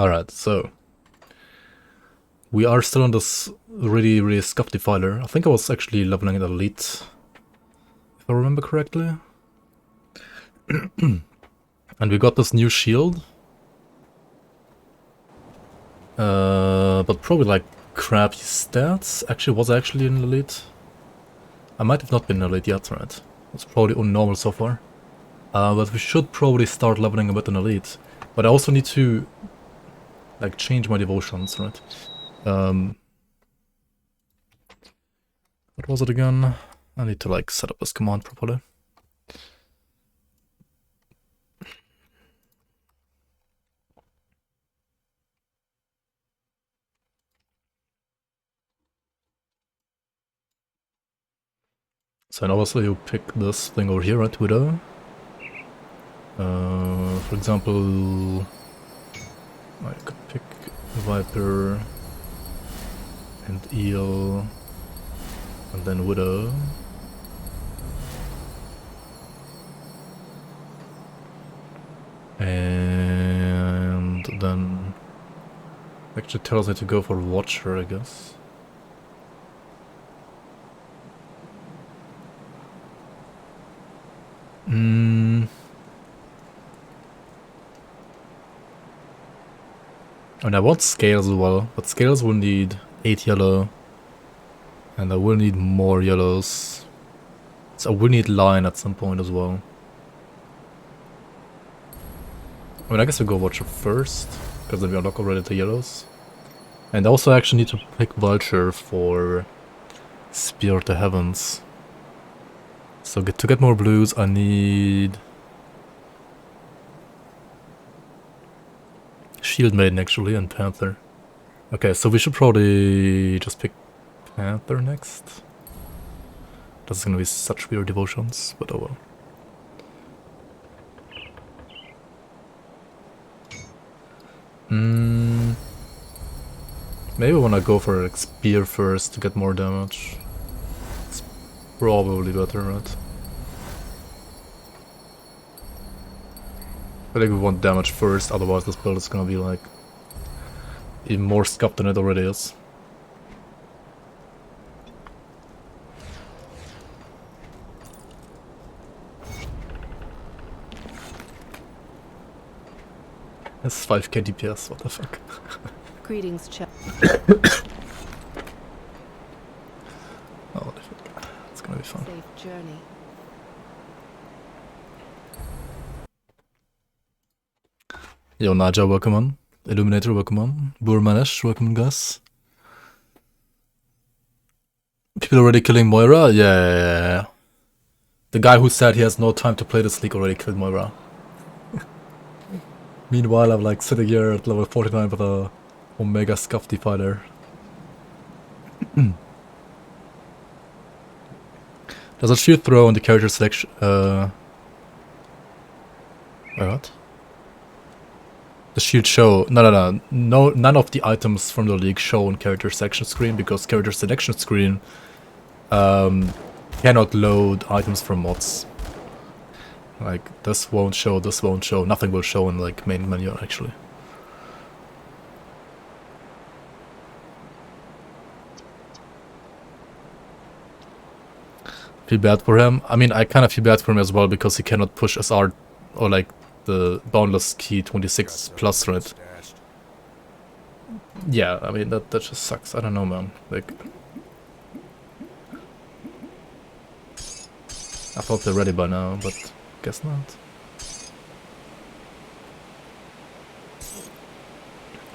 Alright, so we are still on this really scuff Defiler. I think I was actually leveling at Elite, if I remember correctly. And we got this new shield. But probably like crappy stats. Actually, was I actually in Elite? I might have not been in Elite yet, right? It's probably on normal so far. But we should probably start leveling a bit in Elite. But I also need to like change my devotions, right? What was it again? I need to like set up this command properly. So and obviously you pick this thing over here, right, Widow? For example, I could pick Viper and Eel and then Widow. And then actually tells me to go for Watcher, I guess. And I want scales as well, but scales will need 8 yellow. And I will need more yellows. So I will need line at some point as well. I mean, I guess we'll go Watcher first, because then we unlock already the yellows. And I also actually need to pick Vulture for Spear of the Heavens. So to get more blues, I need Shield Maiden actually, and Panther. Okay, so we should probably just pick Panther next. This is gonna be such weird devotions, but oh well. Maybe I wanna go for like Spear first to get more damage. It's probably better, right? I think we want damage first, otherwise this build is gonna be like even more scuffed than it already is. That's 5k DPS, what the fuck. Greetings, Chuck. Oh, it's gonna be fun. Safe journey. Yo, Naja, welcome on. Illuminator, welcome on. Burmanesh, welcome, guys. People already killing Moira? Yeah. The guy who said he has no time to play this league already killed Moira. Meanwhile, I'm like sitting here at level 49 with a Omega Scuff Defiler. Does a shield throw on the character selection? What? The shield show. No. None of the items from the league show on character selection screen because character selection screen cannot load items from mods. Like this won't show, nothing will show in like main menu actually. Feel bad for him. I mean, I kind of feel bad for him as well because he cannot push SR or like the Boundless Key 26 plus, right? Yeah, I mean that just sucks. I don't know, man. Like, I thought they're ready by now, but guess not.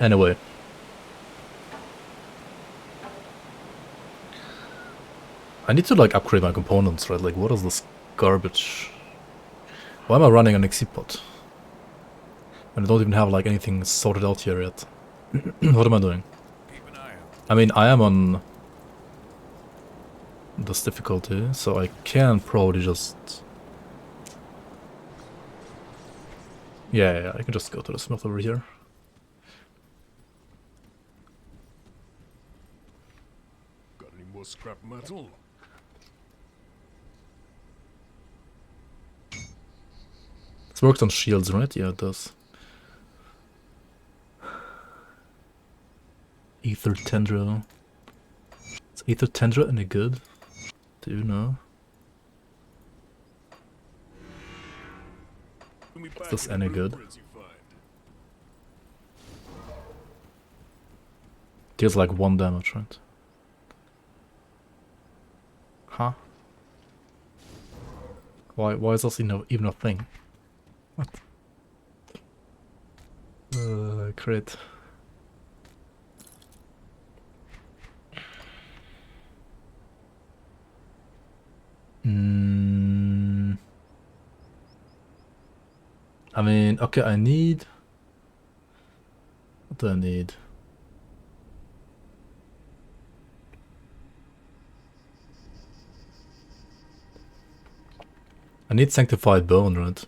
Anyway. I need to like upgrade my components, right? Like, what is this garbage? Why am I running an XC pot? And I don't even have like anything sorted out here yet. What am I doing? I mean, I am on this difficulty, so I can probably just... Yeah, I can just go to the smith over here. Got any more scrap metal? This works on shields, right? Yeah, it does. Ether Tendril. Is Ether Tendril any good? Do you know? Is this any good? Deals like 1 damage, right? Huh? Why is this even a thing? What? Crit. I mean, okay, I need... What do I need? I need Sanctified Bone, right?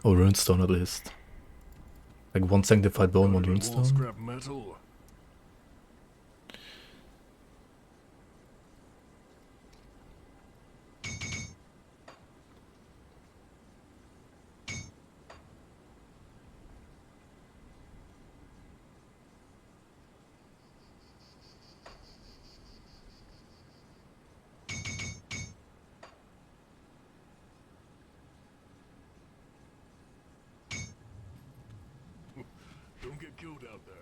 Or Runestone at least. Like 1 Sanctified Bone, 1 Runestone. Don't get killed out there.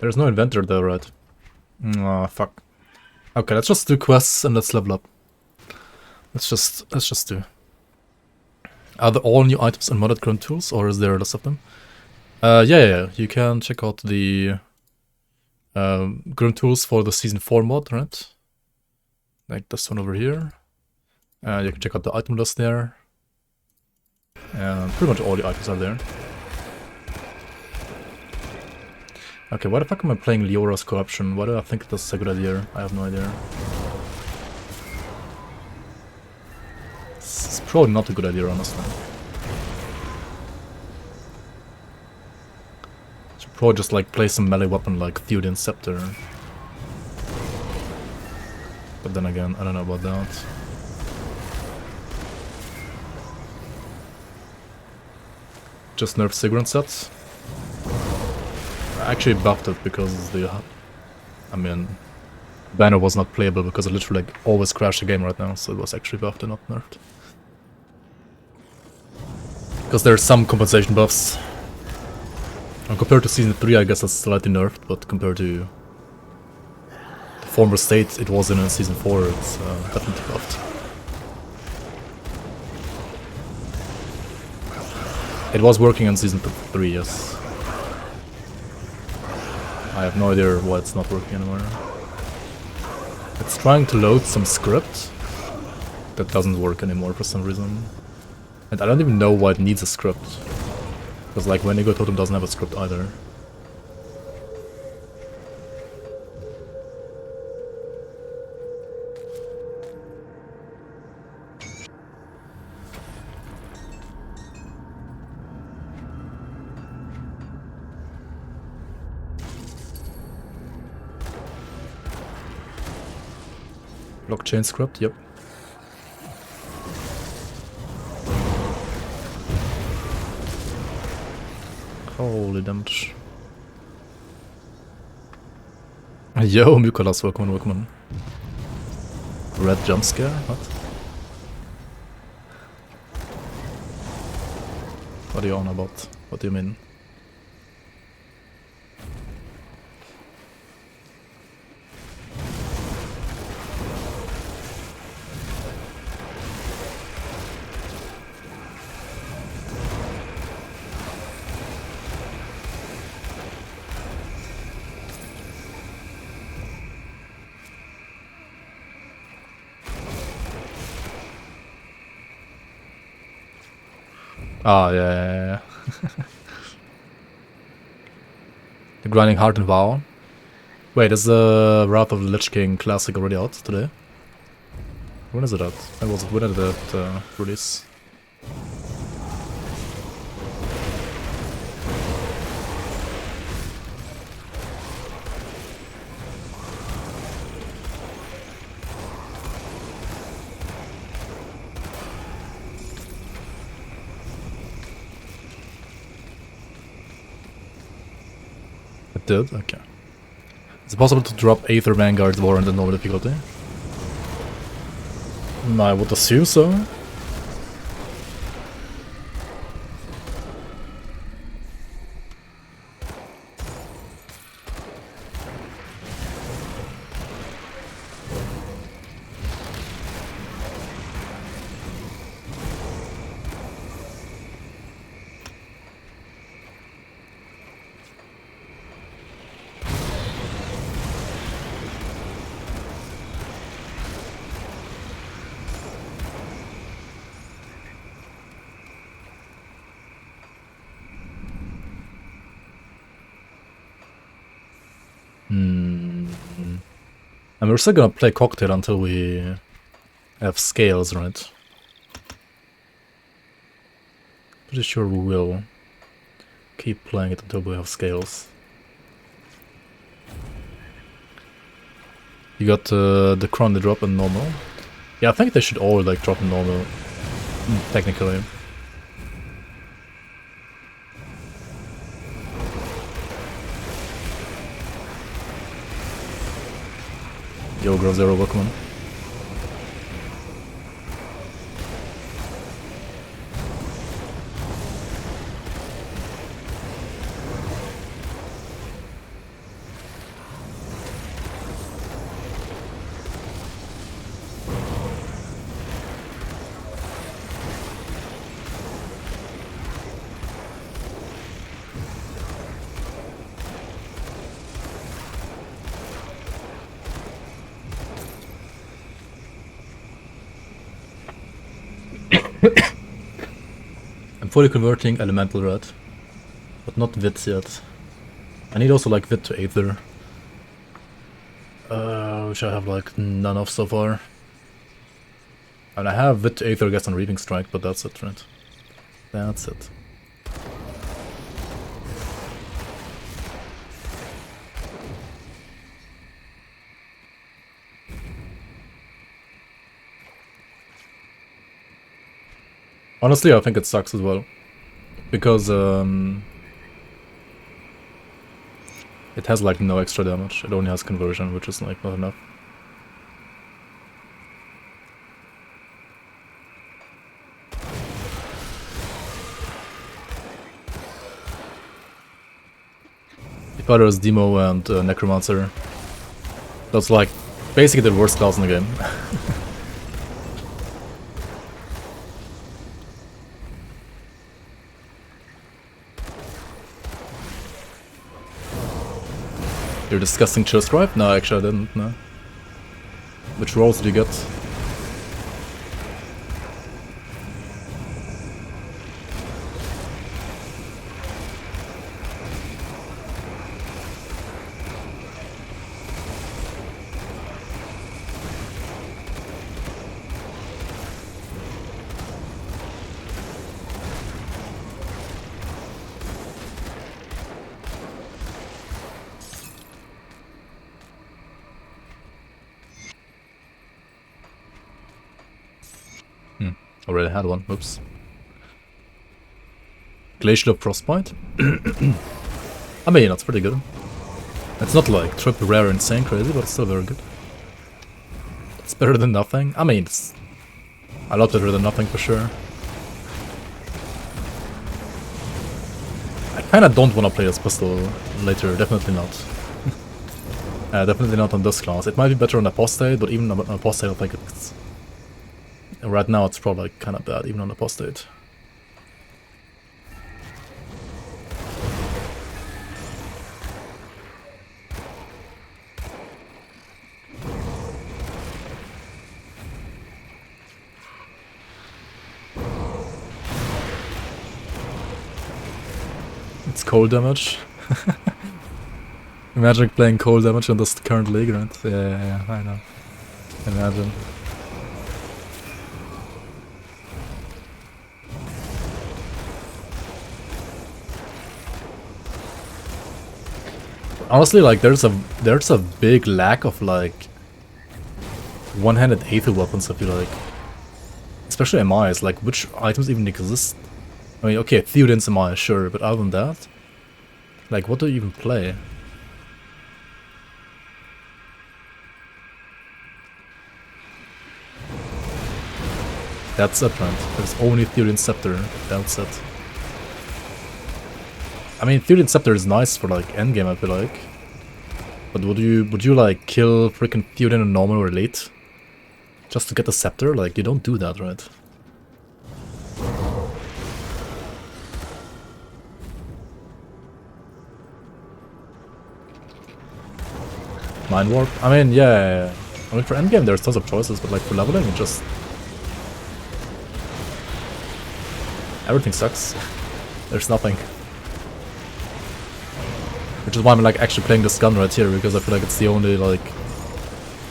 There's no inventor though, right? Ah, fuck. Okay, let's just do quests and let's level up. Let's just do. Are there all new items and modded grunt tools, or is there less of them? Yeah. You can check out the grunt tools for the season 4 mod, right? Like this one over here. You can check out the item list there. And pretty much all the items are there. Okay, why the fuck am I playing Leora's Corruption? Why do I think that's a good idea? I have no idea. It's probably not a good idea, honestly. Should probably just like play some melee weapon like Theoden Scepter. But then again, I don't know about that. Just nerf Sigrun sets. I actually buffed it because the... I mean... Banner was not playable because it literally like always crashed the game right now, so it was actually buffed and not nerfed. Because there's some compensation buffs. And compared to Season 3 I guess that's slightly nerfed, but compared to the former state it was in Season 4 it's definitely buffed. It was working on Season 3, yes. I have no idea why it's not working anymore. It's trying to load some script that doesn't work anymore for some reason. And I don't even know why it needs a script. Because like Wendigo Totem doesn't have a script either. Blockchain script, yep. Holy damage. Yo, Mykolas, welcome. Red jump scare? What? What are you on about? What do you mean? Ah, yeah. The Grinding Heart and Vow. Wait, is the Wrath of the Lich King Classic already out today? When is it out? When did that release? did? Okay. Is it possible to drop Aether Vanguard's War in the normal difficulty? I would assume so. And we're still gonna play Cocktail until we have scales, right? Pretty sure we will keep playing it until we have scales. You got the Crown they drop in normal. Yeah, I think they should all like drop in normal, technically. Yo, Grow Zero, welcome on. I'm fully converting Elemental Red, but not Vit yet. I need also like Vit to Aether, which I have like none of so far. And I have Vit to Aether, I guess, on Reaping Strike, but that's it, right? That's it. Honestly, I think it sucks as well, because it has like no extra damage. It only has conversion, which is like not enough. Defiler is Demo and Necromancer. That's like basically the worst class in the game. You're discussing Chill Scribe? No, actually I didn't, no. Which rolls did you get? Already had one, oops. Glacial of Frostbite? I mean, that's pretty good. It's not like triple rare insane crazy, but it's still very good. It's better than nothing. I mean, it's a lot better than nothing for sure. I kinda don't wanna play this pistol later, definitely not. Definitely not on this class. It might be better on Apostate, but even on Apostate I think it's... Right now it's probably kind of bad, even on Apostate. It's cold damage. Imagine playing cold damage in this current league, right? Yeah, I know. Imagine. Honestly, like there's a big lack of like one-handed Aether weapons, I feel like. Especially MIs, like which items even exist? I mean, okay, Theoden's MI, sure, but other than that, like what do you even play? That's it, right? There's only Theory Scepter. That's it. I mean, Theory Scepter is nice for like endgame, I feel like. But would you like kill freaking Theory in a normal or elite just to get the scepter? Like, you don't do that, right? Mind Warp? I mean, yeah. I mean, for endgame there's tons of choices, but like for leveling, it just... everything sucks. There's nothing. Which is why I'm like actually playing this gun right here, because I feel like it's the only like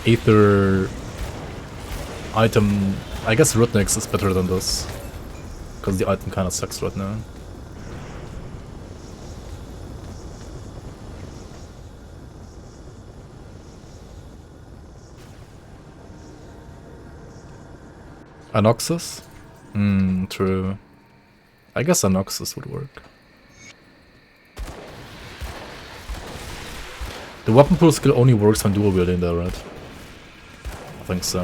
Aether item. I guess Rudnix is better than this, because the item kinda sucks right now. Anoxus? True. I guess Anoxus would work. The weapon pool skill only works when dual wielding though, right? I think so.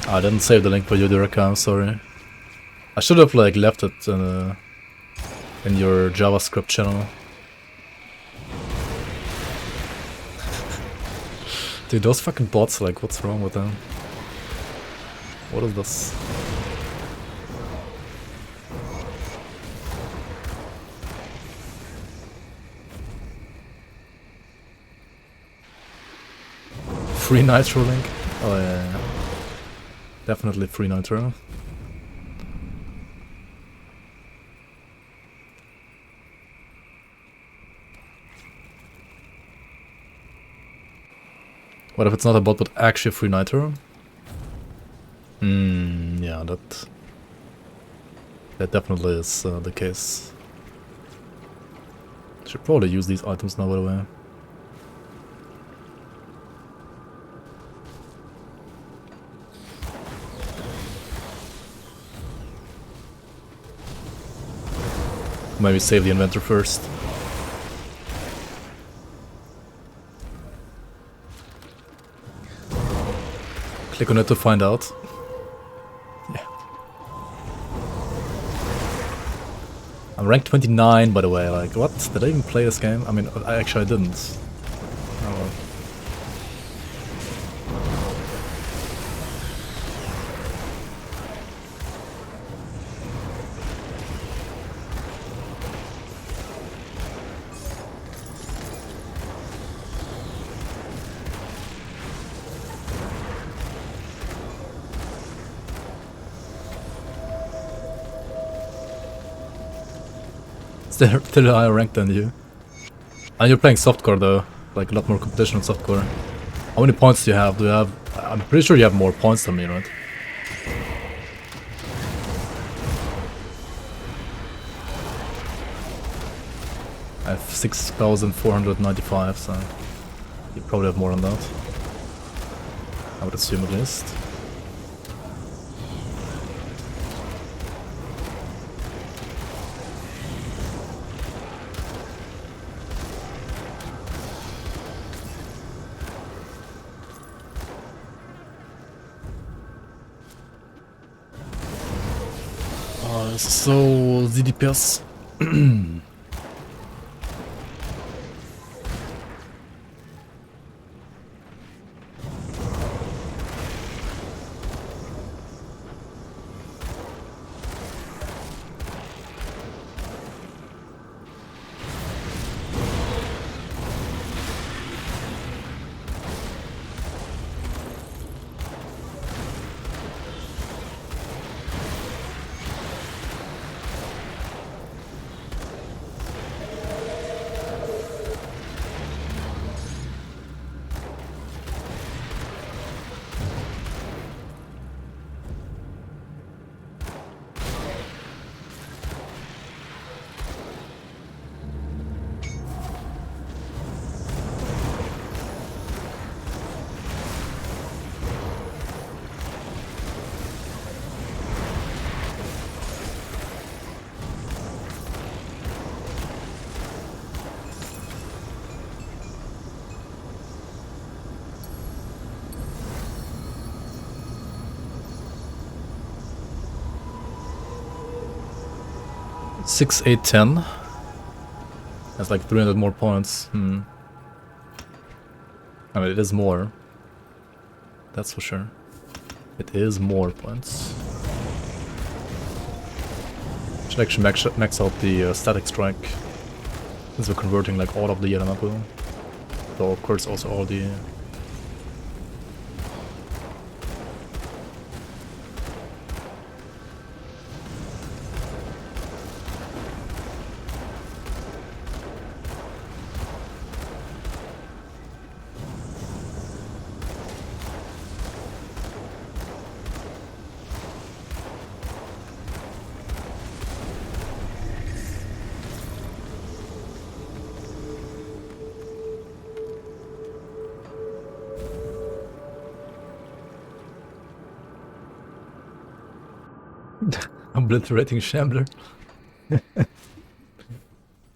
I didn't save the link for you, Duraka, I'm sorry. I should have like left it in your JavaScript channel. Dude, those fucking bots, like, what's wrong with them? What is this? Free Nitro link? Oh yeah. Definitely free Nitro. What if it's not a bot but actually free Nitro? Yeah, that definitely is the case. Should probably use these items now, by the way. Maybe save the inventor first. Click on it to find out. Yeah. I'm ranked 29, by the way. Like, what? Did I even play this game? I mean, I didn't. Oh well. Still higher ranked than you. And you're playing softcore though, like a lot more competition on softcore. How many points do you have? I'm pretty sure you have more points than me, right? I have 6,495, so you probably have more than that. I would assume at least. So ZDPS. 6, 8, 10. That's like 300 more points. I mean, it is more. That's for sure. It is more points. Should actually max out the static strike. Since we're converting like all of the Yaramapu. Though of course also all the... Obliterating Shambler.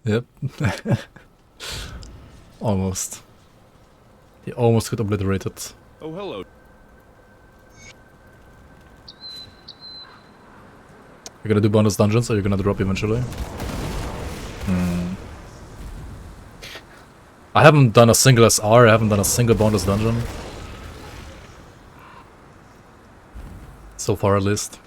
Yep. Almost. He almost got obliterated. Oh, hello. You're gonna do bonus dungeons or you're gonna drop eventually? I haven't done a single SR, I haven't done a single bonus dungeon. So far at least.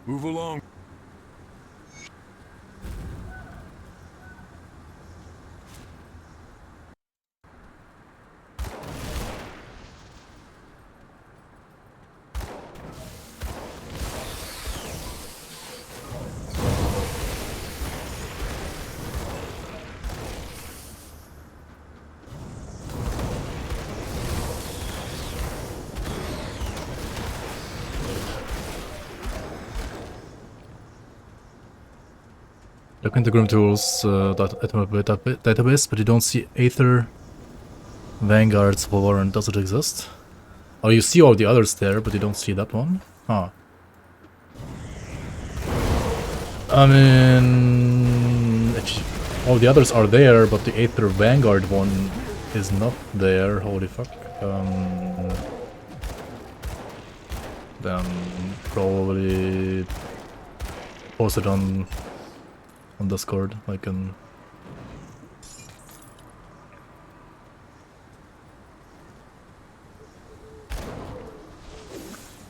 Move along. Look into grimtools database, but you don't see Aether Vanguard's Warrant. Does it exist? Oh, you see all the others there, but you don't see that one? Huh. I mean... all the others are there, but the Aether Vanguard one is not there. Holy fuck. Then probably post it on Discord, I can...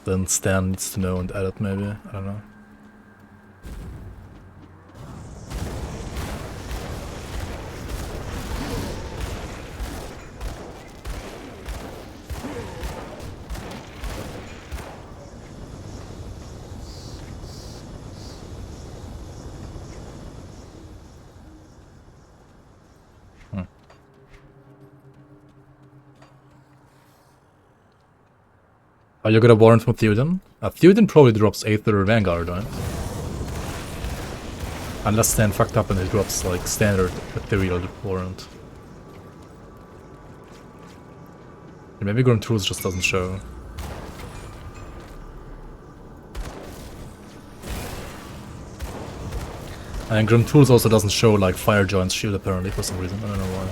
Then Stan needs to know and edit maybe, I don't know. Are you gonna warrant from Theoden? Theoden probably drops Aether or Vanguard, right? Unless Stan fucked up and he drops like standard ethereal warrant. Maybe grimtools just doesn't show. And grimtools also doesn't show like Fire Giant's shield apparently for some reason, I don't know why.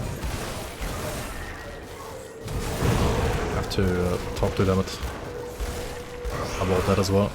I have to talk to them about that as well.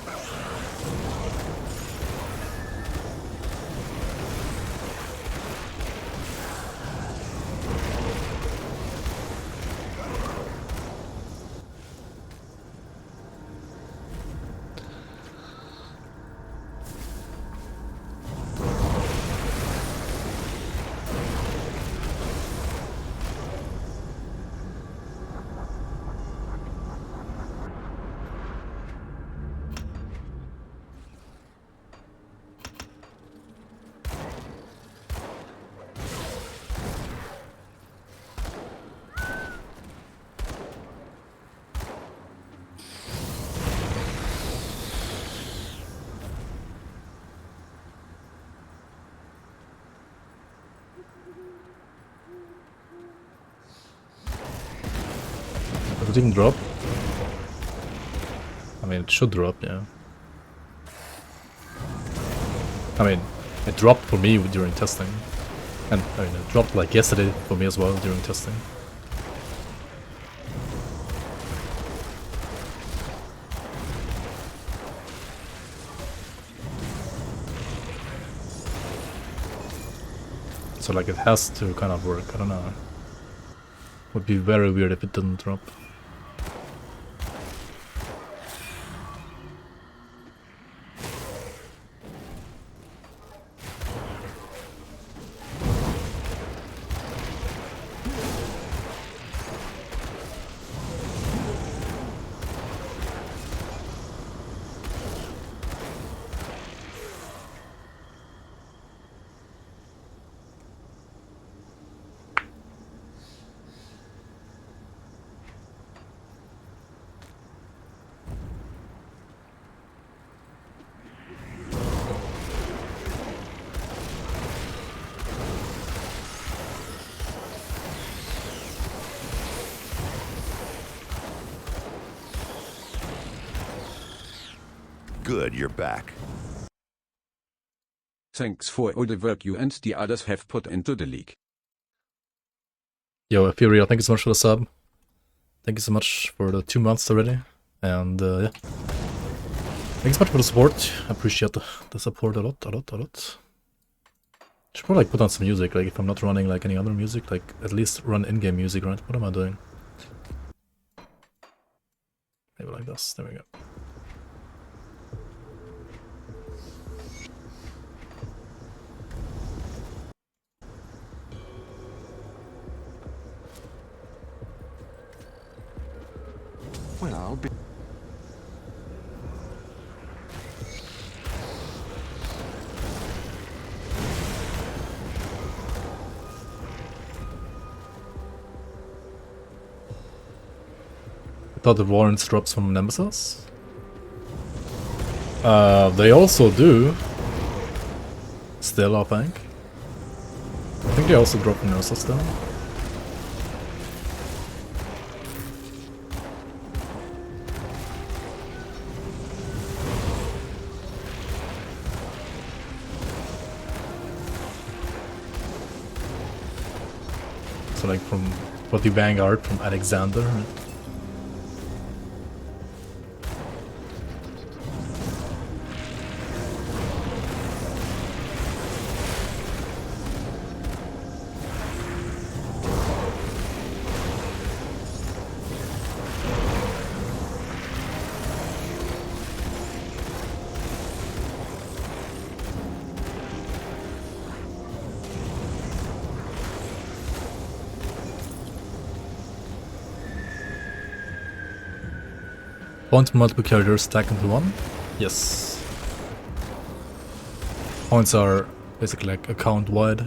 it even drop? I mean, it should drop, yeah. I mean, it dropped for me during testing. And I mean, it dropped like yesterday for me as well during testing. So like it has to kind of work, I don't know. Would be very weird if it didn't drop. Good, you're back. Thanks for all the work you and the others have put into the league. Yo, Ethereal, thank you so much for the sub. Thank you so much for the 2 months already. And yeah. Thanks so much for the support. I appreciate the support a lot. Should probably like put on some music, like if I'm not running like any other music, like at least run in-game music, right? What am I doing? Maybe like this, there we go. Well, I'll be... I thought the warrants drops from Nemesis. They also do. Still, I think they also drop from Nemesis still. So like from what you Vanguard from Alexander. Point multiple characters stack into one? Yes. Points are basically like account wide.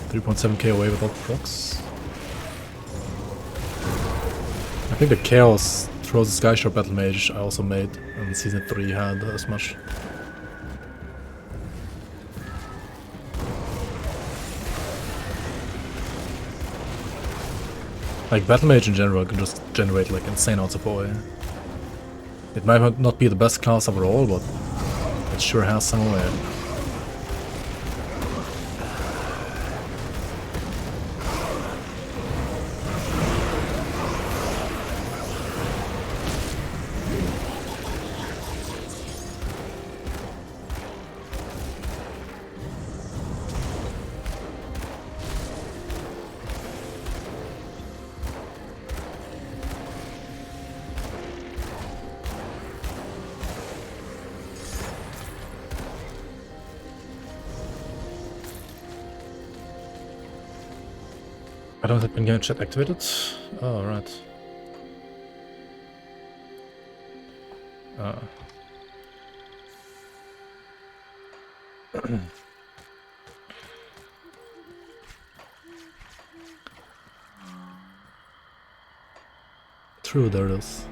3.7k away without procs. I think the Chaos throws the Sky Shard Battle Mage I also made in Season 3 had as much. Like, Battle Mage in general can just generate like insane amounts of OA. It might not be the best class overall, but it sure has some OA. I don't have in-game chat activated. Oh, right. True, there it is.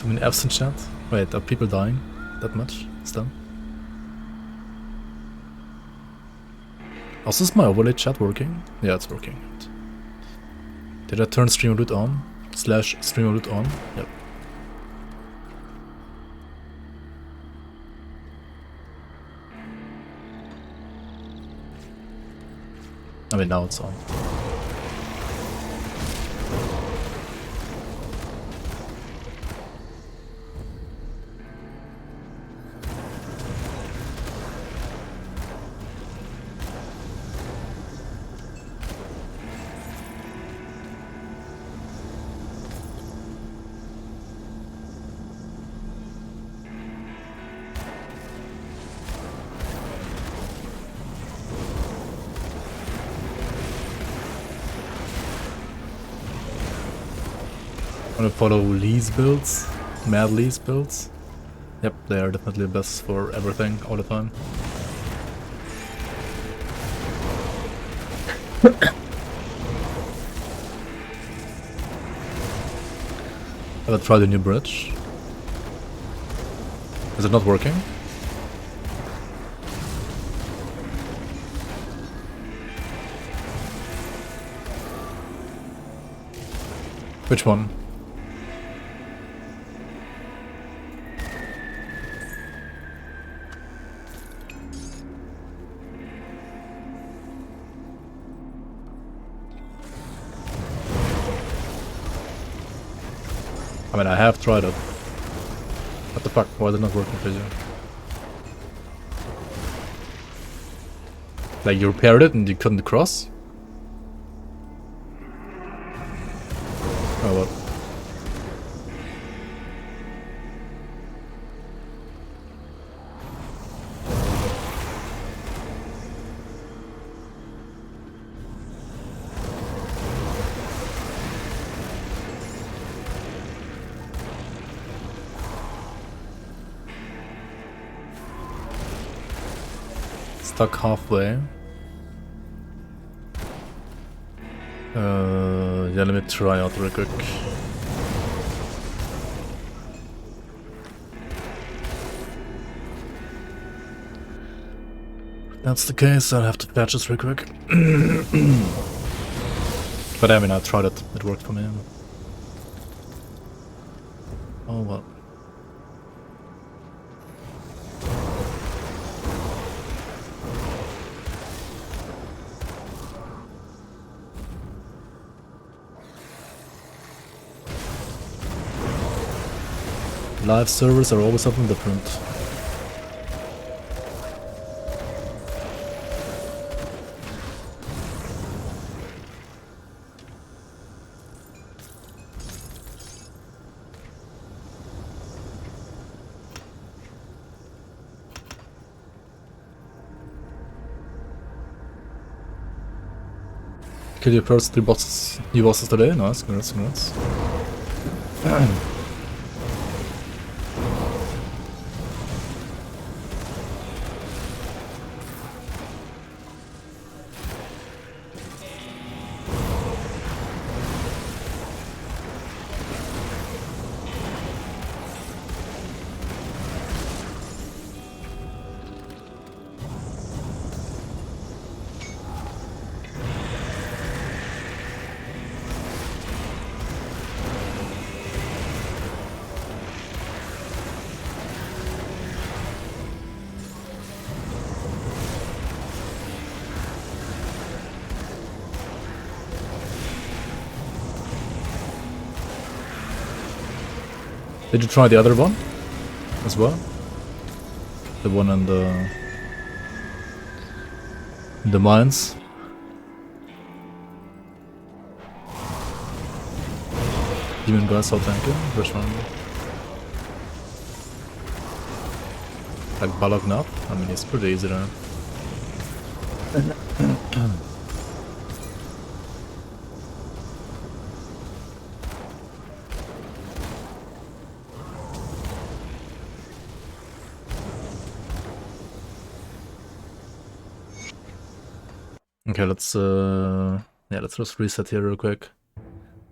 Too many F's in chat? Wait, are people dying that much still? Also, is my overlay chat working? Yeah, it's working. Did I turn streamer loot on? / streamer loot on? Yep. I mean, now it's on. I'm gonna follow Lee's builds, Mad Lee's builds. Yep, they are definitely best for everything, all the time. Have I tried the new bridge? Is it not working? Which one? I mean, I have tried it. What the fuck? Why is it not working for you? Like, you repaired it and you couldn't cross? Oh, what? Stuck halfway. Yeah, let me try out real quick. If that's the case, I'll have to patch this real quick. But I mean, I tried it. It worked for me. Oh well. Live servers are always something different. Kill your first 3 bosses, new bosses today? Nice, congrats. Did you try the other one as well? The one in the mines? Demon guys, how thank you. Which one? Like Balog Nap? I mean, it's pretty easy there. Okay, let's just reset here real quick.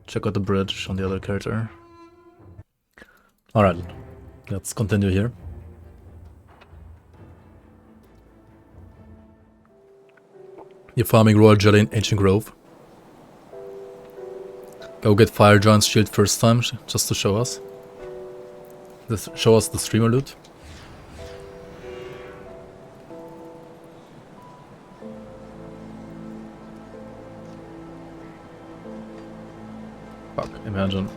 Check out the bridge on the other character. Alright, let's continue here. You're farming Royal Jelly in Ancient Grove. Go get Fire Giant's Shield first time, just to show us. Show us the streamer loot. Fuck, imagine.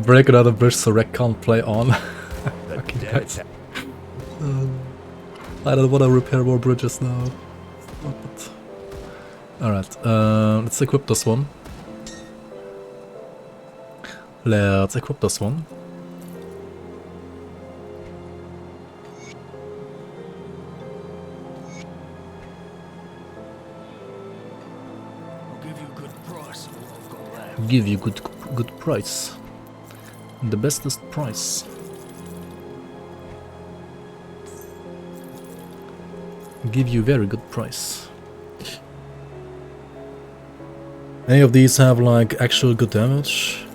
Break another bridge so Rec can't play on. Okay, guys. I don't want to repair more bridges now. Alright, let's equip this one. Let's equip this one. I'll give you a good price for what I've got left. Give you good price. The bestest price. Give you very good price. Any of these have like actual good damage?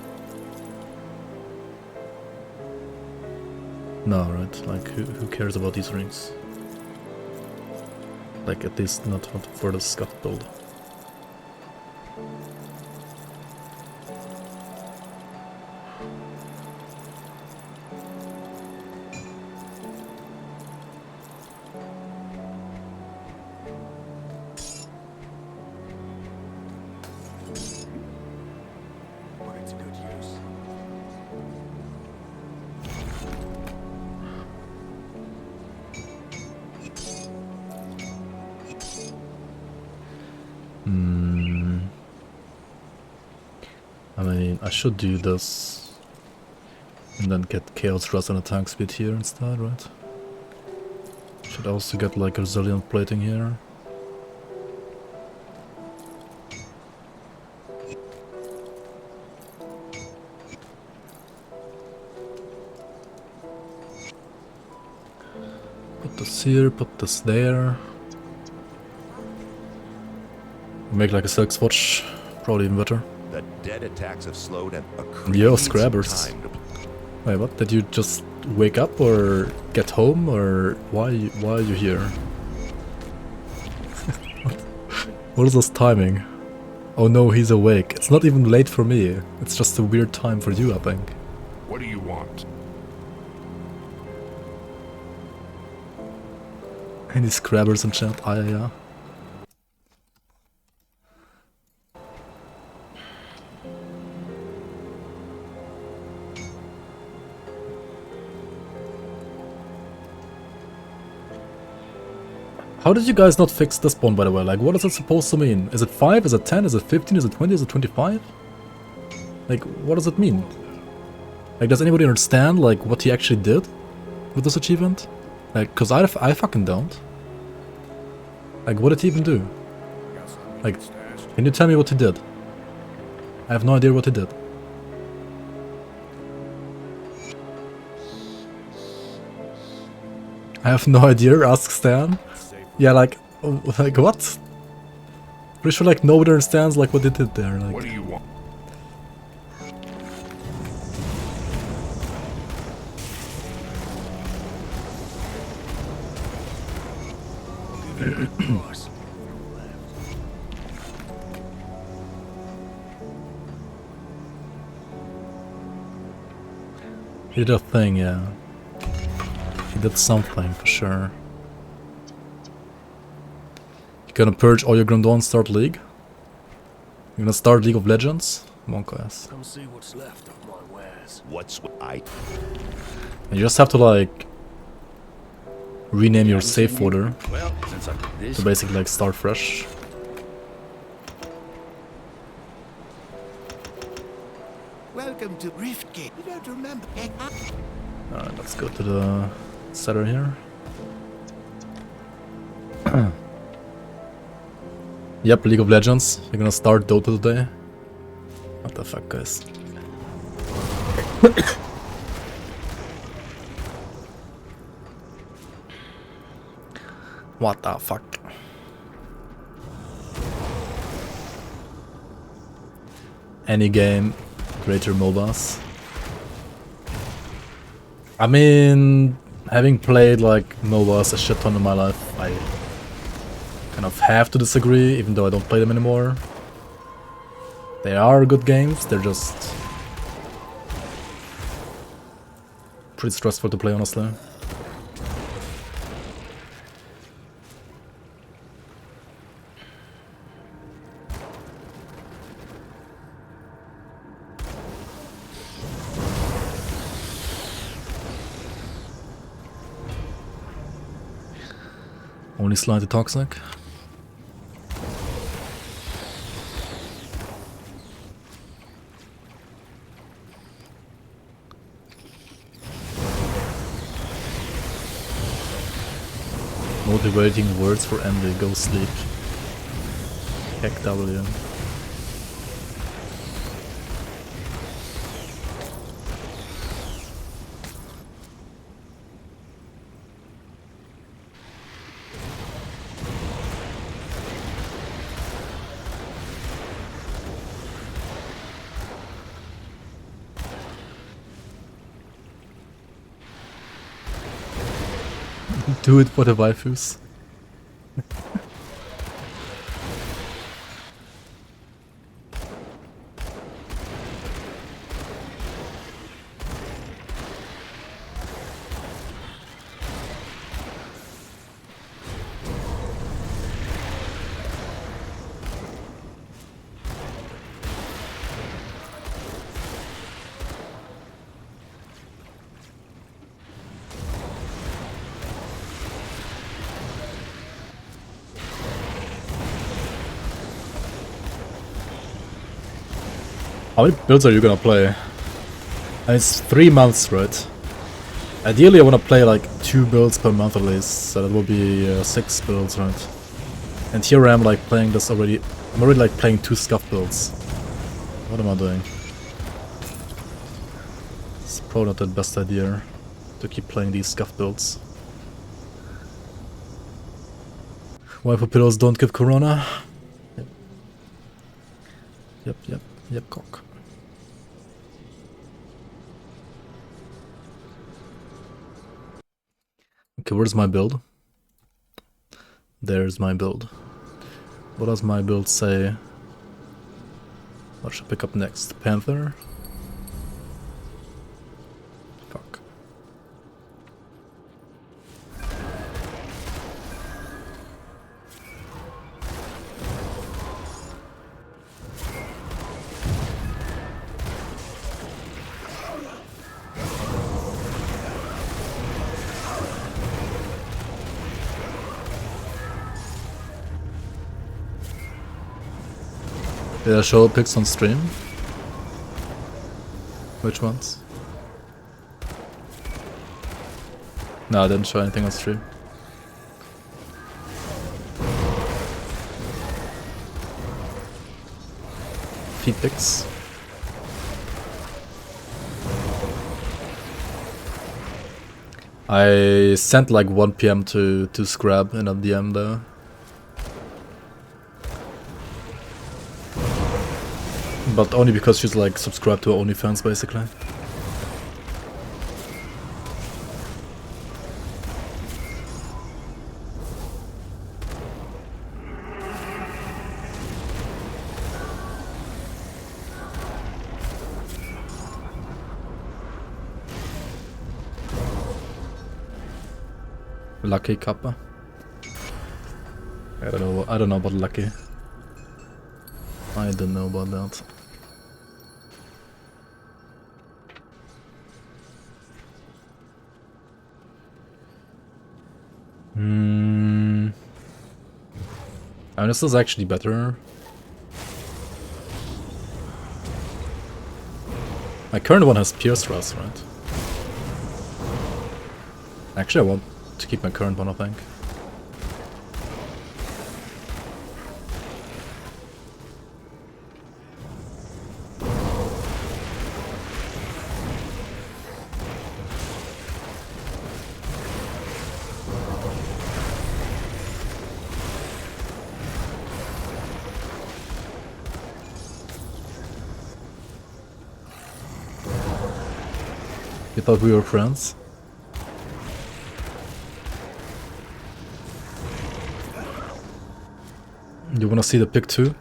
No, right? Like who cares about these rings? Like at least not for the scuff build. Put it to good use. I mean, I should do this and then get Chaos Rust and attack speed here instead, right? Should also get like resilient plating here. Put this here, put this there. Make like a silk swatch, probably even better. The dead attacks have slowed and Yo, Scrabbers. time to Wait, what? Did you just wake up or get home or why are you here? What is this timing? Oh no, he's awake. It's not even late for me. It's just a weird time for you, I think. What do you want? Any Scrabbers in chat? Ah, yeah. How did you guys not fix this one, by the way? Like, what is it supposed to mean? Is it 5? Is it 10? Is it 15? Is it 20? Is it 25? Like, what does it mean? Like, does anybody understand, like, what he actually did with this achievement? Like, cause I fucking don't. Like, what did he even do? Like, can you tell me what he did? I have no idea what he did. I have no idea, ask Stan. Yeah, like what? Pretty sure like nobody understands like what they did there. Like, What do you want? I'll give you a good price. he did a thing, yeah. He did something for sure. You're gonna purge all your Grim start League? You're gonna start League of Legends? Come on, guys. Come see what's left of my wares. what's I And you just have to like rename your save folder Well, since I did this, to basically like start fresh. Welcome to Riftgate. You don't remember? Alright, let's go to the setter here. Yep, League of Legends. You're gonna start Dota today. What the fuck, guys? What the fuck? Any game, greater MOBAs. I mean, having played like MOBAs a shit ton in my life, I kind of have to disagree, even though I don't play them anymore. They are good games, they're just pretty stressful to play, honestly. Only slightly toxic. Motivating words for Envy, go sleep. Heck W. Do it for the waifus. How many builds are you gonna play? And it's 3 months, right? Ideally I wanna play like 2 builds per month at least, so that will be 6 builds, right? And here I am like playing this already. I'm already like playing 2 scuff builds. What am I doing? It's probably not the best idea to keep playing these scuff builds. Waifu pillows don't give corona. Yep, cock. Okay, where's my build? There's my build. What does my build say? What should I pick up next? Panther? Fuck. Did I show pics on stream? Which ones? No, I didn't show anything on stream. Feed pics. I sent like 1 PM to Scrab in a DM though. But only because she's like subscribed to her OnlyFans basically. Lucky Kappa. I don't know about Lucky. I don't know about that. I mean, this is actually better. My current one has Pierce Thrust, right? Actually, I want to keep my current one, I think. You thought we were friends? You wanna see the pic too?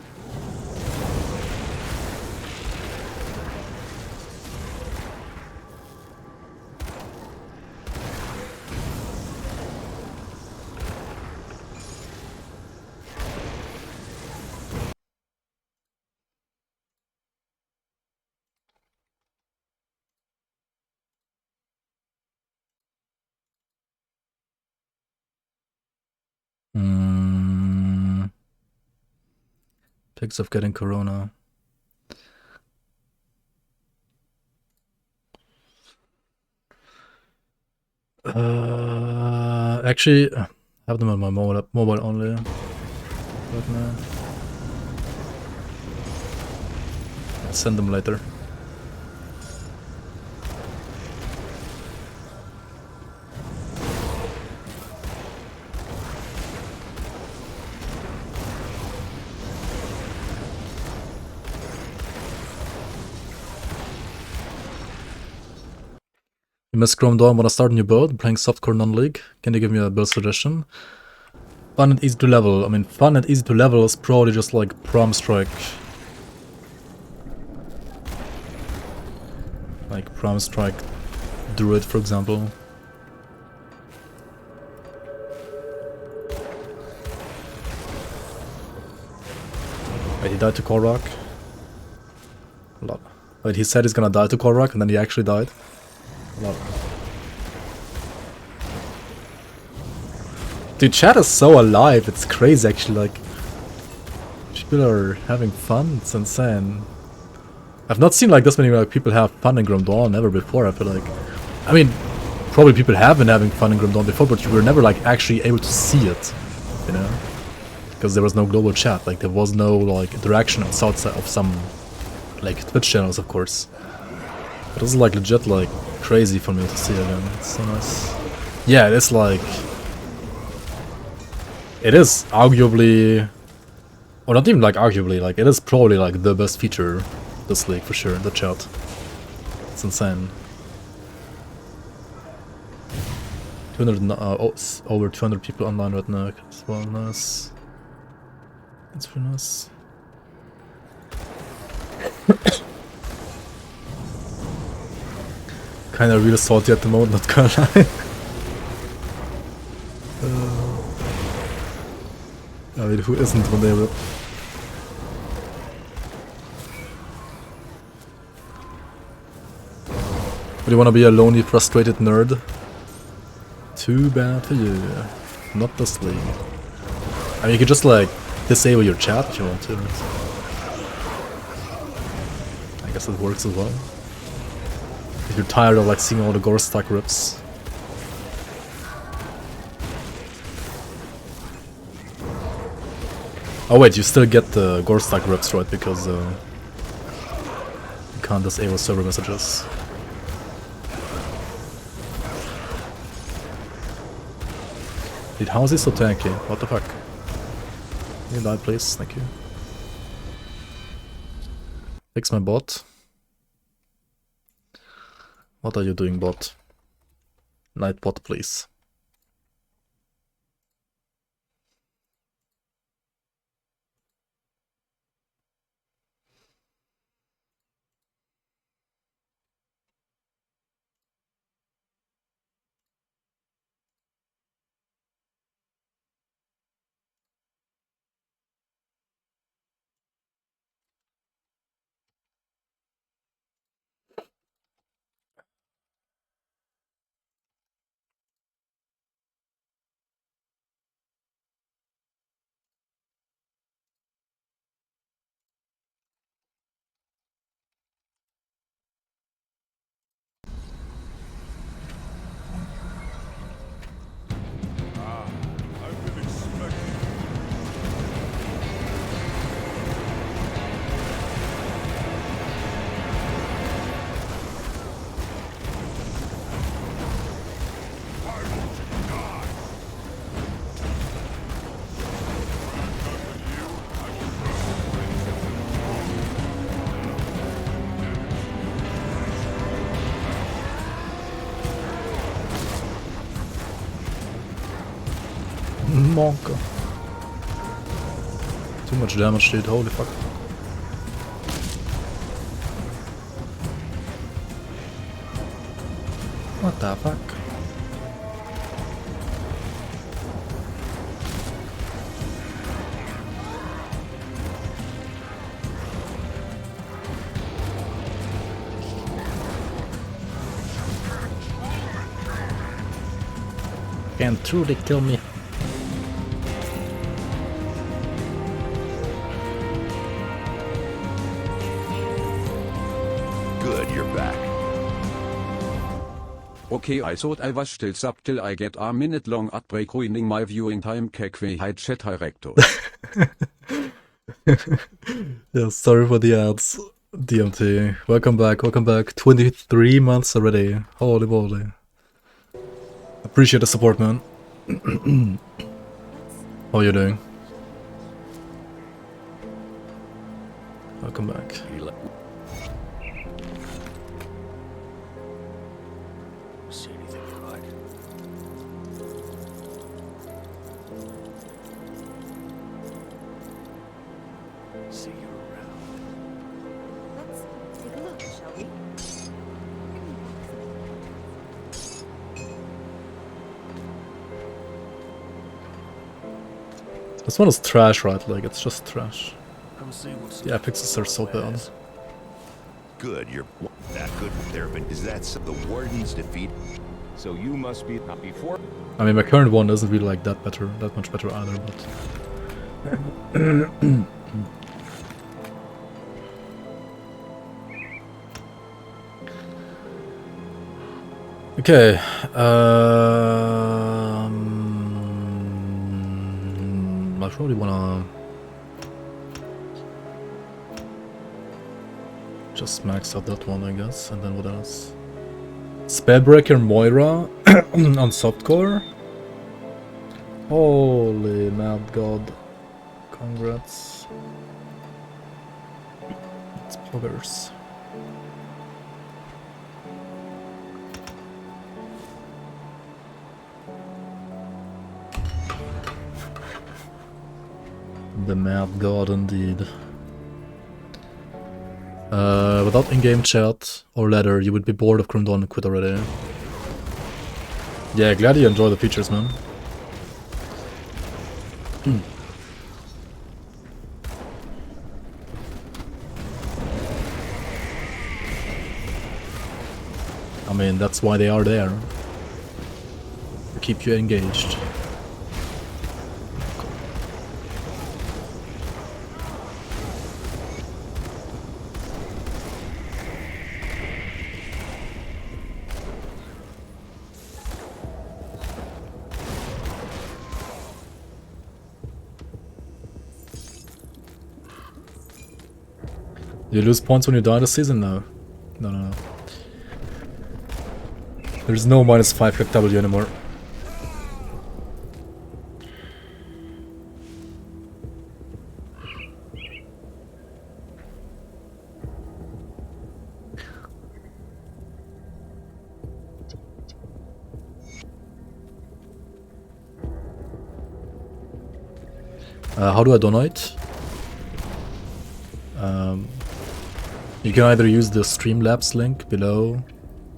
Pics of getting corona. Actually, I have them on my mobile only. Right now. I'll send them later. You missed Chrome Dawn, wanna start a new build? Playing softcore non-league? Can you give me a build suggestion? Fun and easy to level. I mean, fun and easy to level is probably just like Prom Strike. Like Prom Strike Druid, for example. Wait, he died to Korok? Wait, he said he's gonna die to Korok and then he actually died? Dude, chat is so alive, it's crazy actually, like... People are having fun, it's insane. I've not seen like this many like, people have fun in Grim Dawn ever before, I feel like. I mean, probably people have been having fun in Grim Dawn before, but you were never like actually able to see it, you know? Because there was no global chat, like there was no like interaction outside of some like Twitch channels, of course. But this is like legit like crazy for me to see again. It's so nice. Yeah, it is like... It is arguably... Or not even like arguably, like it is probably like the best feature this league for sure, the chat. It's insane. 200, over 200 people online right now as well, nice. That's pretty nice. Kinda real salty at the moment, not gonna lie. I mean, who isn't when they rip? But you wanna be a lonely, frustrated nerd? Too bad for you. Not this league. I mean, you could just like disable your chat if you want to. I guess it works as well. If you're tired of like seeing all the gore stack rips. Oh wait, you still get the gore stack rips, right? Because you can't disable server messages. Dude, how is he so tanky? What the fuck? Can you die, please? Thank you. Fix my bot. What are you doing, bot? Night bot, please. Monka. Too much damage, dude. Holy fuck. What the fuck? Can truly kill me. Good, you're back. Okay, I thought I was still sub till I get a minute long ad break ruining my viewing time. Hide chat director. Yeah, sorry for the ads. DMT. Welcome back, welcome back. 23 months already. Holy moly. Appreciate the support, man. How are you doing? Welcome back. See anything you like? See you around. Let's take a look, shall we? This one is trash, right? Like, it's just trash. Come see what's The affixes are so bad. Good, you're that good there. But is that the warden's defeat? So you must be not before. I mean, my current one isn't really like that much better either, but... Okay, I probably wanna just max out that one, I guess, and then what else? Spellbreaker Moira on softcore. Holy mad god! Congrats! It's poggers. The mad god indeed. Without in-game chat or ladder, you would be bored of Grim and quit already. Yeah, glad you enjoy the features, man. I mean, that's why they are there. To keep you engaged. You lose points when you die this season? No. No. There's no -5 click W anymore. How do I donate? You can either use the Streamlabs link below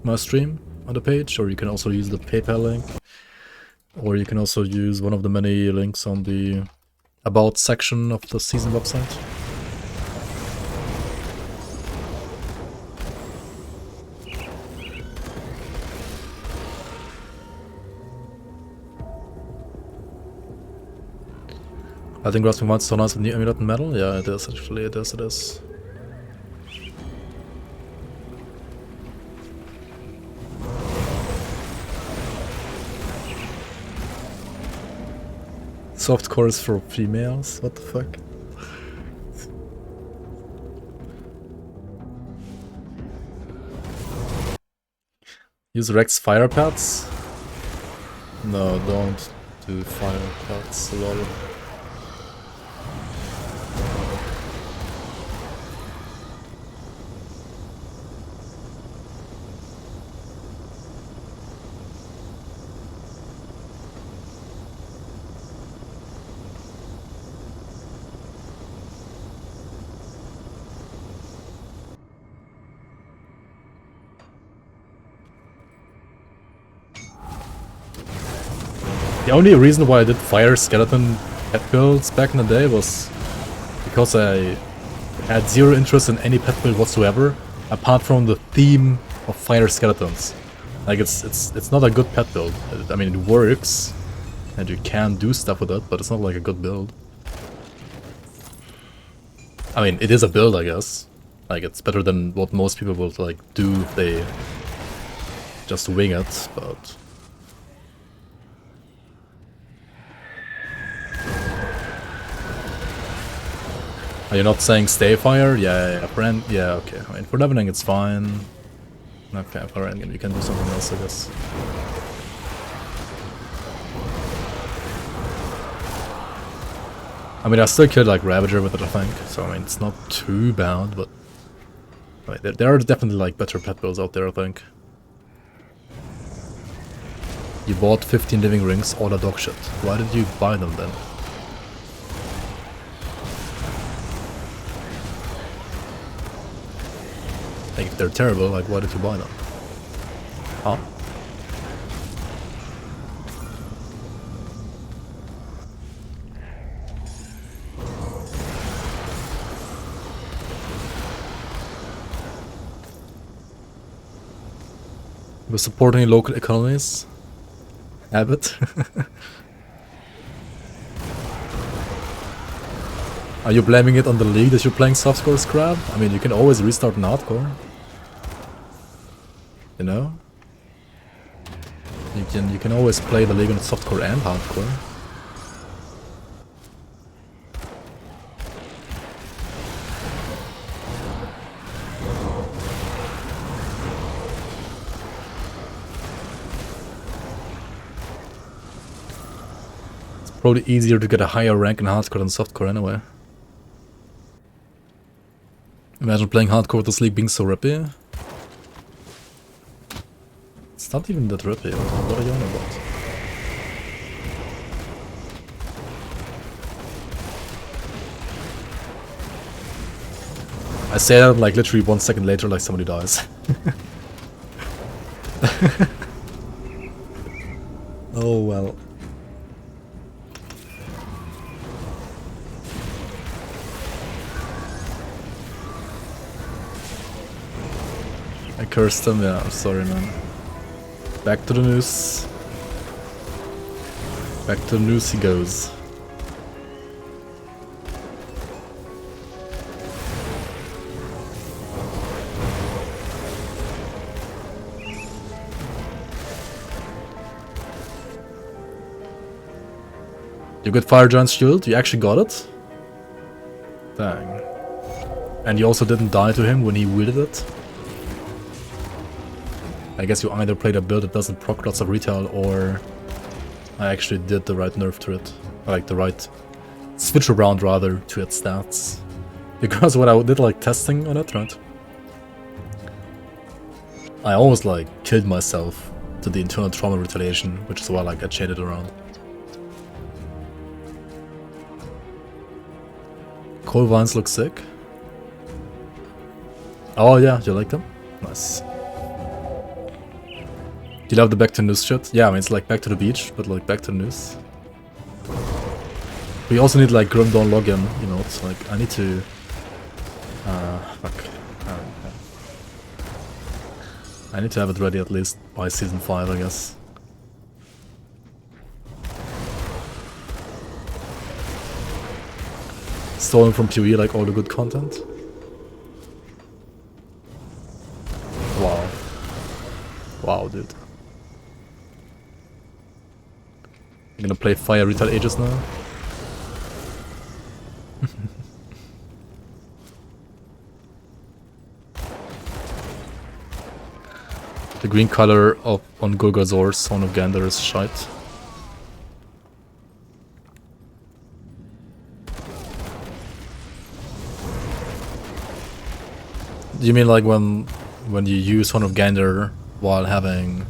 my stream on the page, or you can also use the PayPal link, or you can also use one of the many links on the About section of the season website. I think Grasping Mind's so nice with new Amulet and Metal. Yeah, it is actually, it is. Softcore is for females? What the fuck? Use Rex fire pads? No, don't do fire pads, lol. The only reason why I did fire skeleton pet builds back in the day was because I had zero interest in any pet build whatsoever, apart from the theme of fire skeletons. Like it's not a good pet build. I mean, it works, and you can do stuff with it, but it's not like a good build. I mean, it is a build, I guess. Like, it's better than what most people would like do if they just wing it, but are you not saying stay fire? Yeah, friend. Yeah, okay. I mean, for leveling it's fine. Okay, for endgame you can do something else, I guess. I mean, I still killed like Ravager with it, I think. So I mean, it's not too bad, but I mean, there are definitely like better pet builds out there, I think. You bought 15 living rings, all a dog shit. Why did you buy them then? Like, if they're terrible, like, why did you buy them? Huh? We're supporting local economies. Abbott. Are you blaming it on the league that you're playing softcore scrap? I mean, you can always restart in hardcore. You know? You can always play the league on softcore and hardcore. It's probably easier to get a higher rank in hardcore than softcore anyway. Imagine playing hardcore with this league being so rippy. It's not even that rippy. What are you on about? I say that like literally 1 second later, like somebody dies. Oh well. I cursed him, yeah, I'm sorry man. Back to the news. Back to the news he goes. You got Fire Giant's shield? You actually got it? Dang. And you also didn't die to him when he wielded it? I guess you either played a build that doesn't proc lots of retail, or I actually did the right nerf to it. Like the right switch around rather to its stats. Because when I did like testing on it, right? I almost like killed myself to the internal trauma retaliation, which is why like I shaded around. Coal vines look sick. Oh yeah, you like them? Nice. You love the back to news shit? Yeah, I mean it's like back to the beach, but like back to news. We also need like Grim Dawn login, you know, it's like I need to fuck. I need to have it ready at least by season 5, I guess. Stolen from PoE like all the good content. Wow. Wow, dude. I'm gonna play Fire Retail Ages now. The green color of on Golgazor's Son of Gander is shite. Do you mean like when you use Son of Gander while having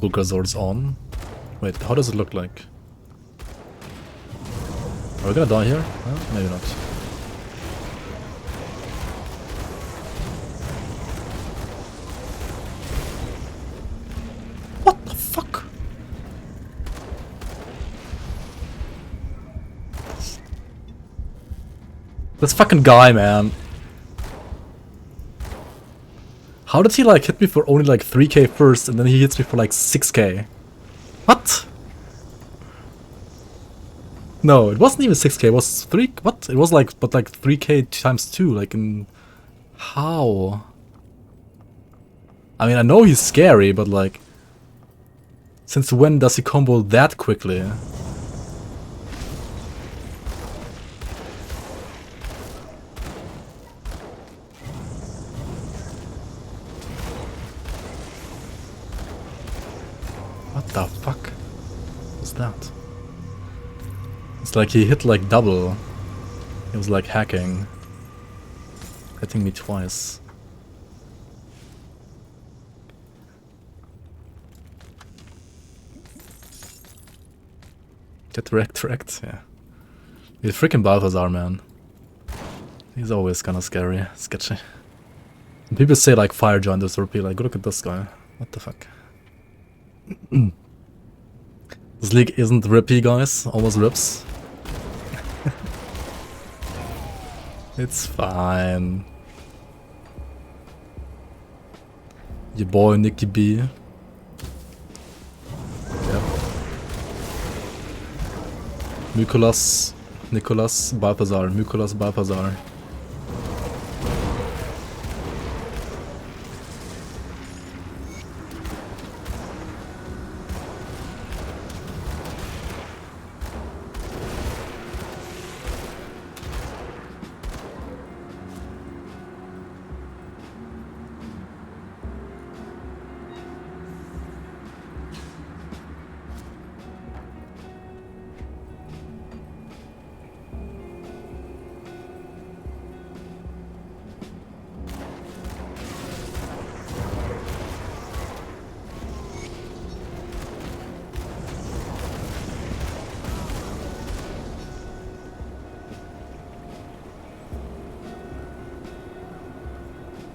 Golgazor's on? Wait, how does it look like? Are we gonna die here? Maybe not. What the fuck? This fucking guy, man. How did he like hit me for only like 3k first and then he hits me for like 6k? What? No, it wasn't even 6k, it was 3... What? It was like, but like 3k times 2, like in... How? I mean, I know he's scary, but like... Since when does he combo that quickly? What the fuck was that? It's like he hit like double. He was like hacking. Hitting me twice. Get wrecked, yeah. These freaking Balthazar, man. He's always kinda scary, sketchy. And people say like fire giant is RP, like look at this guy. What the fuck? This league isn't rippy, guys. Almost rips. It's fine. Your boy Nicky B. Yep. Nicholas, Balthazar, Balthazar.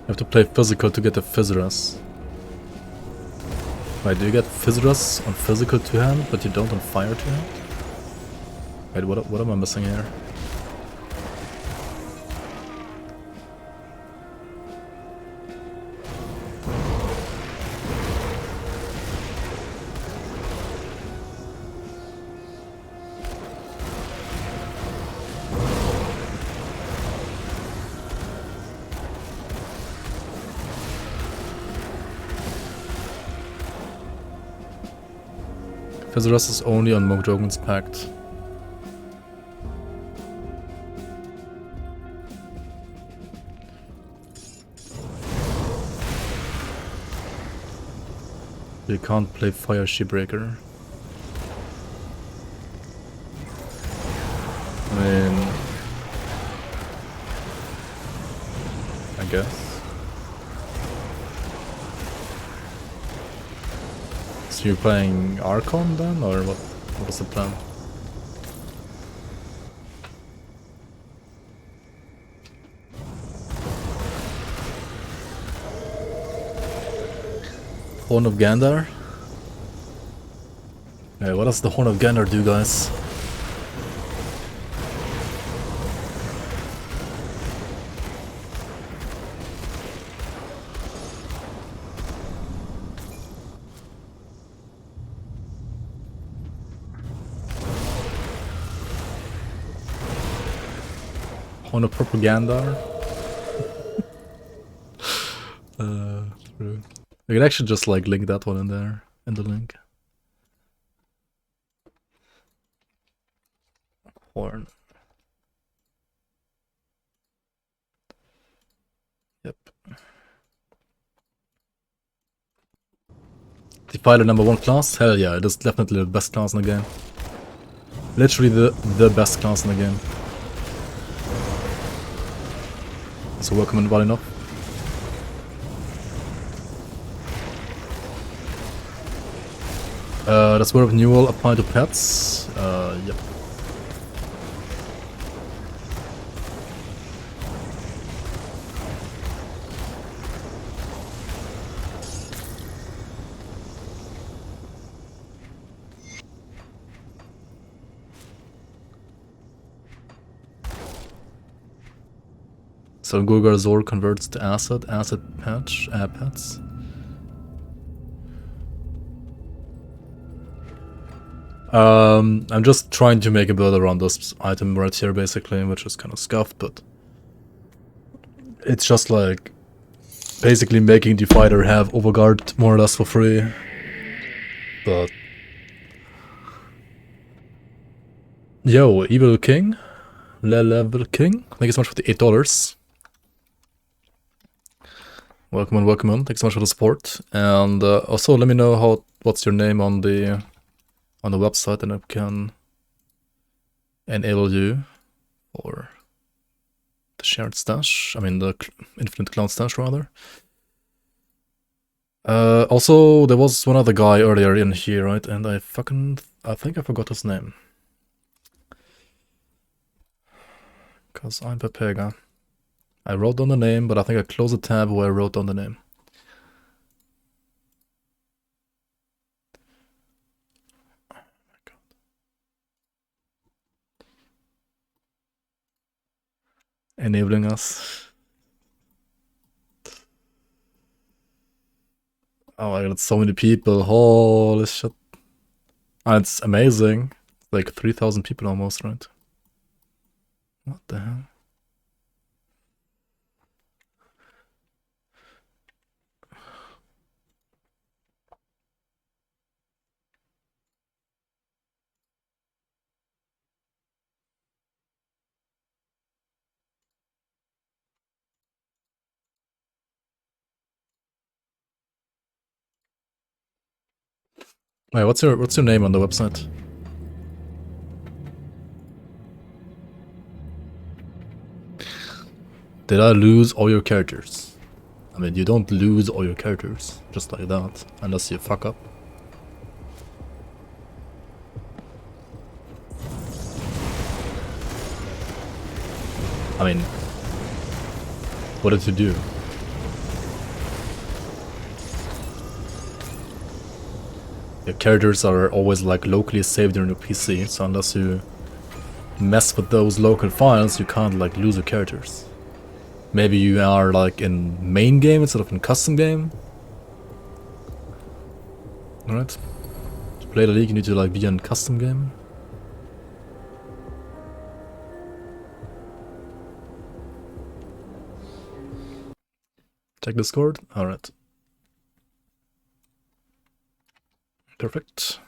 You have to play physical to get the Fizzuras. Wait, do you get Fizzuras on physical 2-hand, but you don't on fire 2-hand? Wait, what am I missing here? Fizzuras is only on Monk Drogon's Pact. You can't play Fire Shipbreaker. I mean... I guess. So you're playing Archon then, or what is the plan? Horn of Gandar? Hey, what does the Horn of Gandar do, guys? Horn of Propaganda? True. I could actually just like link that one in there, in the link. Horn. Yep. Defiler #1 class? Hell yeah, it is definitely the best class in the game. Literally the best class in the game. So welcome everybody enough. That's word of renewal apply to pets. Yep. So Gurgarzor converts to acid patch, pets. I'm just trying to make a build around this item right here, basically, which is kind of scuffed, but it's just like basically making Defiler have Overguard more or less for free. But yo, Evil King, Level King, thank you so much for the $8. Welcome on, welcome on. Thanks so much for the support. And also let me know what's your name on the website, and I can enable you for the shared stash. I mean the infinite cloud stash rather. Also there was one other guy earlier in here, right? And I think I forgot his name. Cause I'm Pepega. I wrote down the name, but I think I closed the tab where I wrote down the name. Enabling us. Oh, I got so many people. Holy shit. And it's amazing. Like 3,000 people almost, right? What the hell? Wait, what's your name on the website? Did I lose all your characters? I mean, you don't lose all your characters just like that, unless you fuck up. I mean, what did you do? Your characters are always like locally saved in your PC, so unless you mess with those local files, you can't like lose your characters. Maybe you are like in main game instead of in custom game. Alright. To play the league you need to like be in custom game. Check Discord. Alright. Perfect.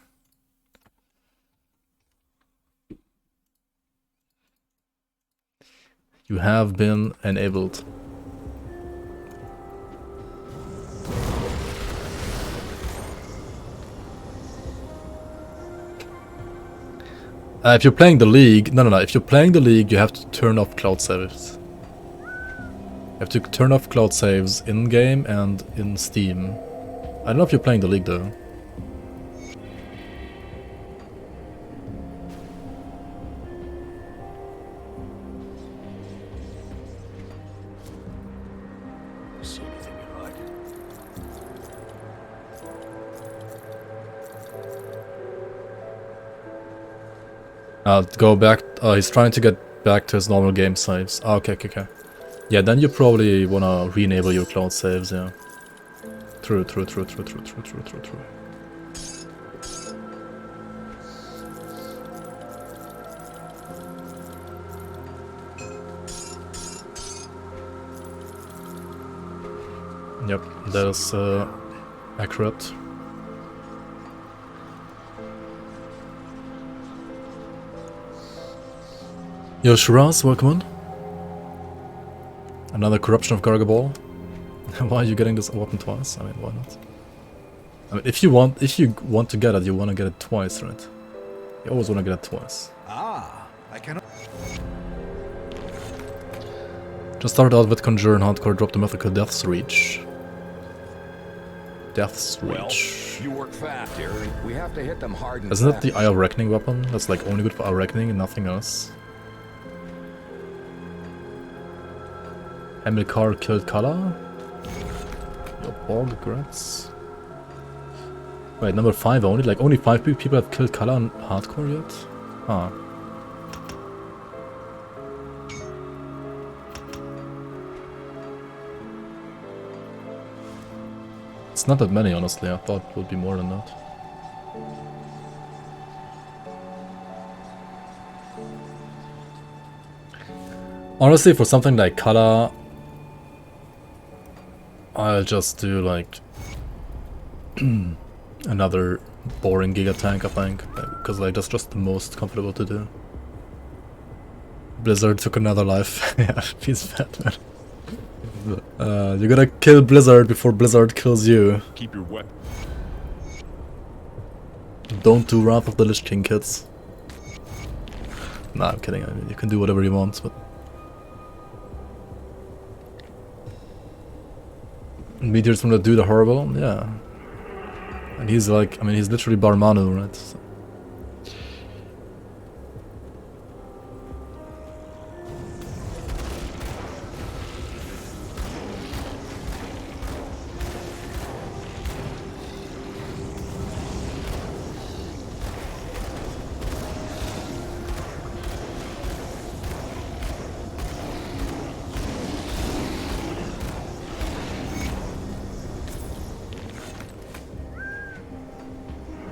You have been enabled. If you're playing the league, no. If you're playing the league, you have to turn off cloud saves. You have to turn off cloud saves in game and in Steam. I don't know if you're playing the league though. See anything you like? Go back. He's trying to get back to his normal game saves. Okay. Yeah, then you probably wanna re-enable your cloud saves, yeah. True. Yep, that is accurate. Yo, Shiraz, welcome on. Another corruption of Gargaball. Why are you getting this weapon twice? I mean, why not? I mean, if you want to get it, you want to get it twice, right? You always want to get it twice. Ah, I cannot. Just started out with Conjure and Hardcore, drop the mythical Death's Reach. Death's Reach. Well, you work fast here. We have to hit them hard and Isn't that fast. the Eye of Reckoning weapon? That's like only good for Eye of Reckoning and nothing else. Hamilcar killed Kala? Your bog regrets. Wait, number 5 only? Like only 5 people have killed Kala on Hardcore yet? Huh. It's not that many, honestly. I thought it would be more than that. Honestly, for something like color, I'll just do like another boring Giga tank, I think, because like that's just the most comfortable to do. Blizzard took another life. Yeah, he's fat, man. You gotta kill Blizzard before Blizzard kills you. Keep your weapon. Don't do Wrath of the Lich King, kids. Nah, I'm kidding. I mean, you can do whatever you want, but Meteor's gonna do the horrible, yeah. And he's like, I mean, he's literally Barmanu, right? So.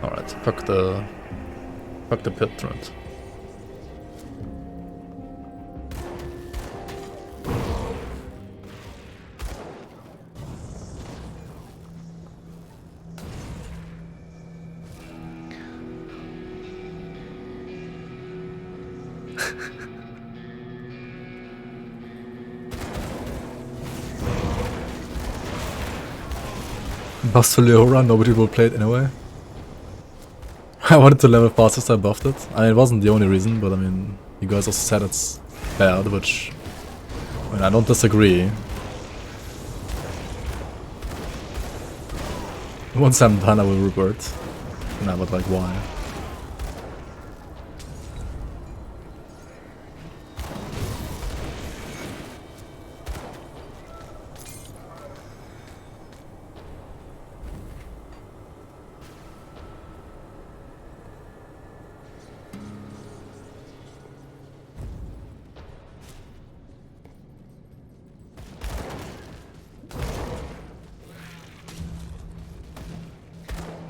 Alright, fuck the pit threat. Bastilleora, nobody will play it anyway. I wanted to level faster, so I buffed it. I mean, it wasn't the only reason, but I mean, you guys also said it's bad, which, I mean, I don't disagree. Once I'm done, I will revert. Nah, but like, why?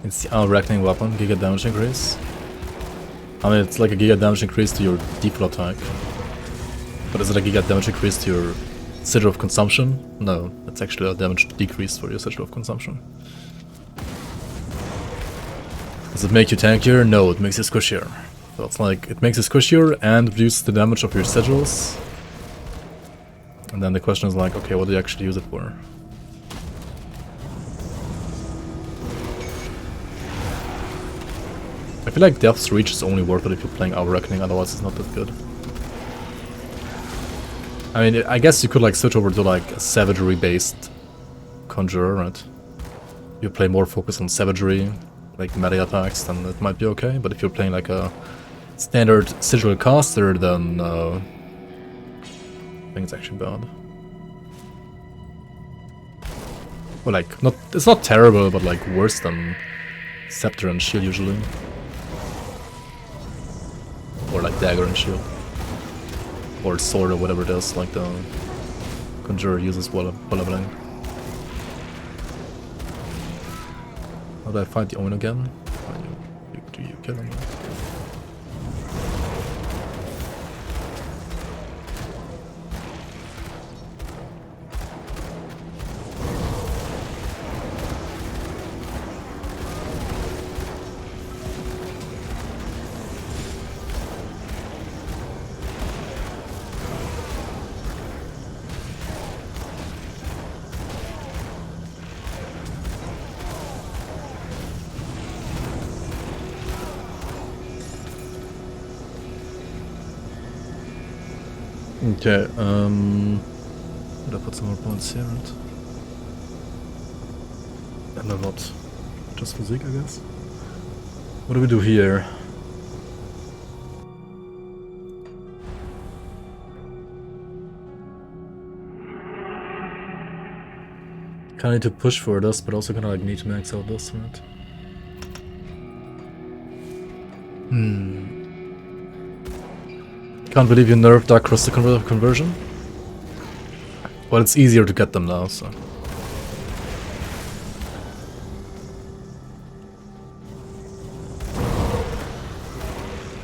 It's the reckoning weapon, giga damage increase. I mean, it's like a giga damage increase to your default attack. But is it a giga damage increase to your sigil of consumption? No, it's actually a damage decrease for your sigil of consumption. Does it make you tankier? No, it makes you squishier. So it's like, it makes you squishier and reduces the damage of your sigils. And then the question is like, okay, what do you actually use it for? I feel like Death's Reach is only worth it if you're playing Our Reckoning, otherwise it's not that good. I mean, I guess you could like switch over to like a savagery based conjurer, right? You play more focus on savagery, like melee attacks, then it might be okay. But if you're playing like a standard sigil caster, then I think it's actually bad. Well, like, it's not terrible, but like worse than Scepter and Shield usually. Or like Dagger and Shield. Or Sword or whatever it is, like the Conjurer uses while leveling. How do I fight the Omen again? Do you kill him? Okay, did I put some more points here? Right? And a lot. Just physique, I guess. What do we do here? Kinda need to push for this, but also kinda like need to max out this, right? Can't believe you nerfed Dark Crystal conversion. Well, it's easier to get them now, so.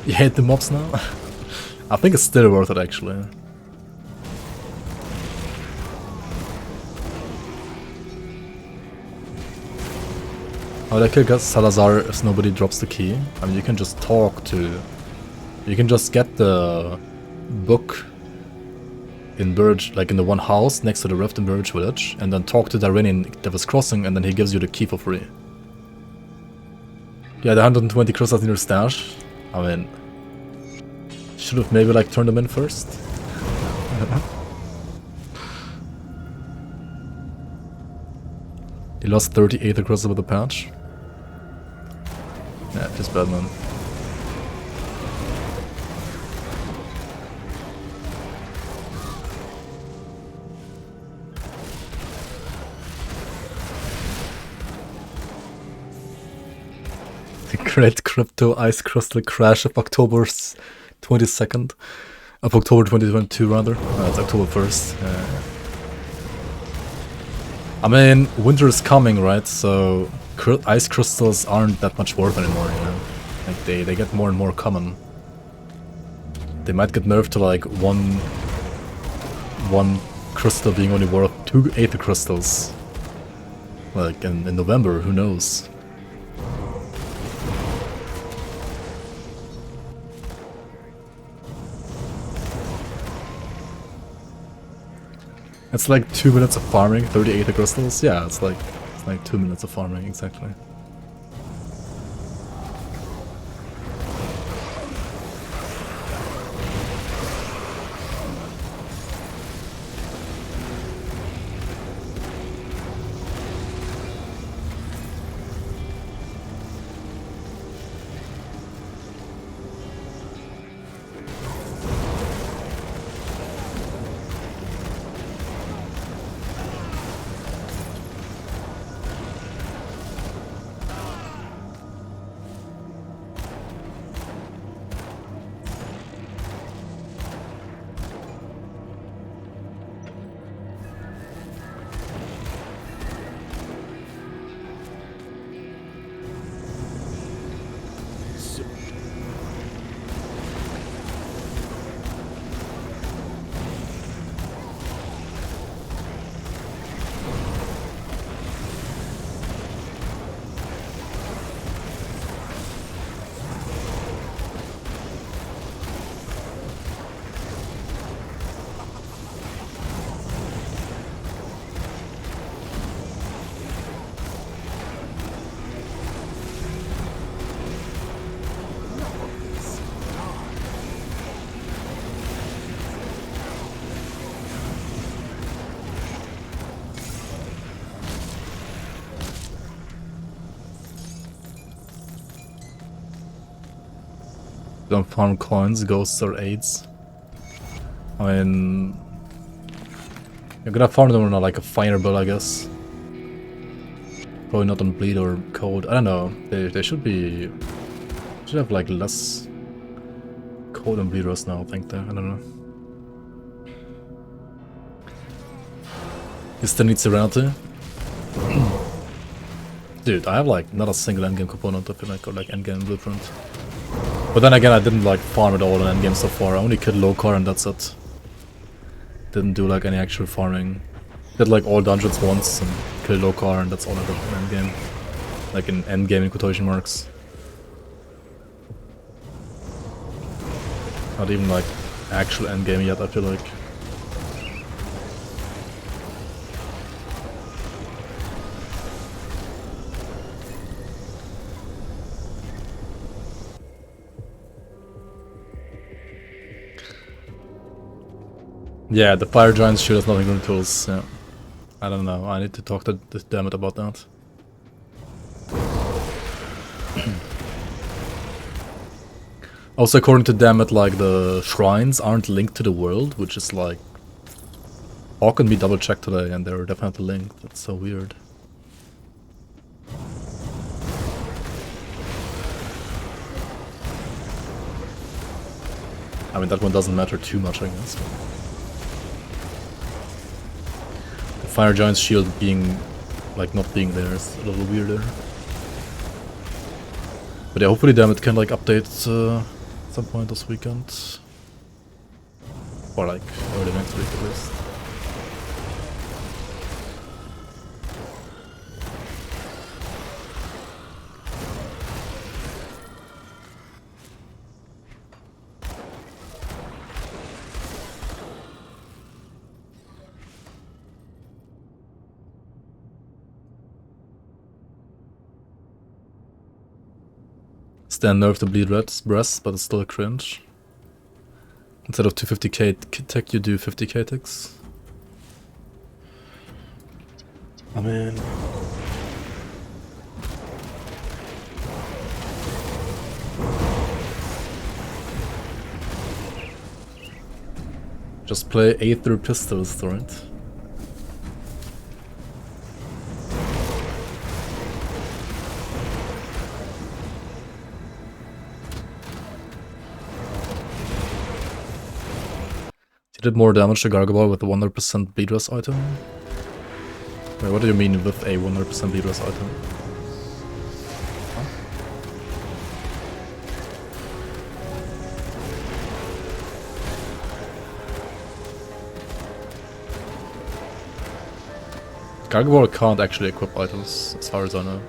You hate the mobs now? I think it's still worth it actually. Oh, I could get Salazar if nobody drops the key. I mean, you can just talk to... You can just get the book in Burge, like in the one house next to the Rift in Burge Village, and then talk to the Iranian Devil's Crossing, and then he gives you the key for free. Yeah, the 120 crystals in your stash. I mean, should have maybe like turned them in first. I don't know. He lost 38 across with the patch. Yeah, just bad, man. The Great Crypto Ice Crystal Crash of October's 22nd. Of October 2022, rather. It's October 1st. I mean, winter is coming, right? So ice crystals aren't that much worth anymore, you know? Like, they get more and more common. They might get nerfed to like one crystal being only worth 2 Aether crystals. Like in November, who knows? It's like 2 minutes of farming, 38 crystals. Yeah, it's like 2 minutes of farming, exactly. Don't farm coins, ghosts, or aids. I mean, you're gonna farm them on like a finer build, I guess. Probably not on bleed or cold. I don't know. They should be. Should have like less cold and bleed rust now. I think there. I don't know. You still need Serenity. Dude, I have like not a single endgame component. I feel like, or like endgame blueprint. But then again, I didn't like farm at all in endgame so far. I only killed Lokar and that's it. Didn't do like any actual farming. Did like all dungeons once and killed Lokar and that's all I did in endgame. Like in endgame in quotation marks. Not even like actual endgame yet, I feel like. Yeah, the fire giants shoot us nothing grimtools. Yeah, I don't know. I need to talk to this dammit about that. Also, according to dammit, like the shrines aren't linked to the world, which is like. How can we double check today? And they're definitely linked. That's so weird. I mean, that one doesn't matter too much, I guess. Fire Giant's shield being, like, not being there is a little weirder. But yeah, hopefully Dammit can, like, update some point this weekend. Or like early next week at least. Stand nerve to bleed red breasts, but it's still a cringe. Instead of 250k tech, you do 50k techs. I mean, just play Aether pistols, right? Did more damage to Gargoyle with a 100% bleed rest item? Wait, what do you mean with a 100% bleed rest item? Huh? Gargoyle can't actually equip items, as far as I know.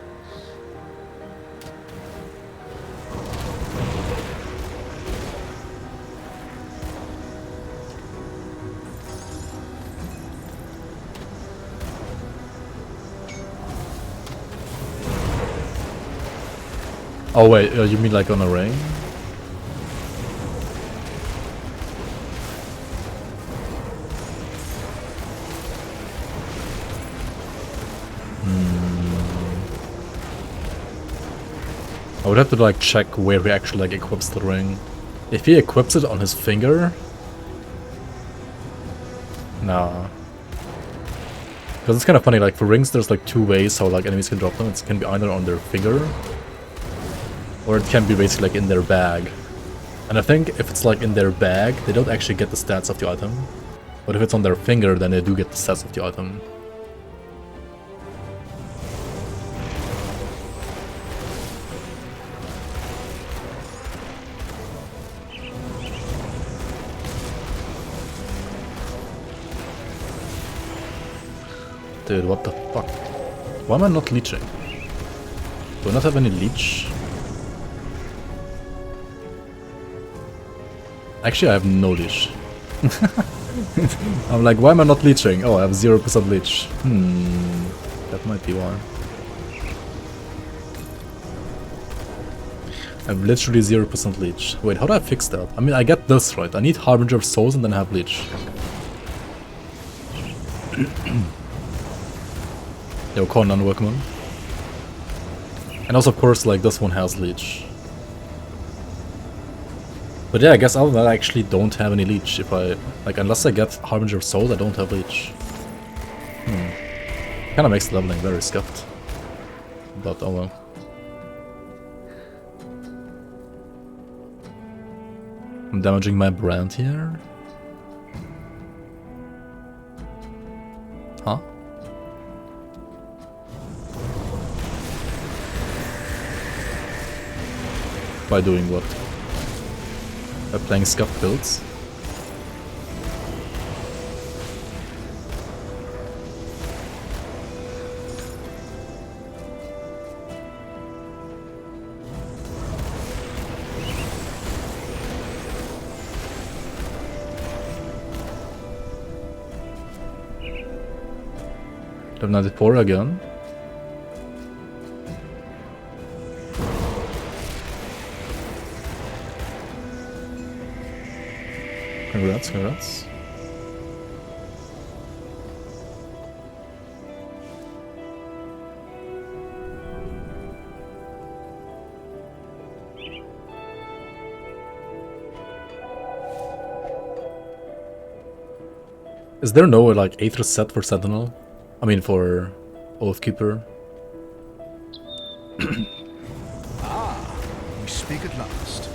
Oh wait, you mean like on a ring? I would have to like check where he actually like equips the ring. If he equips it on his finger... Nah. Because it's kind of funny, like for rings there's like two ways how like enemies can drop them. It can be either on their finger, or it can be basically like in their bag. And I think if it's like in their bag, they don't actually get the stats of the item. But if it's on their finger, then they do get the stats of the item. Dude, what the fuck? Why am I not leeching? Do I not have any leech? Actually, I have no leech. I'm like, why am I not leeching? Oh, I have 0% leech. That might be why. I have literally 0% leech. Wait, how do I fix that? I mean, I get this right. I need Harbinger of Souls and then I have leech. Yo, Conan Workman. And also, of course, like, this one has leech. But yeah, I guess other than that, I actually don't have any leech. If I, like, unless I get Harbinger of Souls, I don't have leech. Kinda makes leveling very scuffed. But oh well. I'm damaging my brand here. Huh? By doing what? By playing scuffed builds? Level 94 again. Congrats, congrats. Is there no like Aether set for Sentinel? I mean for Oathkeeper? We speak at last.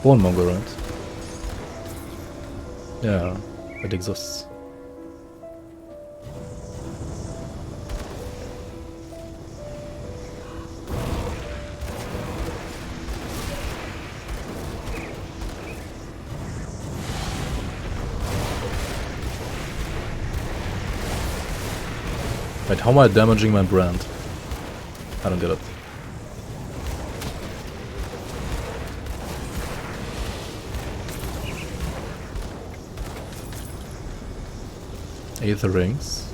Bone Monger, right? Yeah. It exists. Wait, how am I damaging my brand? I don't get it. Aether rings.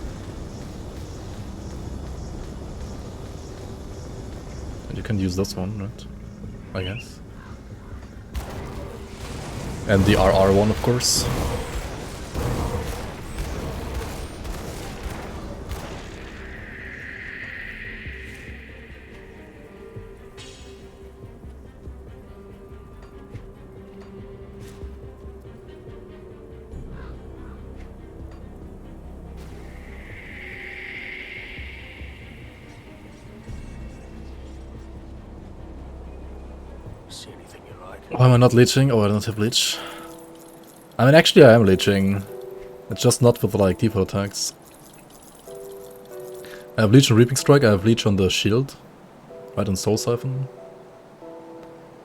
And you can use this one, right? I guess. And the RR one, of course. See anything you like? Why am I not leeching? Oh, I don't have leech. I mean, actually I am leeching. It's just not with like default attacks. I have leech on Reaping Strike, I have leech on the shield. Right, on Soul Siphon.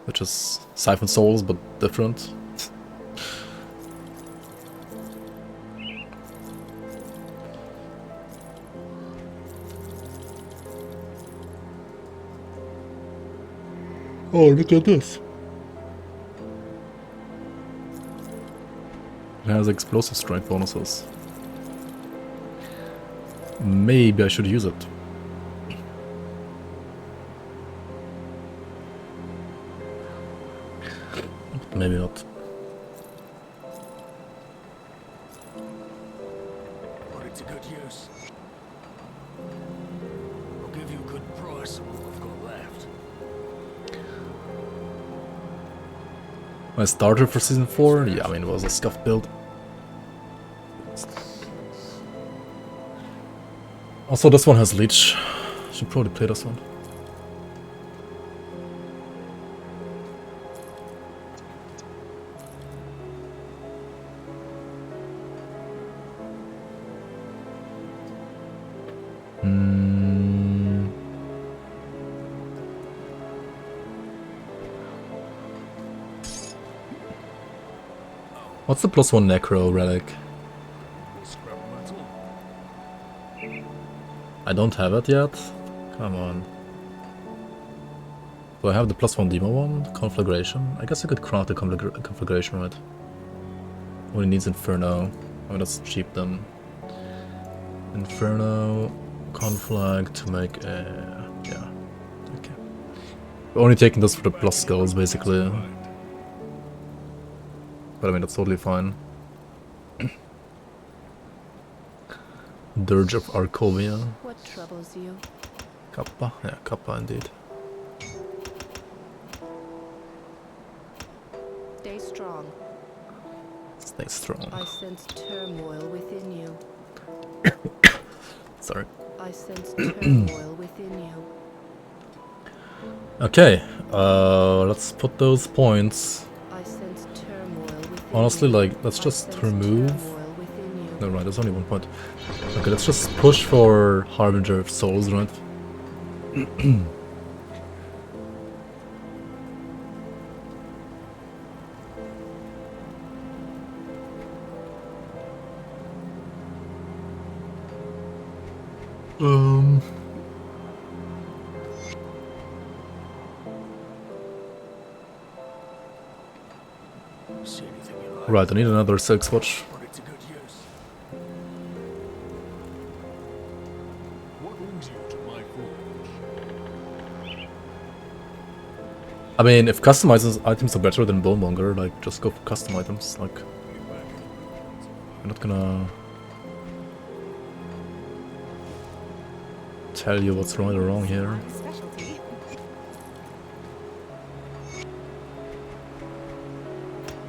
Which is Siphon Souls, but different. Oh, look at this. It has explosive strike bonuses. Maybe I should use it. Maybe not. Put it to good use. I'll give you a good price on what I've got left. My starter for season 4? Yeah, I mean, it was a scuffed build. Also, this one has leech. Should probably play this one. What's the +1 necro relic? Scrap metal. I don't have it yet. Come on. Do I have the +1 demo one? Conflagration? I guess I could craft the conflagration, right? Only needs Inferno. Oh, that's cheap then. Inferno, conflag to make a... yeah. Okay. We're only taking this for the plus skulls, basically. But I mean, that's totally fine. Dirge of Arcovia. What troubles you? Kappa? Yeah, Kappa indeed. Stay strong. Stay strong. I sense turmoil within you. Sorry. I sense turmoil within you. Okay, let's put those points. I sense turmoil within Honestly, you. like, let's I just sense remove... turmoil within you. No, right, there's only one point. Okay, let's just push for Harbinger of Souls, right? See anything you like? Right, I need another Silk Swatch. Put it to good use. What brings you to my forge? I mean, if custom items are better than Bonemonger, like, just go for custom items, like... I'm not gonna... tell you what's right or wrong here. My specialty.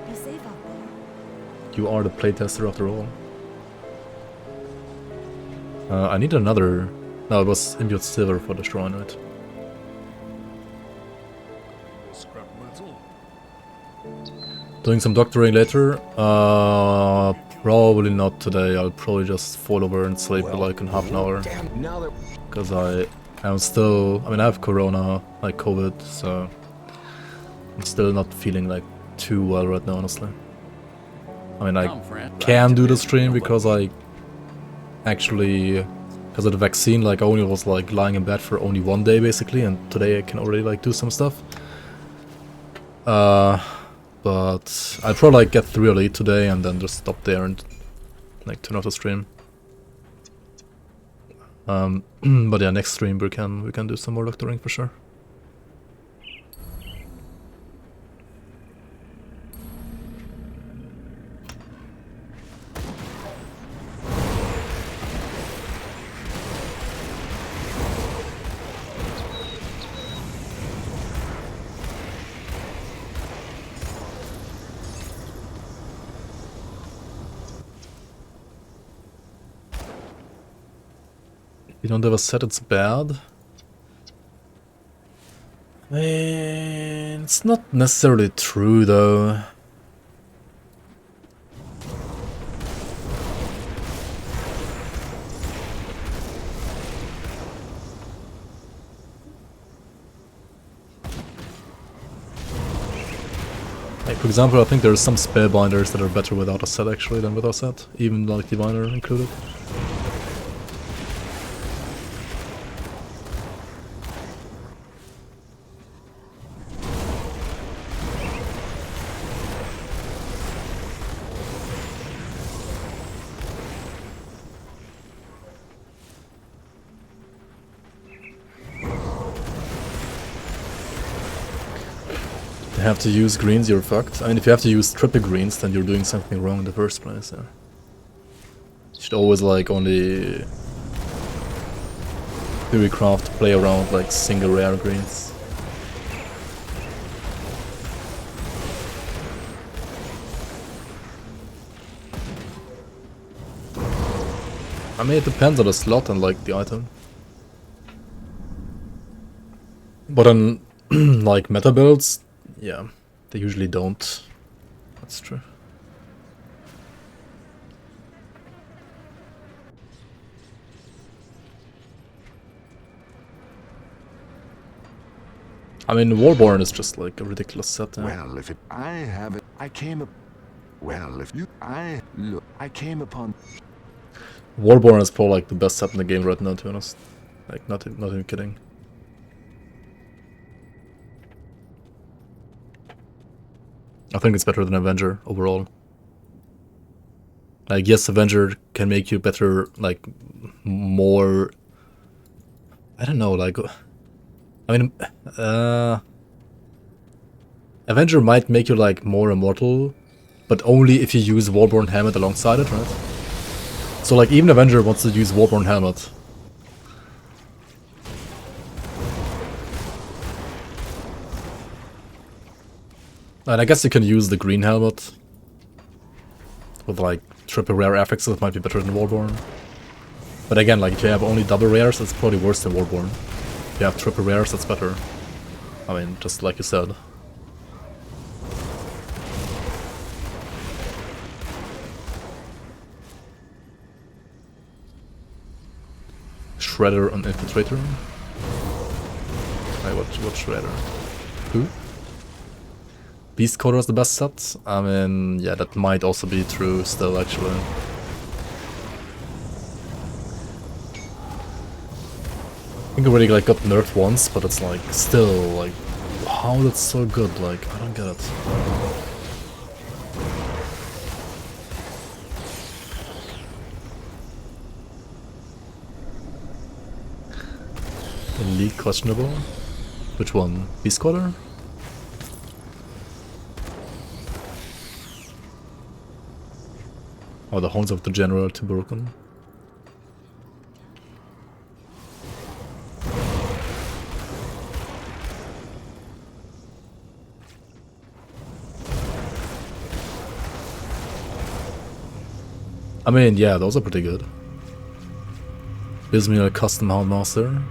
Be safe out there. You are the playtester after all. I need another... No, it was Imbued Silver for the shrine, right? Scrap metal. Doing some doctoring later? Probably not today. I'll probably just fall over and sleep for like in half an hour. Damn, now that Because I'm still... I mean, I have corona, like COVID, so... I'm still not feeling like too well right now, honestly. I mean, I can do the stream because I actually... Because of the vaccine, like, I only was like lying in bed for only 1 day, basically, and today I can already like do some stuff. But I'll probably like get through Elite today and then just stop there and like turn off the stream. But yeah, next stream we can do some more doctoring for sure. You don't ever said it's bad. I mean, it's not necessarily true though. Like, for example, I think there are some spellbinders that are better without a set actually than with a set, even like Diviner included. Have to use greens, you're fucked. I mean, if you have to use triple greens, then you're doing something wrong in the first place, yeah. You should always, like, only... theorycraft, play around, like, single rare greens. I mean, it depends on the slot and, like, the item. But on, like, meta builds, yeah, they usually don't. That's true. I mean, Warborn is just like a ridiculous set. Yeah. Well, if it, I have it, I came up. Well, if you, I look, I came upon. Warborn is probably like the best set in the game right now, to be honest. Like, not even kidding. I think it's better than Avenger overall. Like, yes, Avenger can make you better, like, more... I don't know, like... I mean, Avenger might make you, like, more immortal, but only if you use Warborn Helmet alongside it, right? So, like, even Avenger wants to use Warborn Helmet. And I guess you can use the green helmet with like triple rare affixes, it might be better than Warborn. But again, like if you have only double rares, it's probably worse than Warborn. If you have triple rares, that's better. I mean, just like you said. Shredder on Infiltrator? Wait, what Shredder? Who? Beast Coder is the best set? I mean, yeah, that might also be true still, actually. I think it already like got nerfed once, but it's like, still, like, how that's so good, like, I don't get it. Elite questionable? Which one? Beast Coder? Oh, the horns of the general too broken. I mean, yeah, those are pretty good. Gives me a custom Houndmaster.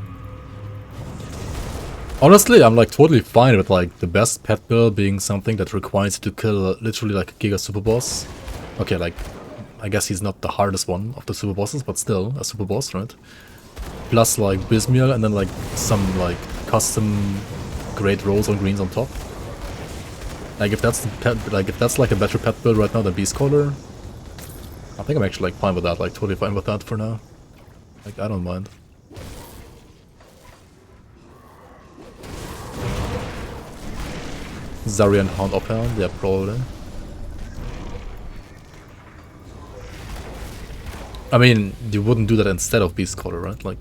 Honestly, I'm like totally fine with like the best pet build being something that requires you to kill literally like a giga super boss. Okay, like I guess he's not the hardest one of the super bosses, but still a super boss, right? Plus like Bismiel and then like some like custom great rolls on greens on top. Like if that's the pet, like if that's like a better pet build right now than Beastcaller, I think I'm actually like fine with that, like totally fine with that for now. Like I don't mind. Zarian Hound Uphound, yeah, probably. I mean, you wouldn't do that instead of Beastcaller, right? Like,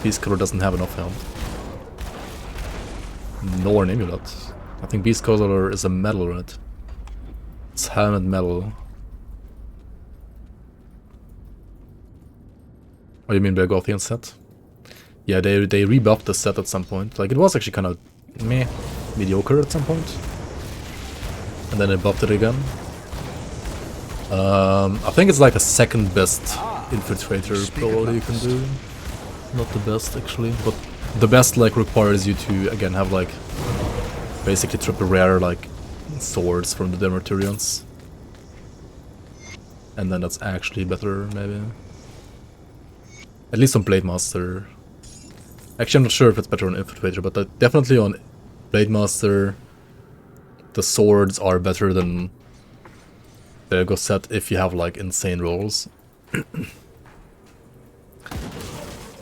Beastcaller doesn't have an Uphound. Nor an Amulet. I think Beastcaller is a metal, right? It's helmet metal. What do you mean by Gothian set? Yeah, they rebuffed the set at some point. Like, it was actually kind of meh, mediocre at some point. And then they buffed it again. I think it's like a second best infiltrator probably you can do. Not the best actually, but the best like requires you to again have like basically triple rare like swords from the Demerturians. And then that's actually better maybe. At least on Blade Master. Actually I'm not sure if it's better on Infiltrator, but definitely on Blade Master the swords are better than the Go set if you have like insane rolls.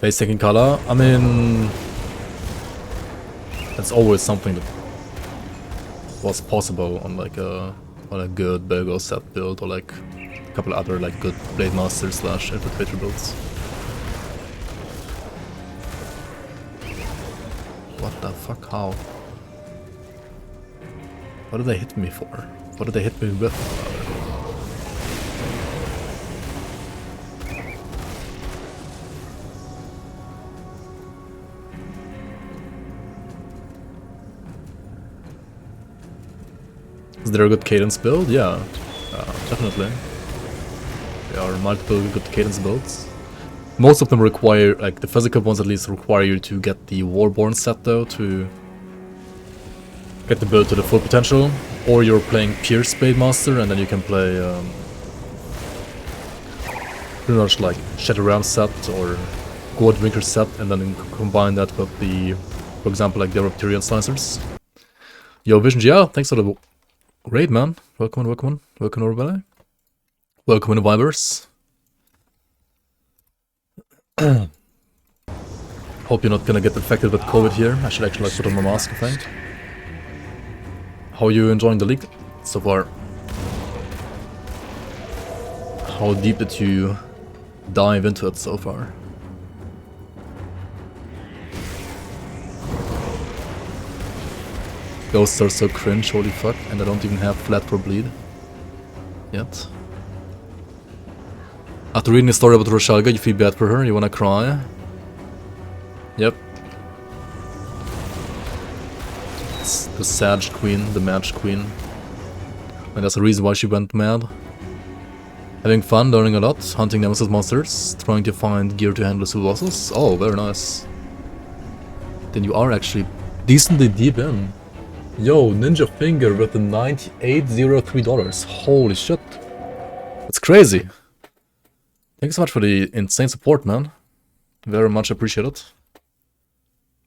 Basic in color, I mean, it's always something that was possible on like a good Belgo set build or like a couple other like good Blade Master / Infiltrator builds. What the fuck? How? What did they hit me for? What did they hit me with? Is there a good cadence build? Yeah, definitely. There are multiple good cadence builds. Most of them require, like the physical ones at least, require you to get the Warborn set though to get the build to the full potential. Or you're playing Pierce Blade Master and then you can play pretty much like Shadow Ram set or Goldwinker set and then combine that with the, for example, like the Reptilian Slicers. Yo, Vision, yeah, thanks for the raid, man. Welcome, welcome, welcome everybody. Welcome in the Vibers. Hope you're not gonna get infected with COVID here. I should actually like put on my mask, I think. How are you enjoying the league so far? How deep did you dive into it so far? Ghosts are so cringe, holy fuck, and I don't even have flat for bleed yet. After reading the story about Roshalga, you feel bad for her, you wanna cry? Yep. It's the Sag Queen, the Match Queen. And that's the reason why she went mad. Having fun, learning a lot, hunting Nemesis monsters, trying to find gear to handle super bosses. Oh, very nice. Then you are actually decently deep in. Yo, Ninja Finger with the $98.03. Holy shit. That's crazy. Thanks so much for the insane support, man. Very much appreciated.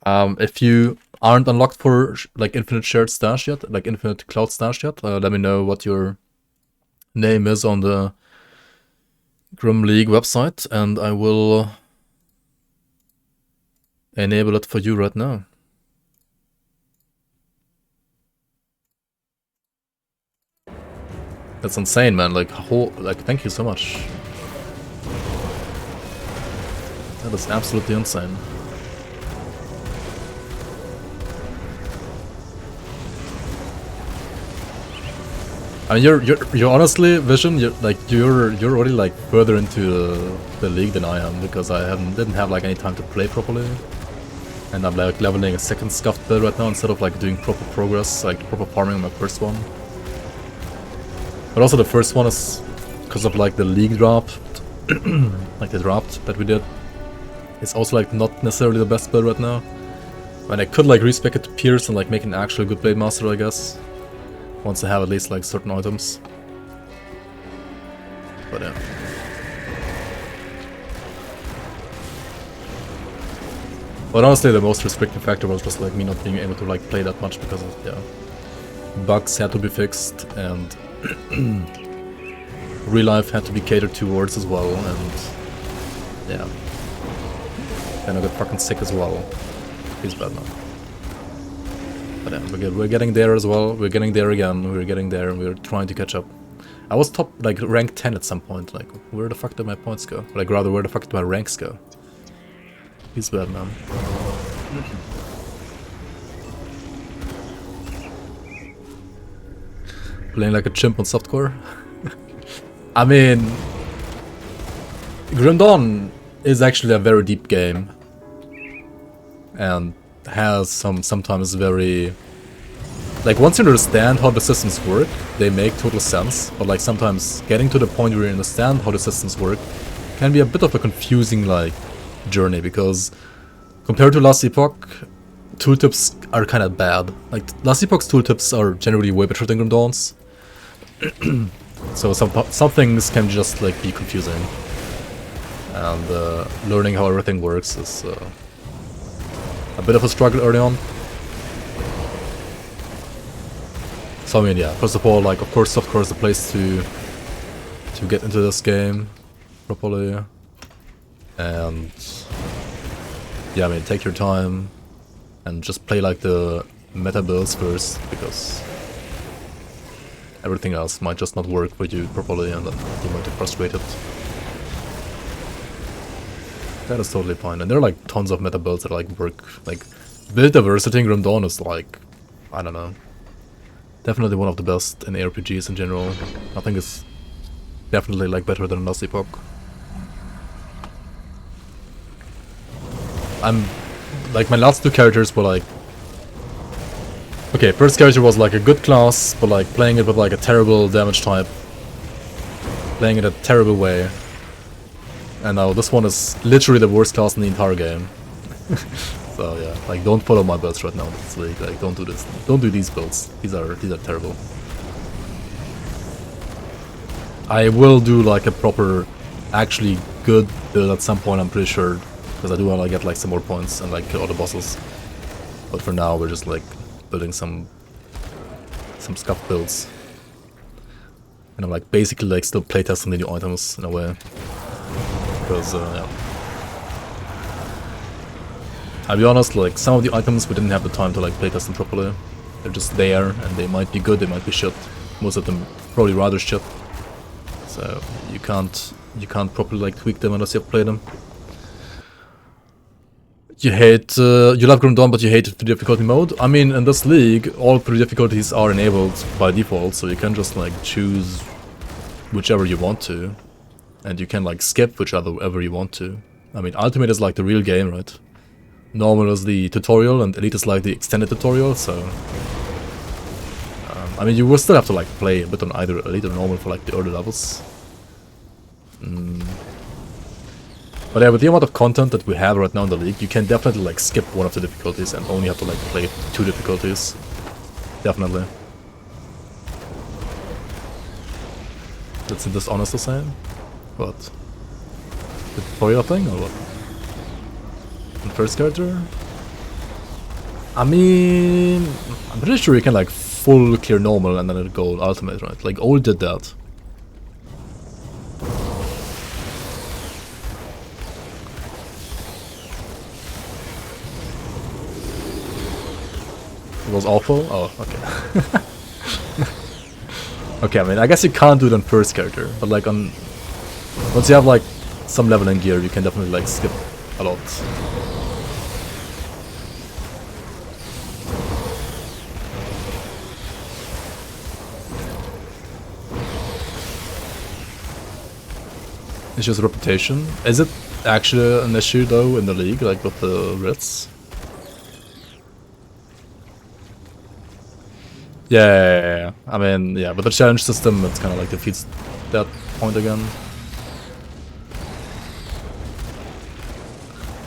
If you aren't unlocked for like Infinite Shared Stash yet, like Infinite Cloud Stash yet, let me know what your name is on the Grim League website and I will enable it for you right now. That's insane, man. Like, thank you so much. That is absolutely insane. I mean, you're honestly, Vision, you're already like further into the league than I am because I didn't have like any time to play properly, and I'm like leveling a second scuffed build right now instead of like doing proper progress, like proper farming on my first one. But also the first one is because of like the league drop, like the drop that we did. It's also like not necessarily the best build right now. And I could like respec it to Pierce and like make an actual good Blade Master, I guess. Once I have at least like certain items. But yeah. But honestly, the most restricting factor was just like me not being able to like play that much because of, yeah, bugs had to be fixed and real life had to be catered towards as well, and yeah. Then I got fucking sick as well. He's bad now. But yeah, we're getting there as well. We're getting there again. We're getting there and we're trying to catch up. I was top, like, rank 10 at some point. Like, where the fuck did my points go? Like, rather, where the fuck did my ranks go? He's bad, man. Playing like a chimp on softcore? I mean... Grim Dawn is actually a very deep game. And has sometimes very... Like, once you understand how the systems work, they make total sense. But like, sometimes getting to the point where you understand how the systems work can be a bit of a confusing, like, journey. Because compared to Last Epoch, tooltips are kind of bad. Like, Last Epoch's tooltips are generally way better than Grim Dawn's. So some things can just like be confusing. And learning how everything works is a bit of a struggle early on. So I mean, yeah, first of all, like, of course softcore is the place to get into this game properly. And yeah, I mean, take your time and just play like the meta builds first, because everything else might just not work for you properly and then you might get frustrated. That is totally fine. And there are like tons of meta builds that like work. Like, build diversity in Grim Dawn is like, I don't know, definitely one of the best in ARPGs in general. I think it's definitely like better than Last Epoch. I'm like, my last two characters were like, okay, first character was like a good class, but like playing it with like a terrible damage type, playing it a terrible way. And now this one is literally the worst class in the entire game. So yeah, like, don't follow my builds right now in this league. Like, don't do this. Don't do these builds. These are terrible. I will do like a proper, actually good build at some point, I'm pretty sure, because I do want to get like some more points and like kill all the bosses. But for now, we're just like building some scuff builds. And I'm like basically like still playtesting the new items in a way. Because yeah. I'll be honest, like, some of the items we didn't have the time to like playtest them properly. They're just there, and they might be good, they might be shit. Most of them probably rather shit. So you can't properly like tweak them unless you've played them. You hate, you love Grim Dawn, but you hate the difficulty mode. I mean, in this league, all 3 difficulties are enabled by default, so you can just like choose whichever you want to. And you can like skip whichever you want to. I mean, Ultimate is like the real game, right? Normal is the tutorial, and Elite is like the extended tutorial, so... I mean, you will still have to like play a bit on either Elite or Normal for like the early levels. But yeah, with the amount of content that we have right now in the league, you can definitely like skip one of the difficulties and only have to like play 2 difficulties. Definitely. That's dishonest to say. What? The tutorial thing or what? The first character? I mean, I'm pretty sure you can like full clear normal and then it'll go ultimate, right? Like, Old did that. It was awful? Oh, okay. Okay, I mean, I guess you can't do it on first character, but like on... Once you have like some leveling gear, you can definitely like skip a lot. It's just reputation. Is it actually an issue though in the league, like with the Ritz? Yeah. I mean, yeah, but the challenge system, it's kind of like defeats that point again.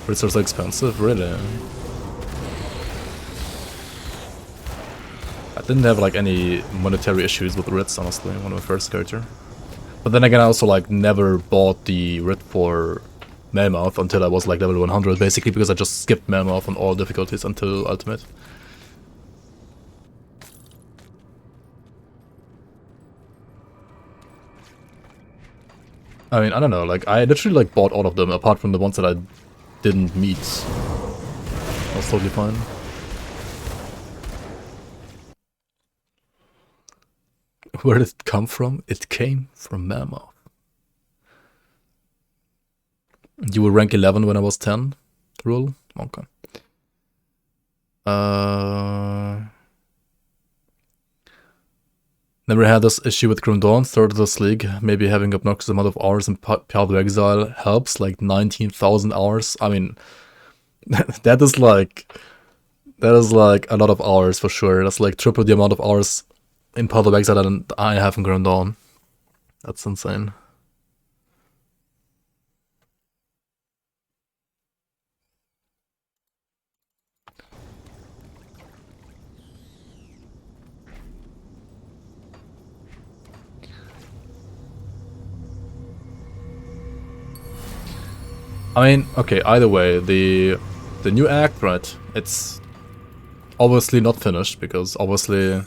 Reds are so expensive, really. I didn't have like any monetary issues with Reds, honestly, when I first character. But then again, I also like never bought the Red for Mammoth until I was like level 100, basically because I just skipped Mammoth on all difficulties until Ultimate. I mean, I don't know, like, I literally, like, bought all of them, apart from the ones that I didn't meet. That was totally fine. Where did it come from? It came from Mammoth. You were rank 11 when I was 10? Rule? Okay. Never had this issue with Grim Dawn, started this league. Maybe having obnoxious amount of hours in Path of Exile helps, like 19,000 hours. I mean, that is like a lot of hours for sure. That's like triple the amount of hours in Path of Exile that I have in Grim Dawn. That's insane. I mean, okay, either way, the new act, right, it's obviously not finished, because obviously,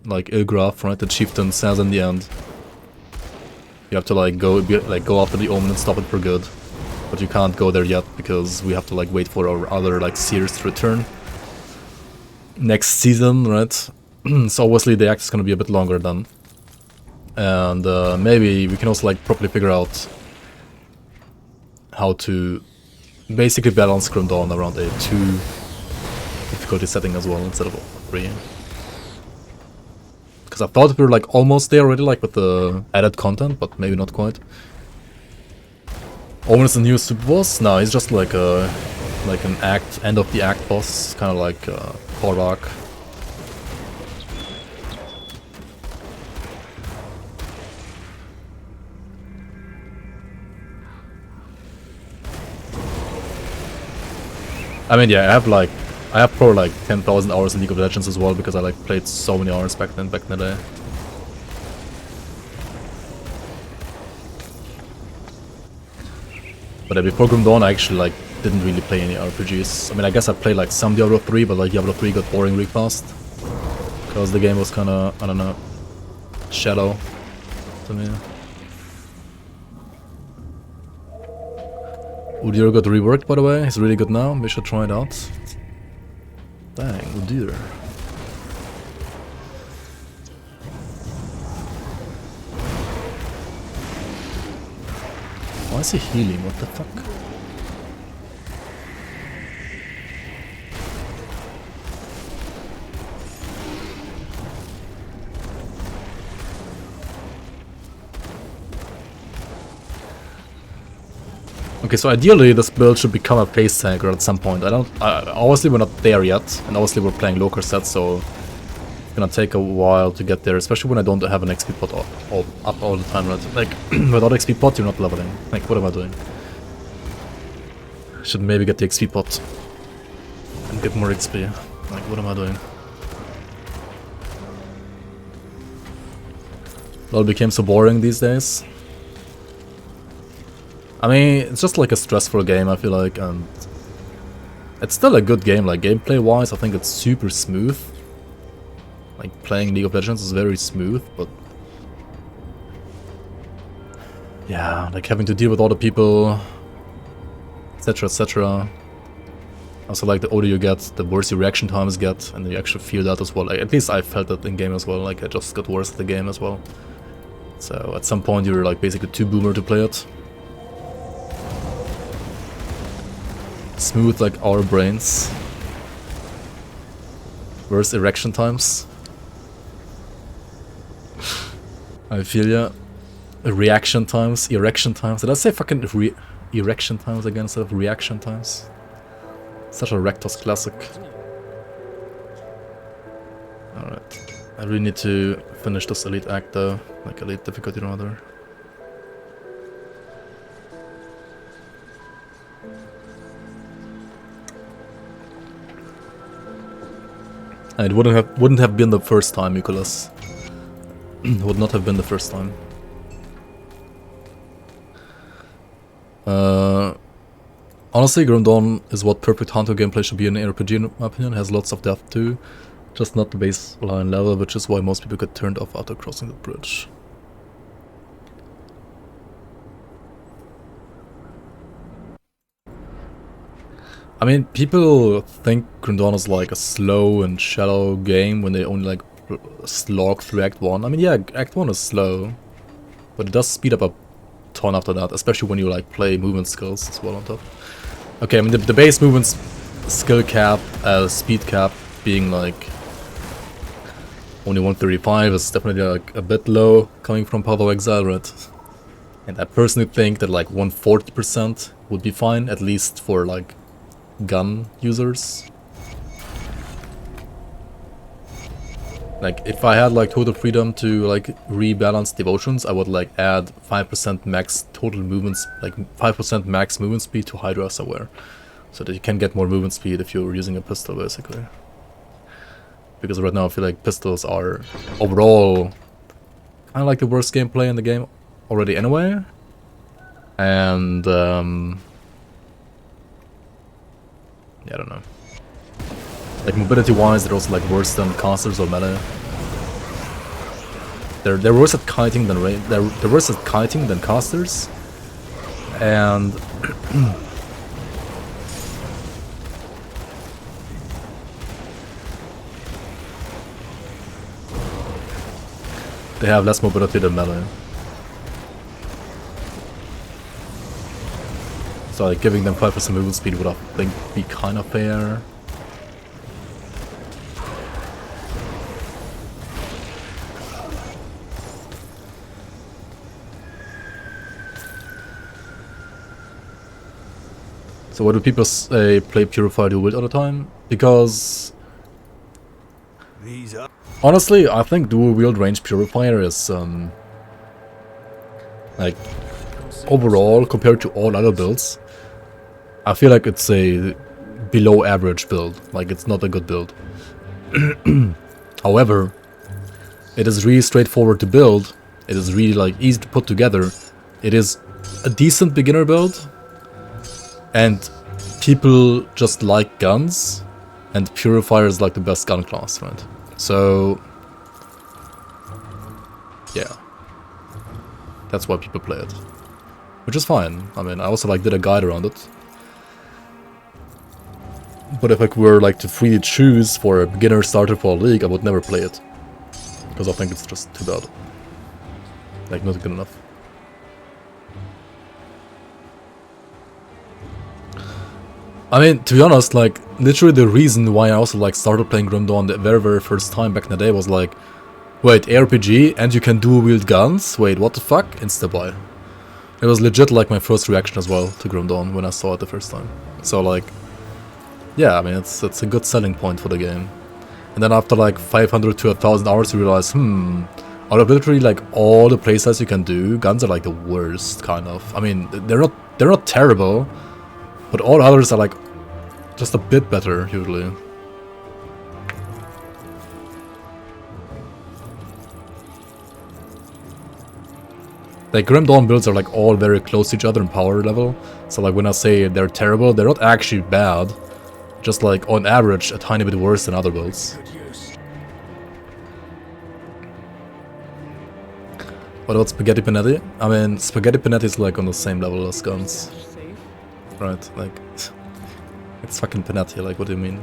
like Ilgraf, right, the chieftain says in the end, you have to like go after the Omen and stop it for good. But you can't go there yet, because we have to like wait for our other like seers to return next season, right? So obviously the act is gonna be a bit longer then. And maybe we can also like properly figure out how to basically balance Grim Dawn around a 2 difficulty setting as well instead of 3. Because I thought we were like almost there already, like with the added content, but maybe not quite. Owen is the new super boss? No, he's just like an end of the act boss, kind of like Korvac. I mean, yeah, I have probably like 10,000 hours in League of Legends as well, because I like played so many hours back in the day. But before Grim Dawn, I actually like didn't really play any RPGs. I mean, I guess I played like some Diablo 3, but like Diablo 3 got boring really fast, because the game was kind of, I don't know, shallow to me. Udyr got reworked, by the way. He's really good now. We should try it out. Dang, Udyr. Why is he healing? What the fuck? Okay, so ideally this build should become a pace tanker at some point. Obviously we're not there yet, and obviously we're playing local sets, so it's gonna take a while to get there, especially when I don't have an XP pot up all the time, right? Like, without XP pot you're not leveling. Like, what am I doing? I should maybe get the XP pot and get more XP. Like, what am I doing? LoL became so boring these days. I mean, it's just like a stressful game, I feel like, and it's still a good game, like gameplay-wise, I think it's super smooth. Like, playing League of Legends is very smooth, but yeah, like having to deal with all the people, etc, etc. Also, like, the older you get, the worse your reaction times get, and you actually feel that as well. Like, at least I felt that in game as well, like I just got worse at the game as well. So at some point you're like basically too boomer to play it. Smooth like our brains. Worse erection times. I feel ya. Reaction times, erection times. Did I say fucking erection times again instead of reaction times? Such a Rectos classic. Alright. I really need to finish this elite act though. Like elite difficulty rather. And it wouldn't have been the first time, Nicholas. Would not have been the first time. Honestly, Grim Dawn is what perfect Hunter gameplay should be in an RPG, in my opinion. It has lots of depth too, just not the baseline level, which is why most people get turned off after crossing the bridge. I mean, people think Grim Dawn is like a slow and shallow game when they only like slog through Act 1. I mean, yeah, Act 1 is slow, but it does speed up a ton after that, especially when you like play movement skills as well on top. Okay, I mean the base movement skill cap, speed cap being like only 135 is definitely like a bit low coming from Path of Exile, right? And I personally think that like 140% would be fine, at least for like gun users. Like if I had like total freedom to like rebalance devotions, I would like add 5% max total movements, like 5% max movement speed to Hydra somewhere, so that you can get more movement speed if you're using a pistol basically. Because right now I feel like pistols are overall kind of like the worst gameplay in the game already anyway. And yeah, I don't know. Like mobility wise, they're also like worse than casters or melee. They're worse at kiting than they're worse at kiting than casters, and they have less mobility than melee. So like giving them 5% movement speed would I think be kind of fair. So why do people say play Purify dual wield all the time? Because honestly, I think dual wield range Purifier is like overall compared to all other builds, I feel like it's a below average build. Like it's not a good build. However, it is really straightforward to build. It is really like easy to put together. It is a decent beginner build. And people just like guns, and Purifier is like the best gun class, right? So yeah, that's why people play it, which is fine. I mean, I also like did a guide around it. But if I were like to freely choose for a beginner starter for a league, I would never play it, because I think it's just too bad. Like not good enough. I mean, to be honest, like, literally the reason why I also, like, started playing Grim Dawn the very first time back in the day was like, wait, ARPG and you can dual-wield guns? Wait, what the fuck? Insta-buy. It was legit, like, my first reaction as well to Grim Dawn when I saw it the first time. So, like, yeah, I mean, it's a good selling point for the game. And then after, like, 500 to 1,000 hours, you realize, out of literally, like, all the playstyles you can do, guns are, like, the worst, kind of. I mean, they're not terrible, but all others are like just a bit better usually. Like Grim Dawn builds are like all very close to each other in power level. So like when I say they're terrible, they're not actually bad. Just like on average a tiny bit worse than other builds. What about Spaghetti Panetti? I mean, Spaghetti Panetti is like on the same level as guns. Right, like, it's fucking Panetti, like, what do you mean?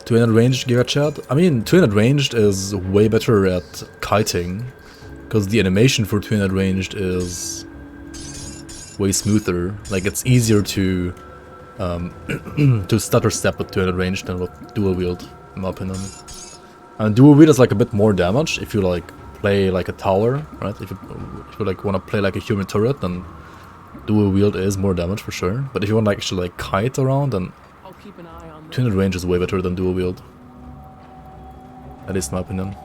Two-handed ranged Giga Chat? I mean, two-handed ranged is way better at kiting, because the animation for two-handed ranged is way smoother. Like, it's easier to to stutter step with two-handed ranged than with dual wield, in my opinion. And dual wield is like a bit more damage if you like play like a tower, right? If you like want to play like a human turret, then dual wield is more damage for sure. But if you want to like, actually like kite around, then two-handed range is way better than dual wield. At least in my opinion.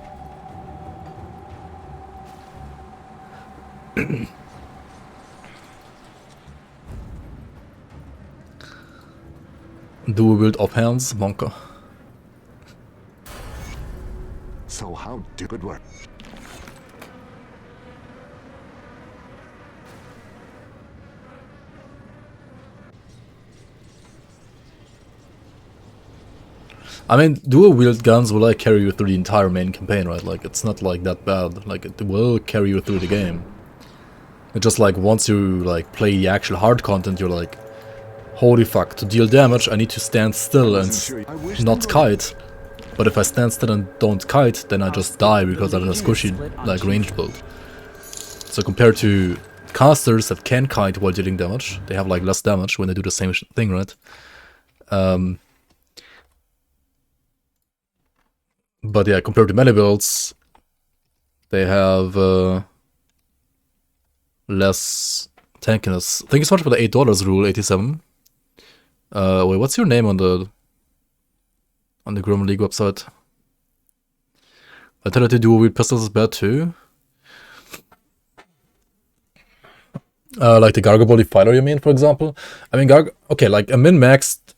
dual wield offhands, Monka. So how do good work? I mean, dual wield guns will like carry you through the entire main campaign, right? Like, it's not like that bad. Like, it will carry you through the game. It's just like once you like play the actual hard content, you're like, holy fuck, to deal damage I need to stand still and not kite. But if I stand still and don't kite, then I just die because I'm in a squishy like ranged build. So compared to casters that can kite while dealing damage, they have like less damage when they do the same thing, right? But yeah, compared to melee builds, they have less tankiness. Thank you so much for the $8 rule, 87. Wait, what's your name on the Grim League website? Vitality dual wield pistols is bad too. Like the Gargoyle Defiler, you mean, for example? I mean, okay, like a min-maxed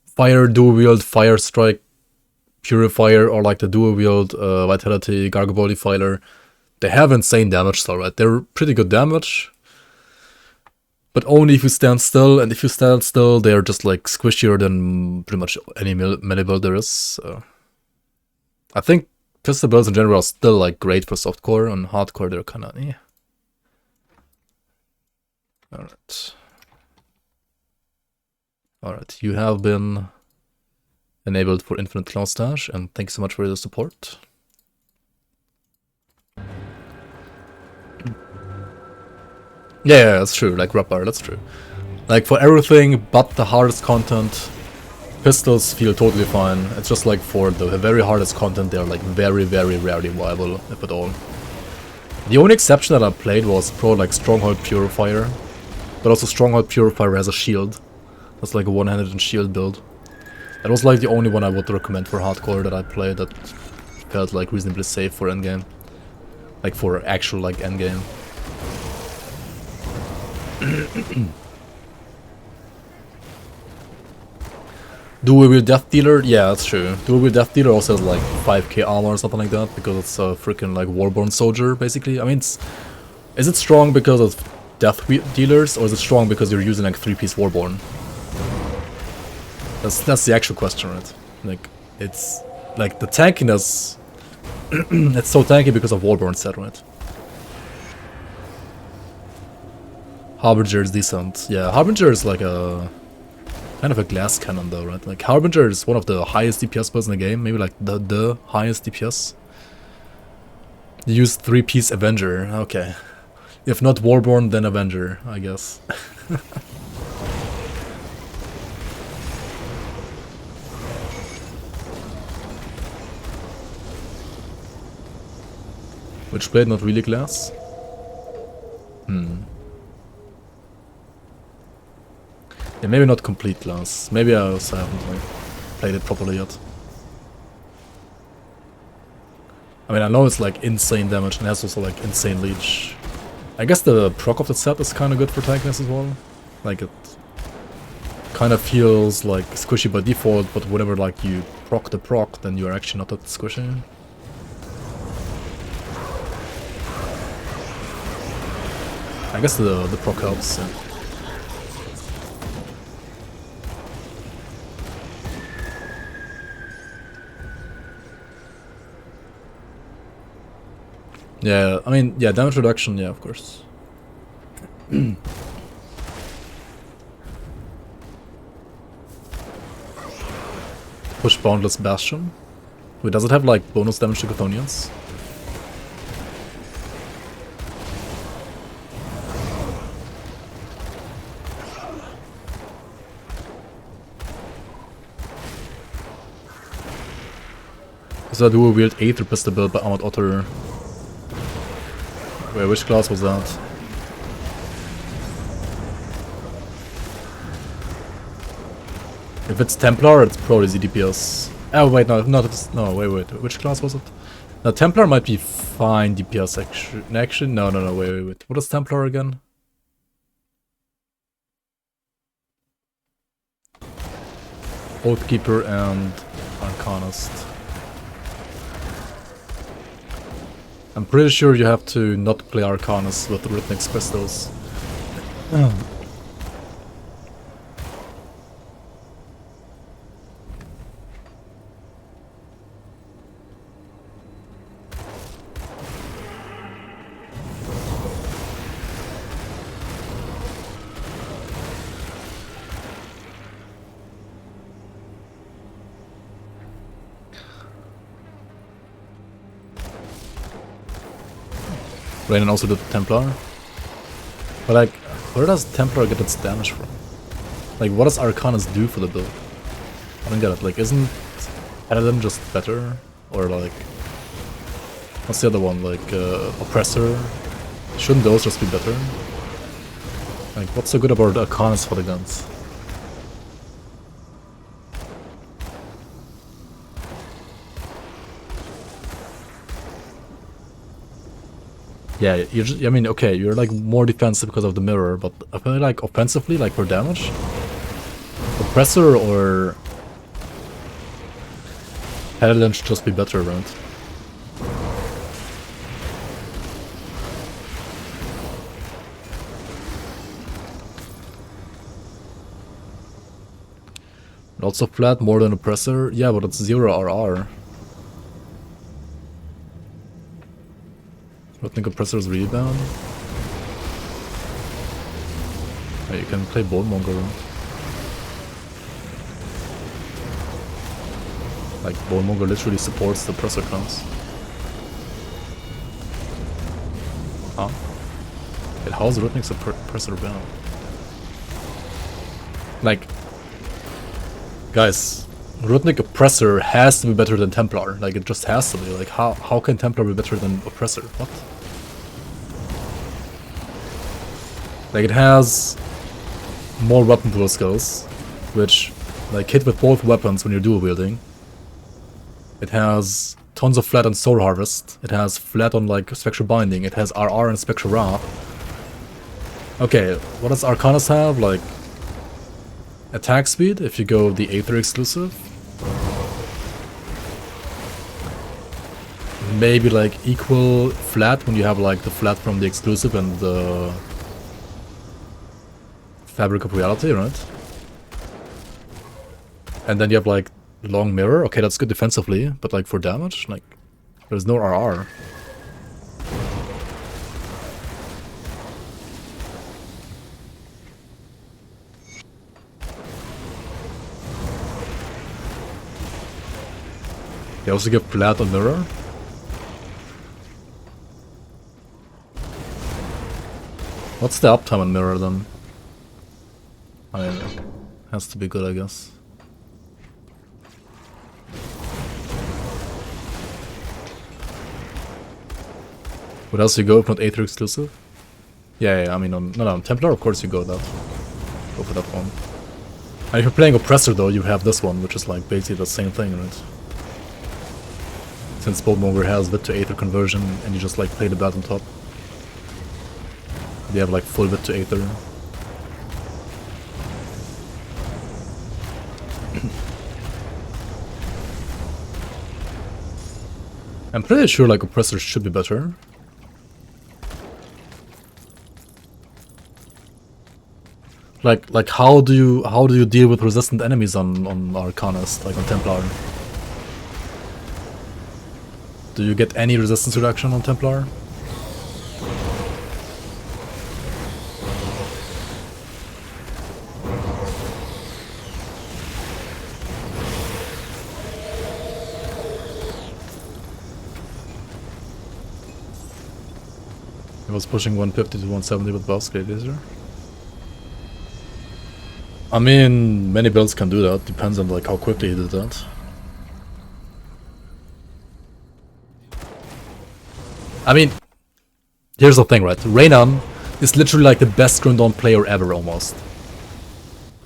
fire dual wield fire strike purifier or like the dual wield Vitality Gargoyle Defiler, they have insane damage still, right? They're pretty good damage, but only if you stand still, and if you stand still, they're just like squishier than pretty much any melee build there is. So I think pistol builds in general are still like great for softcore, and hardcore they're kind of eh. Alright, you have been enabled for infinite cloud stash, and thank you so much for the support. Yeah, that's true, like Rapper, that's true. Like for everything but the hardest content, pistols feel totally fine. It's just like for the very hardest content, they're like very, very rarely viable, if at all. The only exception that I played was pro like Stronghold Purifier, but also Stronghold Purifier has a shield. That's like a one-handed and shield build. That was like the only one I would recommend for hardcore that I played that felt like reasonably safe for endgame. Like for actual like endgame. Dual wield Death Dealer? Yeah, that's true. Dual wield Death Dealer also has like 5k armor or something like that because it's a freaking like Warborn soldier basically. I mean, is it strong because of Death Dealers or is it strong because you're using like 3-piece Warborn? That's the actual question, right? Like, it's like the tankiness. It's so tanky because of Warborn set, right? Harbinger is decent. Yeah, Harbinger is like a kind of a glass cannon though, right? Like Harbinger is one of the highest DPS builds in the game, maybe like the highest DPS. You use 3-piece Avenger, okay. If not Warborn, then Avenger, I guess. Which blade, not really glass? Yeah, maybe not complete glass. Maybe I also haven't like, played it properly yet. I mean, I know it's like insane damage and has also like insane leech. I guess the proc of the set is kind of good for tankiness as well. Like it kind of feels like squishy by default, but whenever like you proc the proc, then you're actually not that squishy. I guess the proc helps. Yeah. Yeah, I mean, yeah, damage reduction, yeah, of course. Push Boundless Bastion. Wait, does it have like bonus damage to Chthonians? Is that dual wield Aether pistol build by Armored Otter? Wait, which class was that? If it's Templar, it's probably DPS. Oh wait, no, wait, which class was it? Now Templar might be fine DPS actually. No, wait. What is Templar again? Oathkeeper and Arcanist. I'm pretty sure you have to not play Arcanist with Rhythmic Crystals. Rain and also the Templar. But like, where does Templar get its damage from? Like, what does Arcanist do for the build? I don't get it. Like, isn't Paladin just better? Or like, what's the other one? Like, Oppressor? Shouldn't those just be better? Like, what's so good about Arcanist for the guns? Yeah, you're just, I mean, okay, you're like more defensive because of the mirror, but I feel like offensively, like for damage, Oppressor or Paladin should just be better, right? Also flat more than Oppressor, yeah, but it's 0 RR. I think Oppressor's rebound. Yeah, you can play Bonemonger. Like, Bonemonger literally supports the Oppressor counts. Huh? Wait, how's Rhythmic's Oppressor bound? Like, guys, Rhythmic Oppressor has to be better than Templar. Like, it just has to be. Like, how can Templar be better than Oppressor? What? Like, it has more weapon pool skills, which, like, hit with both weapons when you're dual wielding. It has tons of flat on Soul Harvest. It has flat on, like, Spectral Binding. It has RR and Spectral Wrath. Okay, what does Arcanist have? Like, attack speed, if you go the Aether exclusive. Maybe, like, equal flat when you have, like, the flat from the exclusive and the Fabric of Reality, right? And then you have, like, long mirror. Okay, that's good defensively, but, like, for damage, like, there's no RR. You also get flat on mirror. What's the uptime on mirror then? I mean, has to be good, I guess. What else you go if not Aether exclusive? Yeah, I mean, on Templar, of course you go that. Go for that one. And if you're playing Oppressor though, you have this one, which is like basically the same thing, right? Since Bonemonger has Vit to Aether conversion, and you just like play the bat on top. They have like full Vit to Aether. I'm pretty sure like Oppressor should be better. Like how do you deal with resistant enemies on Arcanist, like on Templar? Do you get any resistance reduction on Templar? It was pushing 150 to 170 with Boss Gladiator. I mean, many builds can do that. Depends on like how quickly he did that. I mean, here's the thing, right? Reynan is literally like the best Grundon player ever, almost.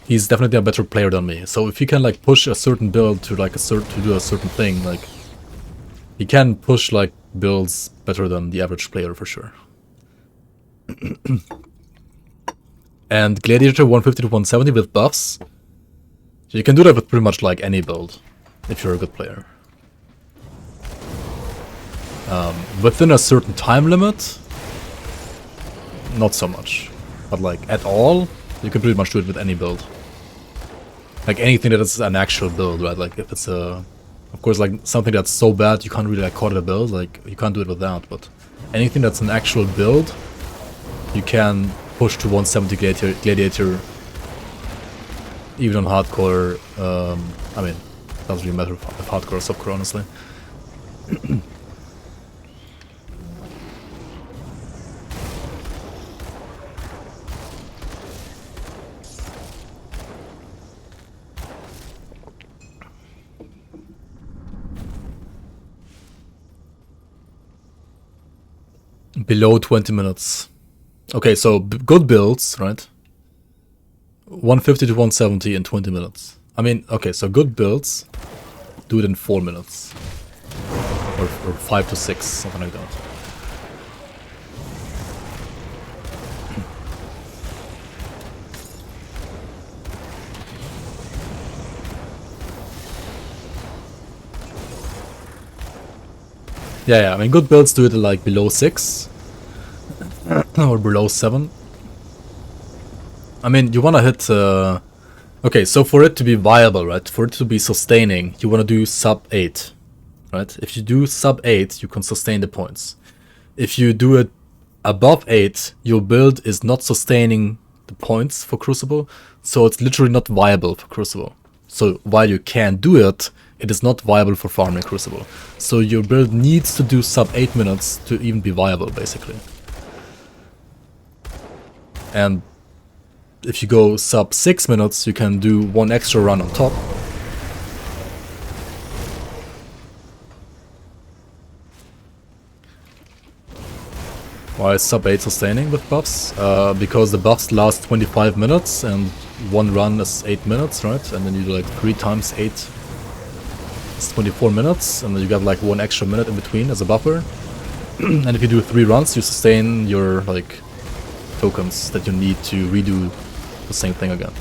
He's definitely a better player than me. So if he can like push a certain build to like to do a certain thing, like he can push like builds better than the average player for sure. And Gladiator 150 to 170 with buffs. So you can do that with pretty much like any build, if you're a good player. Within a certain time limit, not so much. But like at all, you can pretty much do it with any build. Like anything that is an actual build, right? Like if it's a... Of course, like something that's so bad you can't really like call it a build, like you can't do it with that, but anything that's an actual build, you can push to 170 gladiator even on hardcore. I mean, doesn't really matter if hardcore or softcore, honestly. Below 20 minutes. Okay, so good builds, right? 150 to 170 in 20 minutes. I mean, okay, so good builds, do it in 4 minutes. Or 5 to 6, something like that. Yeah, I mean, good builds do it like below 6. Or below 7. I mean, you wanna hit... okay, so for it to be viable, right? For it to be sustaining, you wanna do sub 8. Right? If you do sub 8, you can sustain the points. If you do it above 8, your build is not sustaining the points for Crucible. So it's literally not viable for Crucible. So while you can do it, it is not viable for farming Crucible. So your build needs to do sub 8 minutes to even be viable, basically. And if you go sub 6 minutes, you can do one extra run on top. Why is sub 8 sustaining with buffs? Because the buffs last 25 minutes and one run is 8 minutes, right? And then you do like 3 times 8. It's 24 minutes, and then you got like 1 extra minute in between as a buffer. And if you do 3 runs, you sustain your like tokens that you need to redo the same thing again.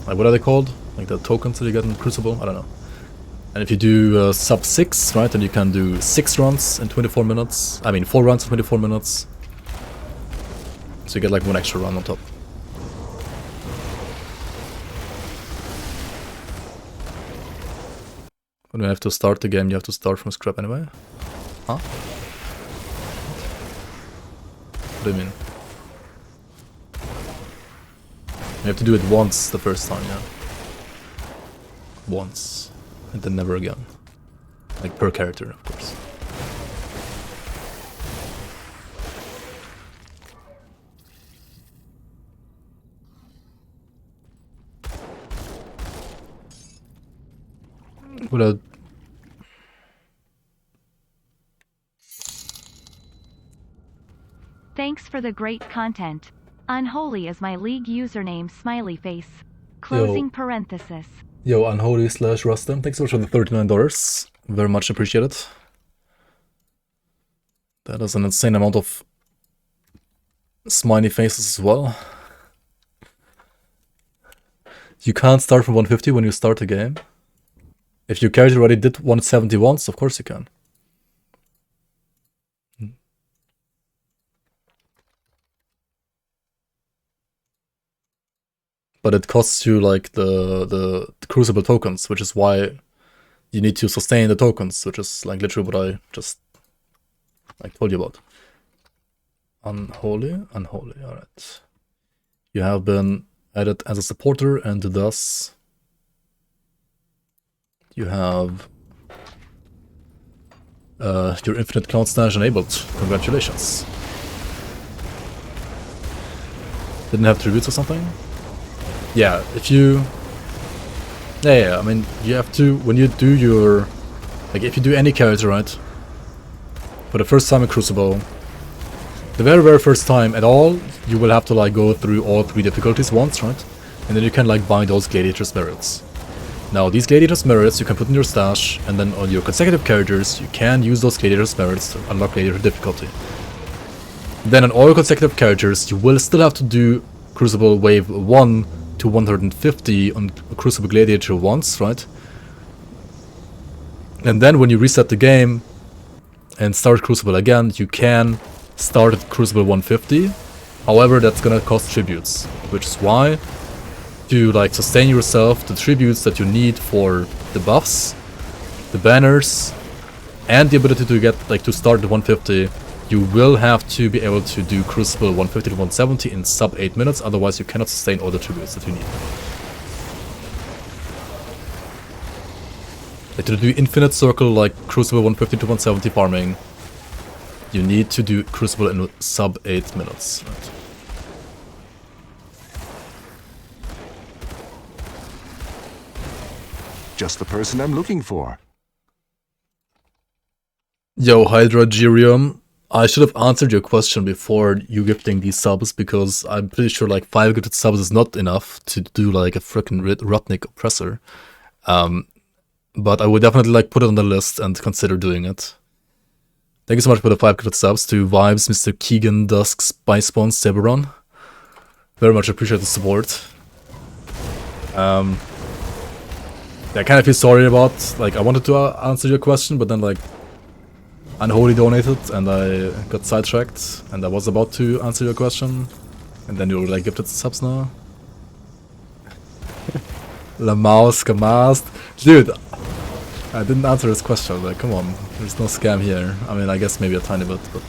Like, what are they called? Like the tokens that you get in Crucible? I don't know. And if you do sub 6, right, then you can do 6 runs in 24 minutes. I mean 4 runs in 24 minutes. So you get like 1 extra run on top. When you have to start the game, you have to start from scrap anyway? Huh? What do you mean? You have to do it once the first time, yeah. Once. And then never again. Like per character, of course. What Thanks for the great content. Unholy is my league username, smiley face. Closing parenthesis. Yo, Unholy / Rustem, thanks so much for the $39. Very much appreciated. That is an insane amount of smiley faces as well. You can't start from 150 when you start a game. If your character already did 170 once, of course you can. But it costs you like the Crucible tokens, which is why you need to sustain the tokens, which is like literally what I just like told you about. Unholy, alright. You have been added as a supporter, and thus you have your infinite cloud stash enabled. Congratulations. Didn't have tributes or something? Yeah, if you... Yeah, I mean, you have to, when you do your... Like, if you do any character, right? For the first time in Crucible, the very first time at all, you will have to, like, go through all 3 difficulties once, right? And then you can, like, buy those Gladiator's merits. Now, these Gladiator's merits you can put in your stash, and then on your consecutive characters, you can use those Gladiator's merits to unlock Gladiator difficulty. Then on all consecutive characters, you will still have to do Crucible Wave 1 to 150 on Crucible Gladiator once, right? And then when you reset the game and start Crucible again, you can start at Crucible 150. However, that's gonna cost tributes, which is why to like sustain yourself, the tributes that you need for the buffs, the banners, and the ability to get like to start the 150, you will have to be able to do Crucible 150 to 170 in sub 8 minutes, otherwise you cannot sustain all the tributes that you need. Like to do Infinite Circle like Crucible 150 to 170 farming, you need to do Crucible in sub 8 minutes. Right? Just the person I'm looking for. Yo, Hydragerium, I should have answered your question before you gifting these subs, because I'm pretty sure like 5 gifted subs is not enough to do like a frickin' Rutnik oppressor. But I would definitely like put it on the list and consider doing it. Thank you so much for the 5 gifted subs to Vibes, Mr. Keegan, Dusk, Spicebone, Seberon. Very much appreciate the support. I kind of feel sorry about, like, I wanted to answer your question, but then, like, Unholy donated, and I got sidetracked, and I was about to answer your question, and then you were, like, gifted subs now. La Mouse, Gamast. Dude, I didn't answer this question, like, come on, there's no scam here. I mean, I guess maybe a tiny bit, but...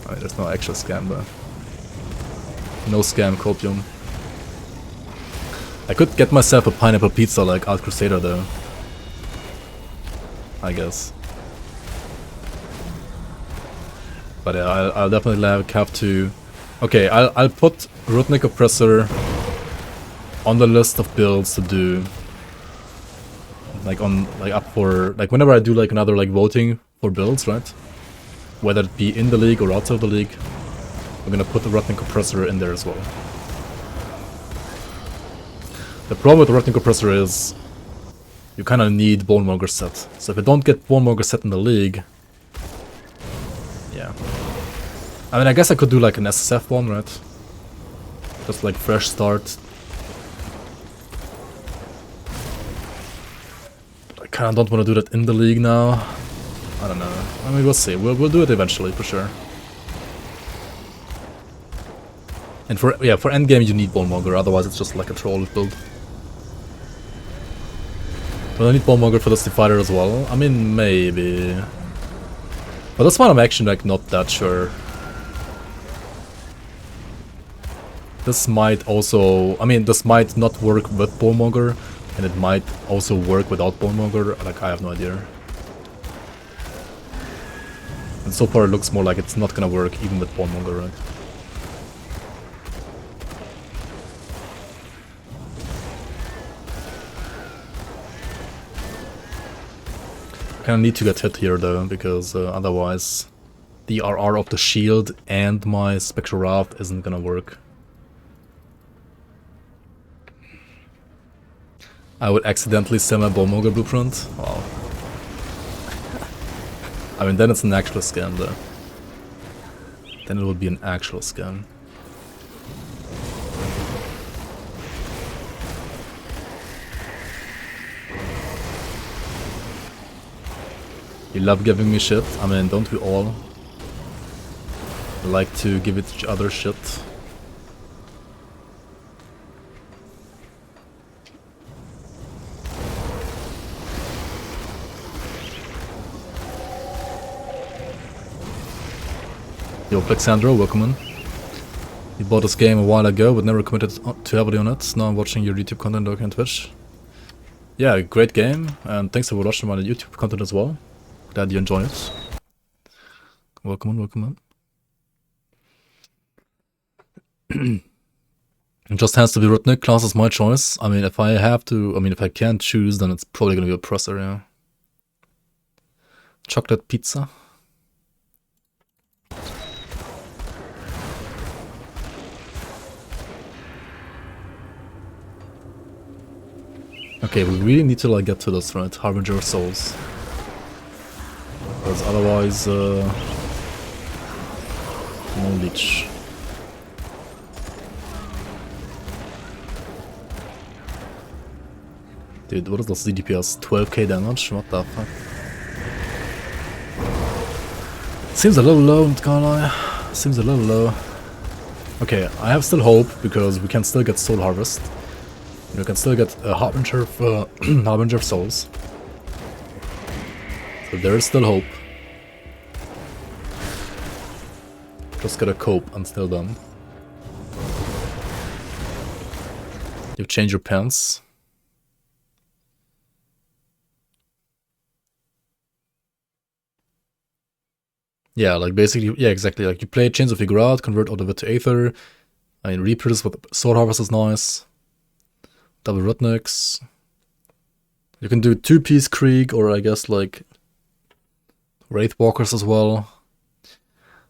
I mean, there's no actual scam there. No scam, Copium. I could get myself a pineapple pizza like Alt Crusader though. I guess. But yeah, I'll definitely have to... Okay, I'll put Rutnik Oppressor on the list of builds to do. Like on, like up for... Like whenever I do like another like voting for builds, right? Whether it be in the league or outside of the league. I'm gonna put the Rutnik Oppressor in there as well. The problem with the Rutnik Oppressor is you kind of need Bonemonger set. So if I don't get Bonemonger set in the league, yeah. I mean, I guess I could do like an SSF one, right? Just like fresh start. I kind of don't want to do that in the league now. I don't know. I mean, we'll see. We'll do it eventually for sure. And for endgame you need Bonemonger, otherwise it's just like a troll build. But I need Bonemonger for this Defiler as well. I mean, maybe. But that's why I'm actually like not that sure. This might also... I mean, this might not work with Bonemonger, and it might also work without Bonemonger. Like, I have no idea. And so far it looks more like it's not gonna work even with Bonemonger, right? I kinda need to get hit here though, because otherwise the RR of the shield and my Spectral Raft isn't gonna work. I would accidentally sell my Bonemonger blueprint? Wow. I mean, then it's an actual scam though. Then it would be an actual scam. You love giving me shit? I mean, don't we all? We like to give each other shit. Yo, Plexandro, welcome in. You bought this game a while ago, but never committed too heavily on it. Now I'm watching your YouTube content working on Twitch. Yeah, great game, and thanks for watching my YouTube content as well. Glad you enjoy it. Welcome on, welcome on. It just has to be Rutnik. Class is my choice. I mean, if I have to, if I can't choose, then it's probably gonna be Oppressor, yeah. Chocolate pizza. Okay, we really need to like get to this, right? Harbinger of Souls. Because otherwise, no Leech. Dude, what is this DPS? 12k damage? What the fuck? Seems a little low, not gonna lie. Seems a little low. Okay, I have still hope, because we can still get Soul Harvest. We can still get a Harbinger of, Harbinger of Souls. So there is still hope. Just gotta cope until then. You've changed your pants. Yeah, like basically, yeah, exactly. Like you play Chains of Vigorad, convert all of it to Aether. I mean, Reapers with Sword Harvest is nice. Double Rudnicks. You can do 2-piece Krieg, or I guess like Wraithwalkers as well.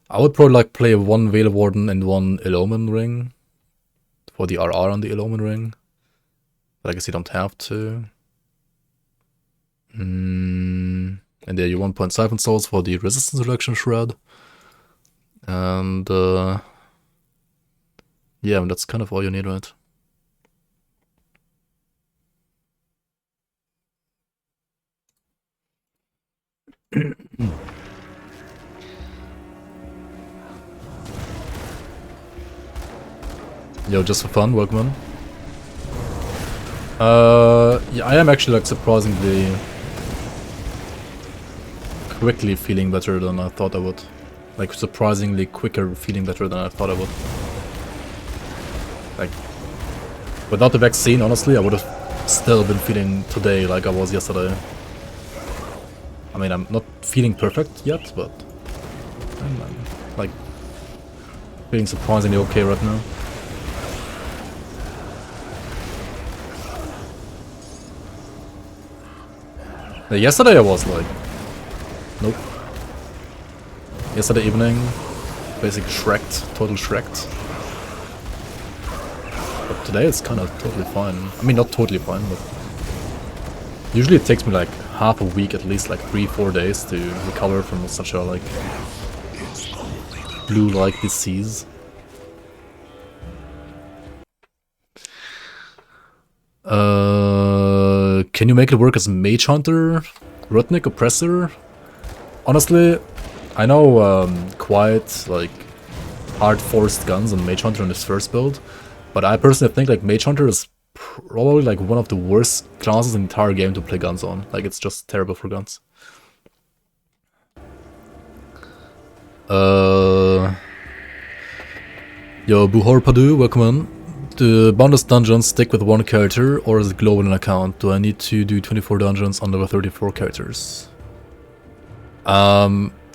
I would probably like play 1 Veil Warden and 1 Illumin Ring for the RR on the Illumin Ring. But I guess you don't have to. And there you 1.7 souls for the resistance reduction shred. And yeah, that's kind of all you need, right? Yo, just for fun, welcome in. Yeah, I am actually like surprisingly quickly feeling better than I thought I would. Like surprisingly quicker feeling better than I thought I would. Like without the vaccine, honestly, I would have still been feeling today like I was yesterday. I mean, I'm not feeling perfect yet, but I'm like feeling surprisingly okay right now. Yesterday I was like, nope. Yesterday evening, basically shreked, total shreked. But today it's kind of totally fine. I mean, not totally fine, but usually it takes me like half a week, at least like 3-4 days to recover from such a like blue-like disease. Can you make it work as Mage Hunter? Rudnick Oppressor? Honestly, I know quite like hard-forced guns on Mage Hunter in his first build, but I personally think like Mage Hunter is probably like one of the worst classes in the entire game to play guns on. Like it's just terrible for guns. Yo, Buhor Padu, welcome in. Do Boundless dungeons stick with 1 character, or is it global in an account? Do I need to do 24 dungeons on level 34 characters? I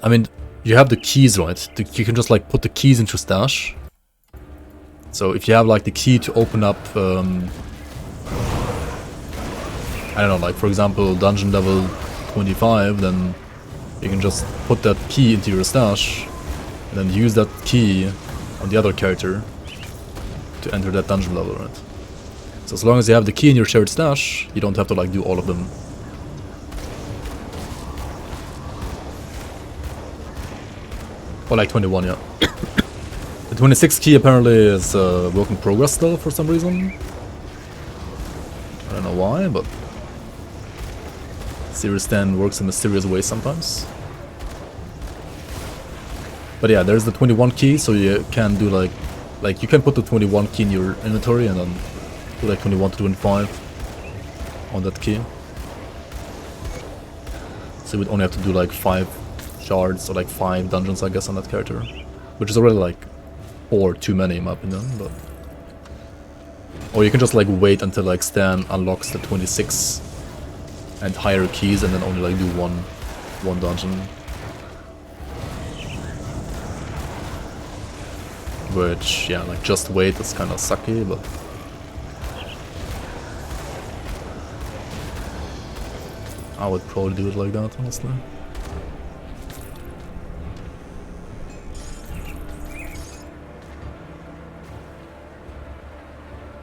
mean, you have the keys, right? You can just like put the keys into stash. So if you have like the key to open up, I don't know, like for example, dungeon level 25, then you can just put that key into your stash, and then use that key on the other character to enter that dungeon level, right? So as long as you have the key in your shared stash, you don't have to like do all of them. Or like 21, yeah. The 26 key apparently is work in progress still for some reason. I don't know why, but Serious Stand works in mysterious ways sometimes. But yeah, there's the 21 key, so you can do like you can put the 21 key in your inventory and then do like 21 to 25 on that key. So you would only have to do like 5 shards or like 5 dungeons, I guess, on that character, which is already like 4 too many in my opinion. But or you can just like wait until like Stan unlocks the 26 and higher keys and then only like do one dungeon. Which, yeah, like just wait, it's kind of sucky, but I would probably do it like that, honestly.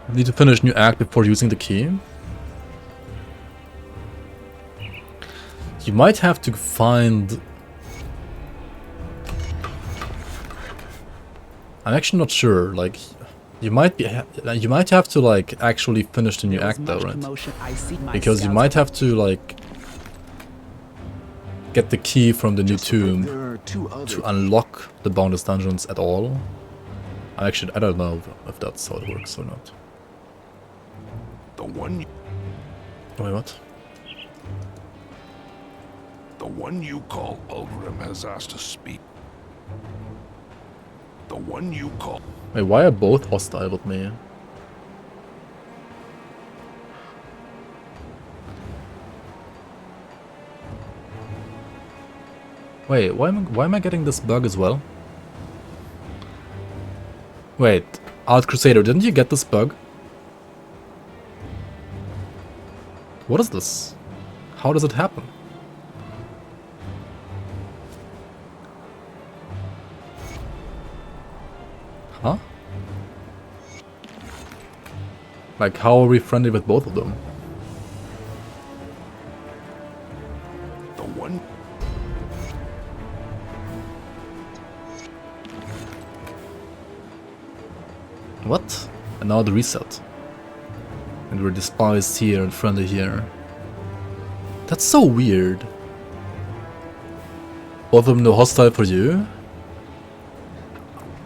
I need to finish new act before using the key. You might have to find... I'm actually not sure, like... You might have to like actually finish the new act though, right? Because you might have to like get the key from the new tomb to unlock the boundless dungeons at all. I don't know if that's how it works or not. The one. Wait, what? The one you call Ulgrim has asked to speak. The one you call. Wait, why are both hostile with me? Wait, why am I getting this bug as well? Wait, Art Crusader, didn't you get this bug? What is this? How does it happen? Huh? Like, how are we friendly with both of them? The one. What? And now the reset. And we're despised here and friendly here. That's so weird. Both of them no hostile for you?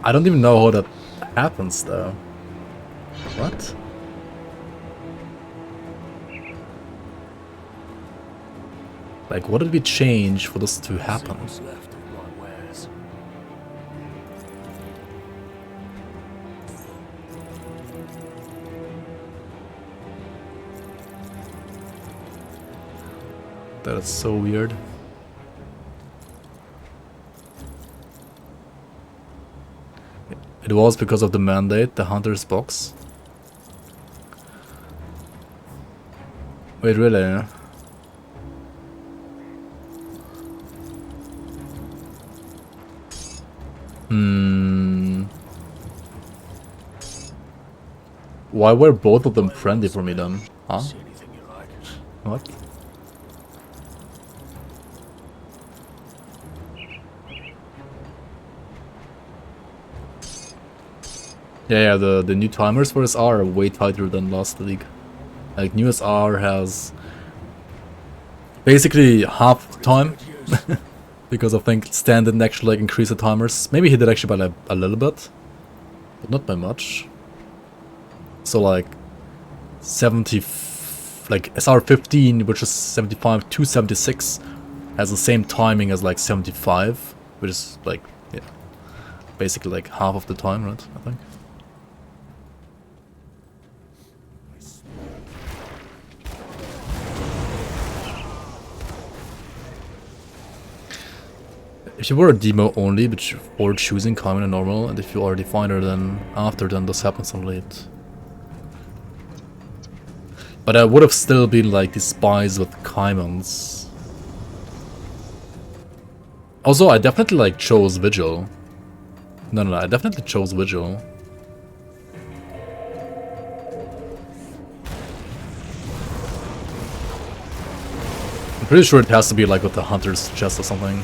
I don't even know how that happens though. What? Like, what did we change for this to happen? What's left of my wares. That is so weird. It was because of the mandate, the hunter's box. Wait, really? Why were both of them friendly for me then? Huh? See anything you like? What? Yeah, the new timers for SR are way tighter than last league. Like, new SR has basically half the time. Because I think Stan didn't actually like increase the timers. Maybe he did actually by like a little bit, but not by much. So like 70, like SR 15, which is 75 to 76, has the same timing as like 75, which is like, yeah, basically like half of the time, right? I think. If you were a demo only, but or choosing common and normal, and if you are a definer, then after, then this happens on late. But I would have still been like despised with Kaimans. Also, I definitely like chose Vigil. No, I definitely chose Vigil. I'm pretty sure it has to be like with the Hunter's chest or something.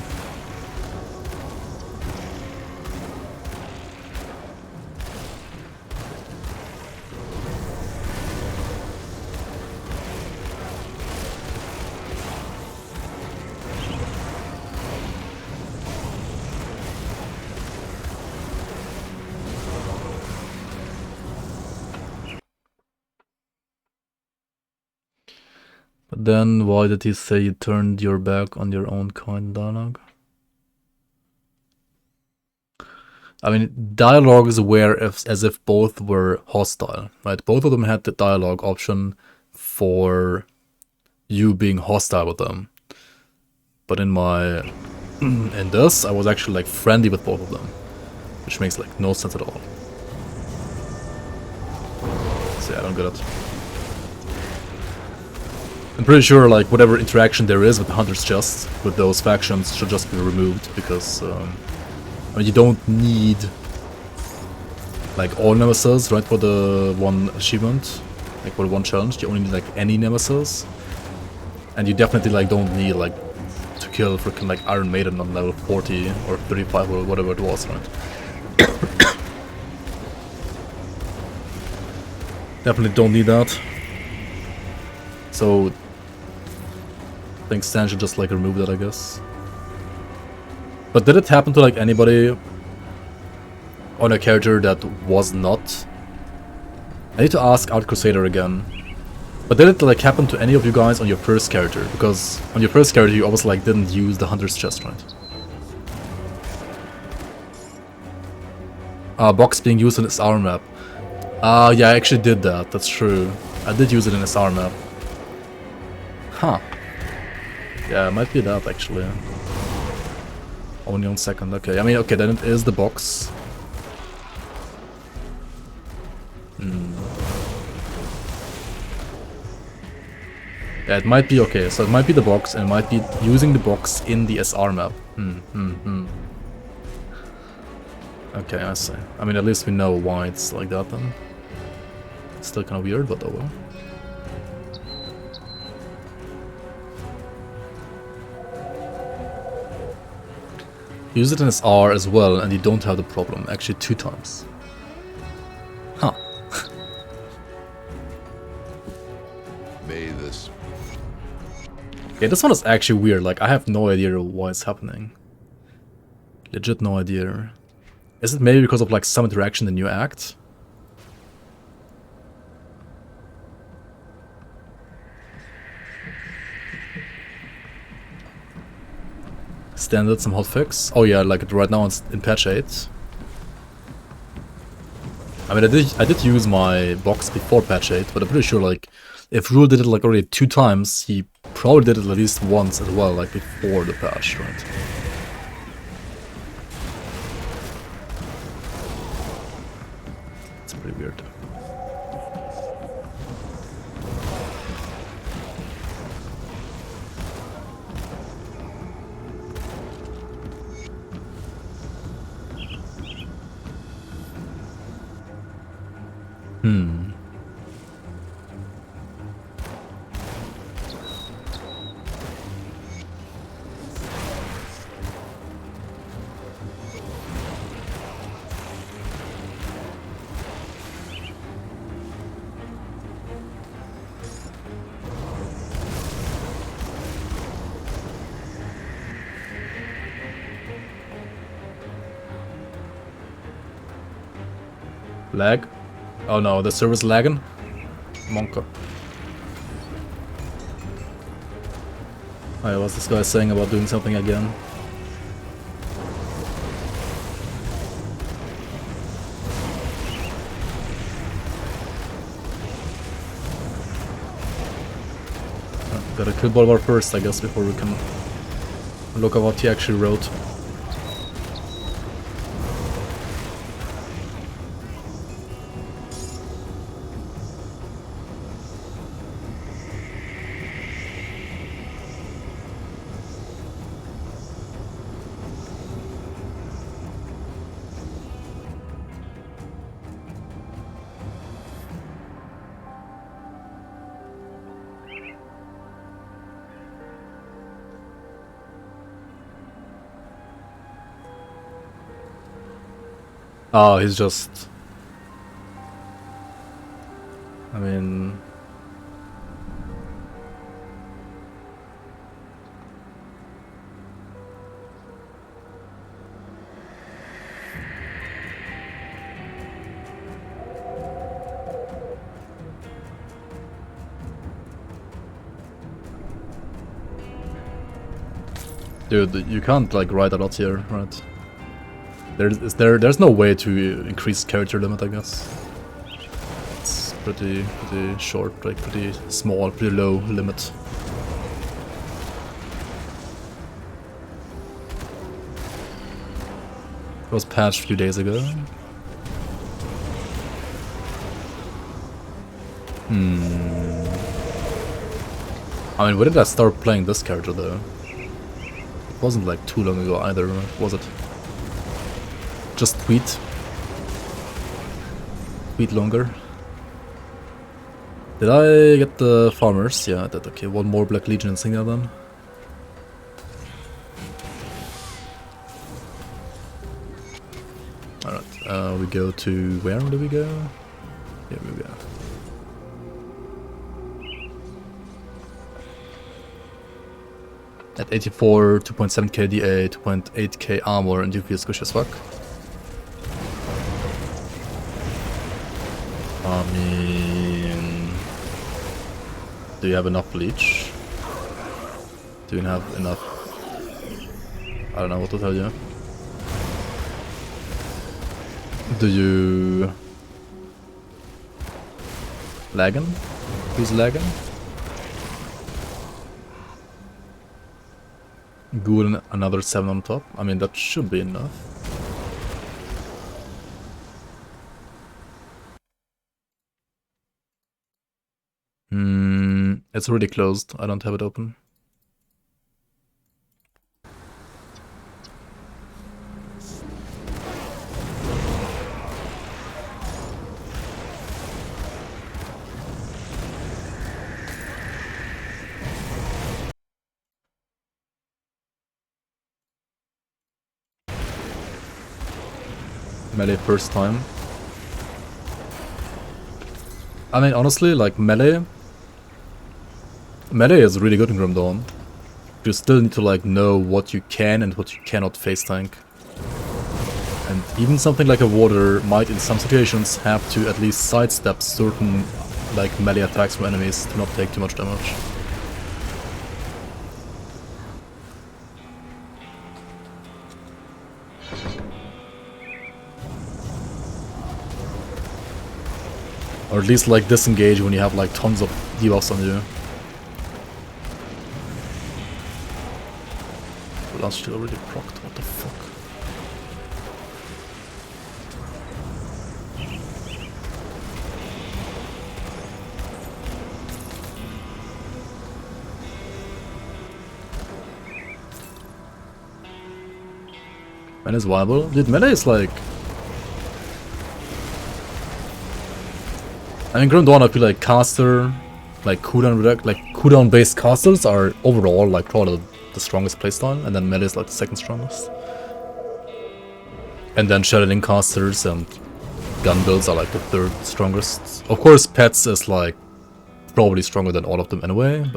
But then why did he say you turned your back on your own kind dialogue? I mean, dialogues were as if both were hostile, right? Both of them had the dialogue option for you being hostile with them. But in this, I was actually like friendly with both of them, which makes like no sense at all. So yeah, I don't get it. I'm pretty sure like whatever interaction there is with the Hunter's Chest with those factions should just be removed, because I mean, you don't need like all Nemesis, right, for the one achievement, like for the one challenge. You only need like any Nemesis, and you definitely like don't need like to kill freaking like Iron Maiden on level 40 or 35 or whatever it was, right? Definitely don't need that. So I think Stan should just like remove that, I guess. But did it happen to like anybody on a character that was not? I need to ask Out Crusader again. But did it like happen to any of you guys on your first character? Because on your first character you obviously like didn't use the Hunter's Chest, right? Box being used in SR map. Yeah, I actually did that, that's true. I did use it in SR map. Huh. Yeah, it might be that actually. Only on second, okay. I mean, okay, then it is the box. Yeah, it might be okay, so it might be the box, and it might be using the box in the SR map. Okay, I see. I mean, at least we know why it's like that then. It's still kind of weird, but oh well. Use it in SR as well, and you don't have the problem. Actually, 2 times. Huh. May this. Okay, this one is actually weird. Like, I have no idea why it's happening. Legit no idea. Is it maybe because of like some interaction in the new act? Standard, some hotfix. Oh yeah, like right now it's in patch 8. I mean, I did use my box before patch 8, but I'm pretty sure like if Rule did it like already 2 times, he probably did it at least once as well, like before the patch, right? It's pretty weird. Lag? Oh no, the server's lagging? Monka. Alright, what's this guy saying about doing something again? Gotta kill Bolvar first, I guess, before we can look at what he actually wrote. Oh, he's just... I mean... Dude, you can't like write a lot here, right? There's no way to increase character limit, I guess. It's pretty short, like pretty small, pretty low limit. It was patched a few days ago. I mean, when did I start playing this character though? It wasn't like too long ago either, was it? Just tweet longer. Did I get the farmers? Yeah, I did. Okay, one more Black Legion insignia then. Alright, we go to... where do we go? Here we go. At 84, 2.7k DA, 2.8k armor, and you feel squishy as fuck. I mean... Do you have enough Leech? Do you have enough... I don't know what to tell you. Do you... Lagging? Who's lagging? Good, and another 7 on top. I mean, that should be enough. It's already closed. I don't have it open. Melee first time. I mean, honestly, like melee is really good in Grim Dawn. You still need to like know what you can and what you cannot face tank. And even something like a warder might in some situations have to at least sidestep certain like melee attacks from enemies to not take too much damage. Or at least like disengage when you have like tons of debuffs on you. Last shield already procced, what the fuck? Melee is viable? Dude, melee is like... I mean, Grim Dawn, I feel like caster, like cooldown based casters are overall like probably the strongest playstyle, and then melee is like the second strongest. And then shadowing casters and gun builds are like the third strongest. Of course, pets is like probably stronger than all of them anyway,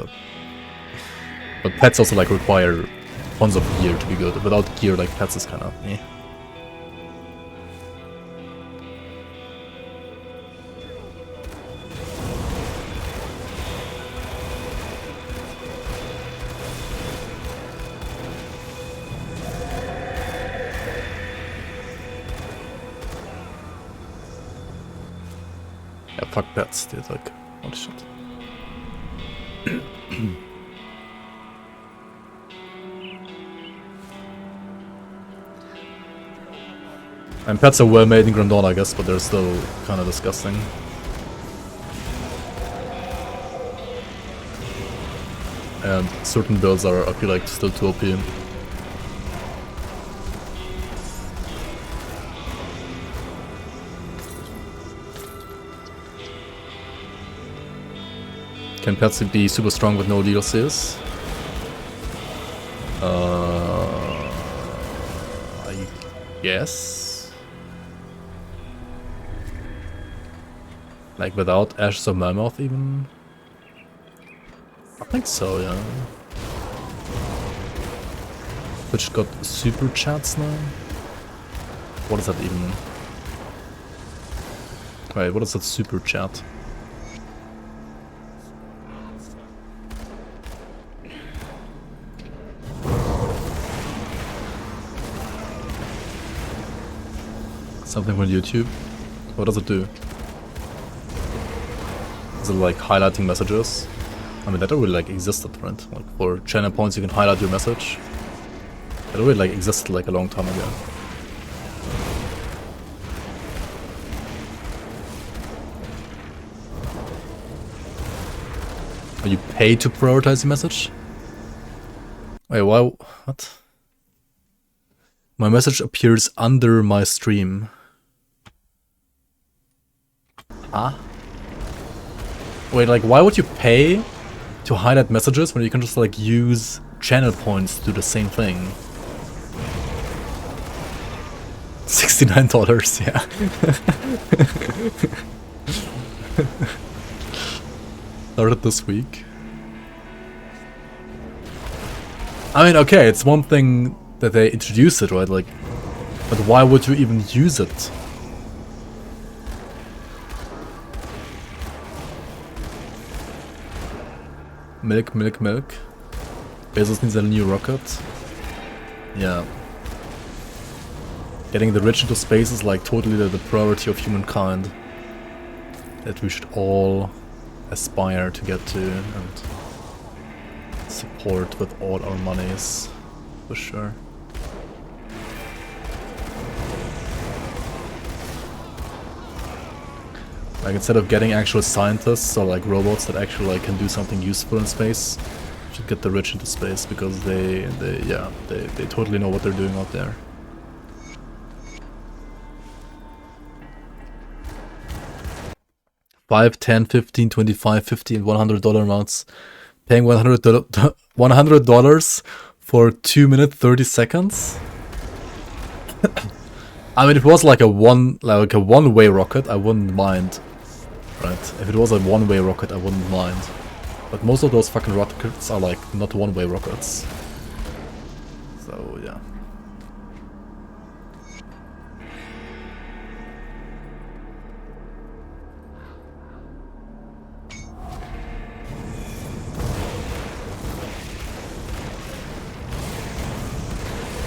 but pets also like require tons of gear to be good. Without gear, like pets is kind of eh. Yeah, fuck pets, dude, like, holy shit. And pets are well made in Grim Dawn, I guess, but they're still kind of disgusting. And certain builds are, I feel like, still too OP. Can pets be super strong with no DLCs? I guess. Like without Ashes of Mammoth even? I think so, yeah. Which got super chats now? What is that even? Wait, what is that super chat? Something with YouTube? What does it do? Is it like highlighting messages? I mean, that already like existed, right? Like for channel points you can highlight your message. That already like existed like a long time ago. Are you paid to prioritize the message? Wait, why? What? My message appears under my stream. Huh? Wait, like, why would you pay to highlight messages when you can just, like, use channel points to do the same thing? $69, yeah. Started this week. I mean, okay, it's one thing that they introduce it, right? Like, but why would you even use it? Milk, milk, milk. Bezos needs a new rocket. Yeah. Getting the rich into space is like totally the priority of humankind. That we should all aspire to get to and support with all our monies. For sure. Like instead of getting actual scientists or like robots that actually like can do something useful in space, we should get the rich into space because they totally know what they're doing out there. $5, $10, $15, $25, $50 and $100 amounts. Paying $100 for 2 minutes 30 seconds. I mean, if it was like a one-way rocket, I wouldn't mind. Right? If it was a one-way rocket, I wouldn't mind. But most of those fucking rockets are like not one-way rockets. So yeah.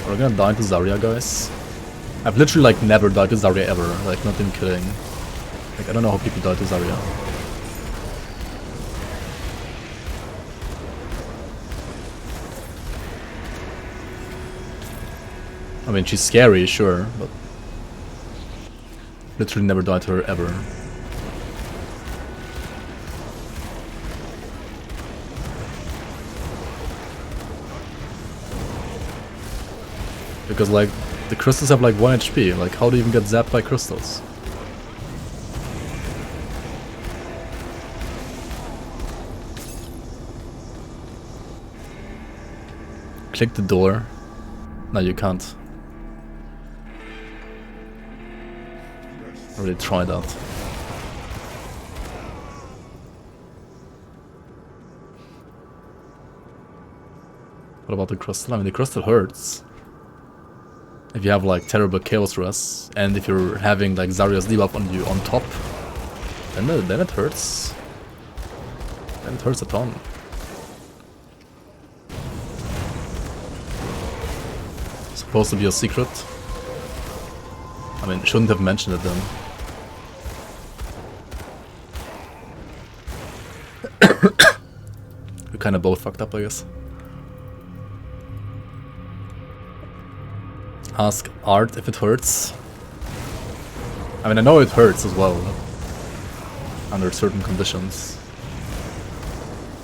Are we gonna die to Zarya, guys? I've literally like never died to Zarya ever, like not even kidding. Like I don't know how people die to Zarya. I mean she's scary, sure, but literally never died to her ever. Because like the crystals have like 1 HP, like how do you even get zapped by crystals? Click the door. No, you can't. I already tried that. What about the crystal? I mean the crystal hurts. If you have like terrible chaos res, and if you're having like Zarya's debuff on you on top, then it hurts. Then it hurts a ton. Supposed to be a secret. I mean, shouldn't have mentioned it then. We kind of both fucked up, I guess. Ask Art if it hurts. I mean, I know it hurts as well. Under certain conditions.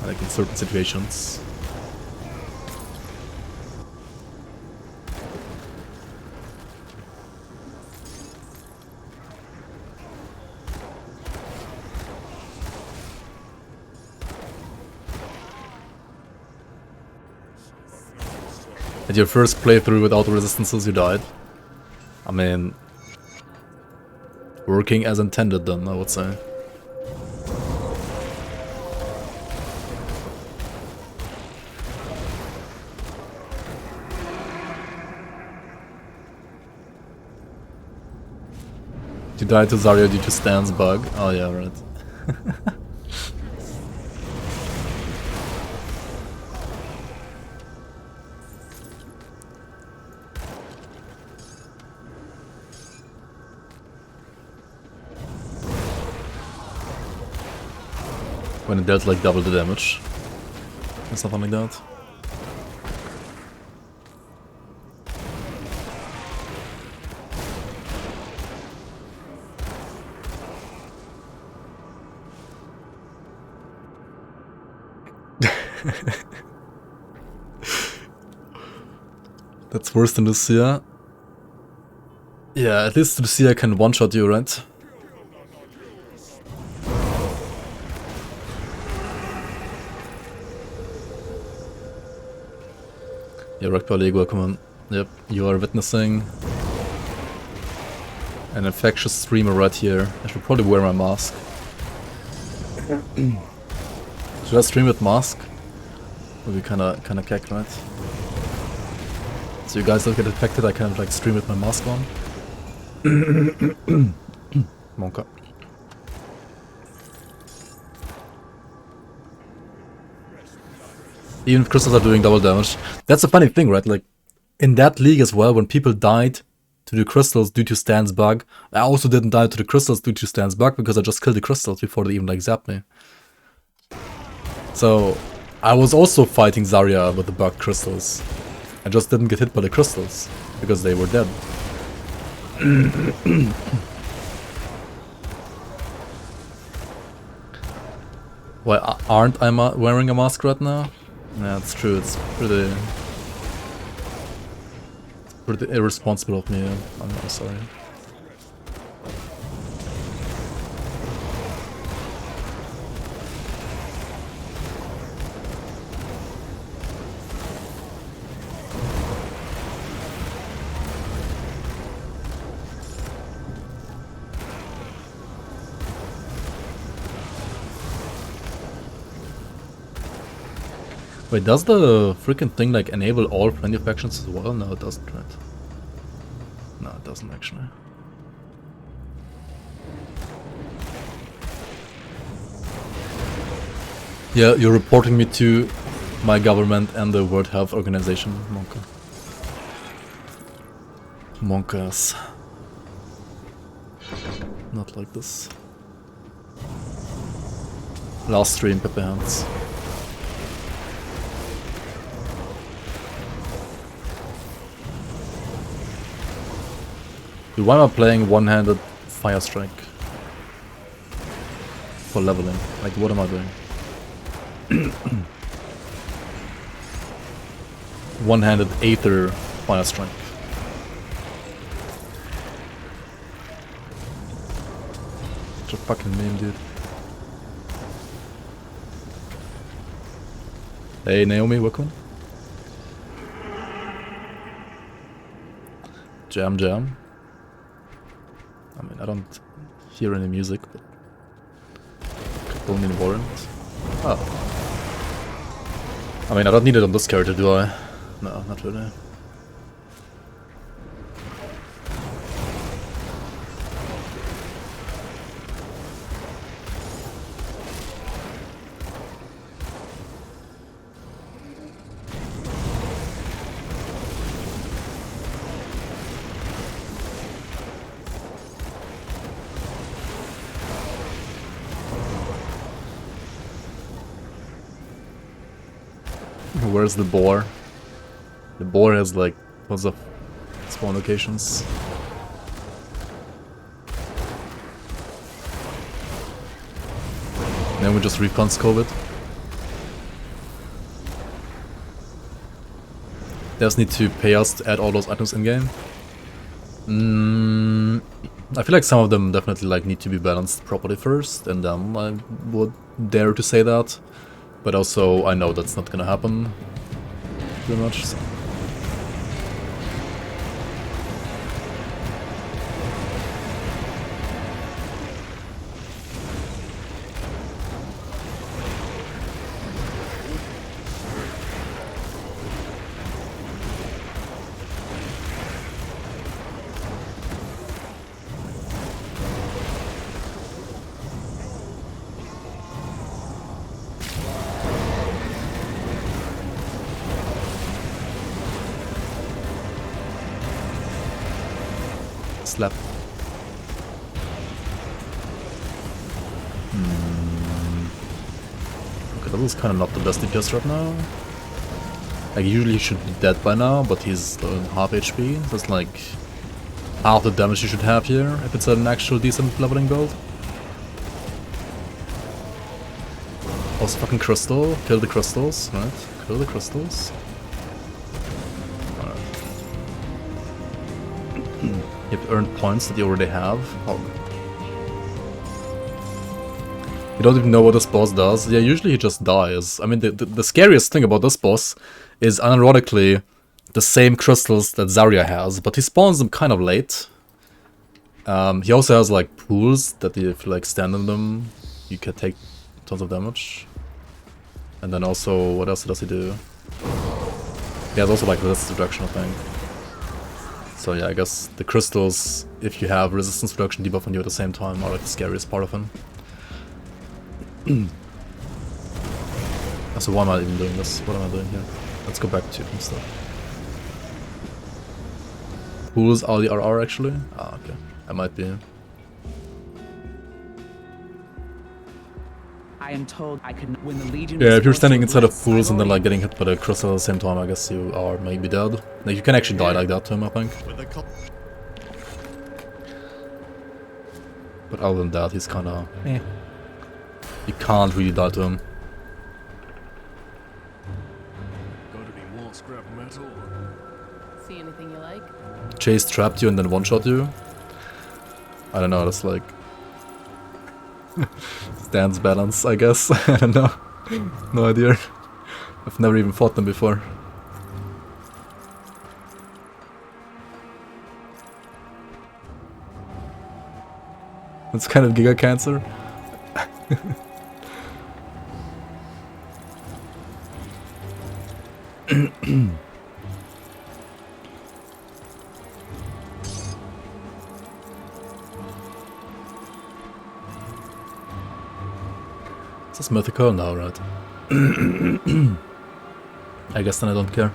Like in certain situations. At your first playthrough with auto resistances you died. I mean, working as intended then, I would say. You died to Zarya due to Stan's bug. Oh yeah, right. When it dealt like double the damage. Or something like that. That's worse than Lucia. Yeah, at least Lucia can one-shot you, right? Yeah, Rockball League, welcome on. Yep, you are witnessing an infectious streamer right here. I should probably wear my mask. Should I stream with mask? Would be kinda keck, right? So you guys don't get affected, I can like stream with my mask on. Monka. Even if crystals are doing double damage. That's a funny thing, right? Like, in that league as well, when people died to the crystals due to Stan's bug, I also didn't die to the crystals due to Stan's bug because I just killed the crystals before they even like zapped me. So, I was also fighting Zarya with the bug crystals. I just didn't get hit by the crystals because they were dead. Why aren't I wearing a mask right now? Yeah, it's true. It's pretty irresponsible of me. I'm sorry. Wait, does the freaking thing like enable all friendly factions as well? No, it doesn't, right? No, it doesn't actually. Yeah, you're reporting me to my government and the World Health Organization, Monka. Monkas. Not like this. Last stream, Pepe Hands. Why am I playing one-handed Fire Strike? For leveling. Like, what am I doing? One-handed Aether Fire Strike. Such a fucking meme, dude. Hey Naomi, welcome. Jam jam. I mean, I don't hear any music, but only warrant. Oh. I mean, I don't need it on this character, do I? No, not really. Where's the boar? The boar has like tons of spawn locations. Then we just recons COVID. Does need to pay us to add all those items in game. I feel like some of them definitely like need to be balanced properly first, and then I would dare to say that. But also, I know that's not gonna happen, pretty much. So. Slap. Okay, that was kind of not the best DPS right now. Like, usually he should be dead by now, but he's half HP, so it's like half the damage you should have here if it's an actual decent leveling build. Also fucking crystal, kill the crystals, right? Kill the crystals. You have earned points that you already have. Oh. You don't even know what this boss does. Yeah, usually he just dies. I mean, the scariest thing about this boss is unironically the same crystals that Zarya has, but he spawns them kind of late. He also has like pools that if you like stand in them, you can take tons of damage. And then also, what else does he do? He has also like this destruction, I think. So yeah, I guess the crystals, if you have resistance reduction debuff on you at the same time, are like the scariest part of him. So why am I even doing this? What am I doing here? Let's go back to and stuff. Who's all the RR actually? Ah, okay. I might be. I am told I could when the Legion. Yeah, if you're standing inside of pools and then like getting hit by the crystal at the same time, I guess you are maybe dead. Like you can actually die like that to him, I think. But other than that, he's kinda... eh. You can't really die to him. Got any more scrap metal? See anything you like? Chase trapped you and then one-shot you. I don't know, that's like... stance balance, I guess. I don't know. No idea. I've never even fought them before. It's kind of Giga Cancer. This is mythical now, right? I guess then I don't care.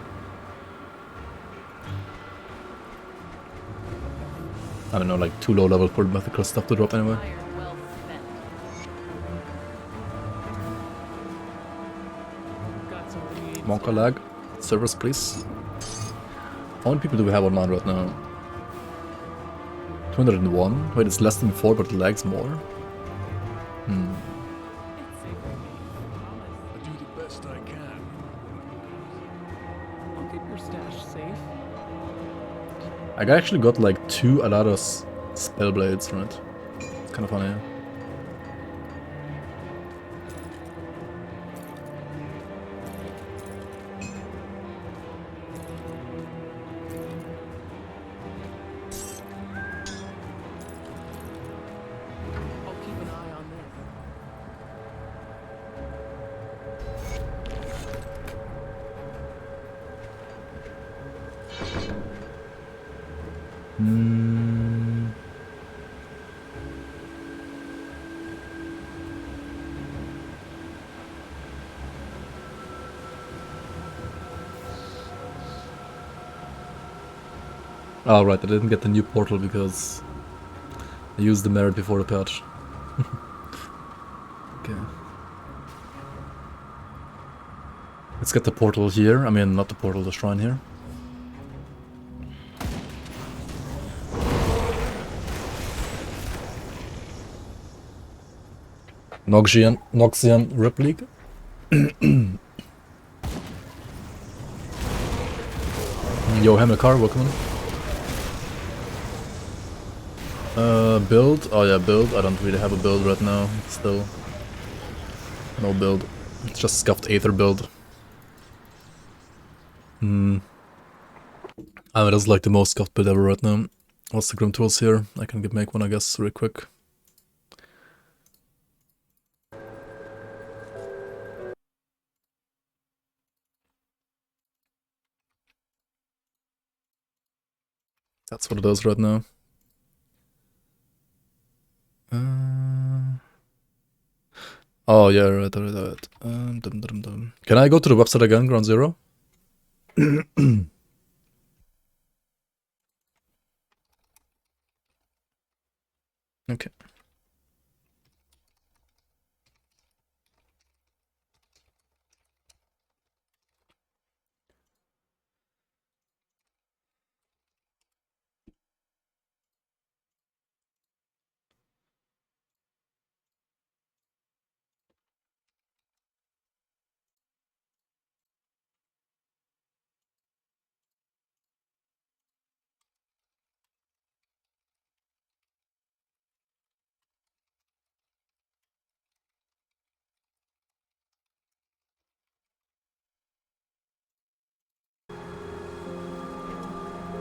I don't know, like too low level for mythical stuff to drop anyway. Iron well spent. Got something you need. Monka lag. Servers, please. How many people do we have online right now? 201? Wait, it's less than before, but it lags more? Hmm. I do the best I can. I'll keep your stash safe. I actually got like 2 Alados spell blades, right? It's kind of funny. I'll keep an eye on them. Oh right, I didn't get the new portal because I used the merit before the patch. Okay. Let's get the portal here. I mean, not the portal, the shrine here. Noxian Rip League. Yo, Hamilcar, welcome in. Build? Oh yeah, build. I don't really have a build right now, still. No build. It's just Scuffed Aether build. I mean, that's like the most scuffed build ever right now. What's the grimtools here? I can make one, I guess, really quick. That's what it does right now. Oh yeah, right. Can I go to the website again, Ground Zero? Okay.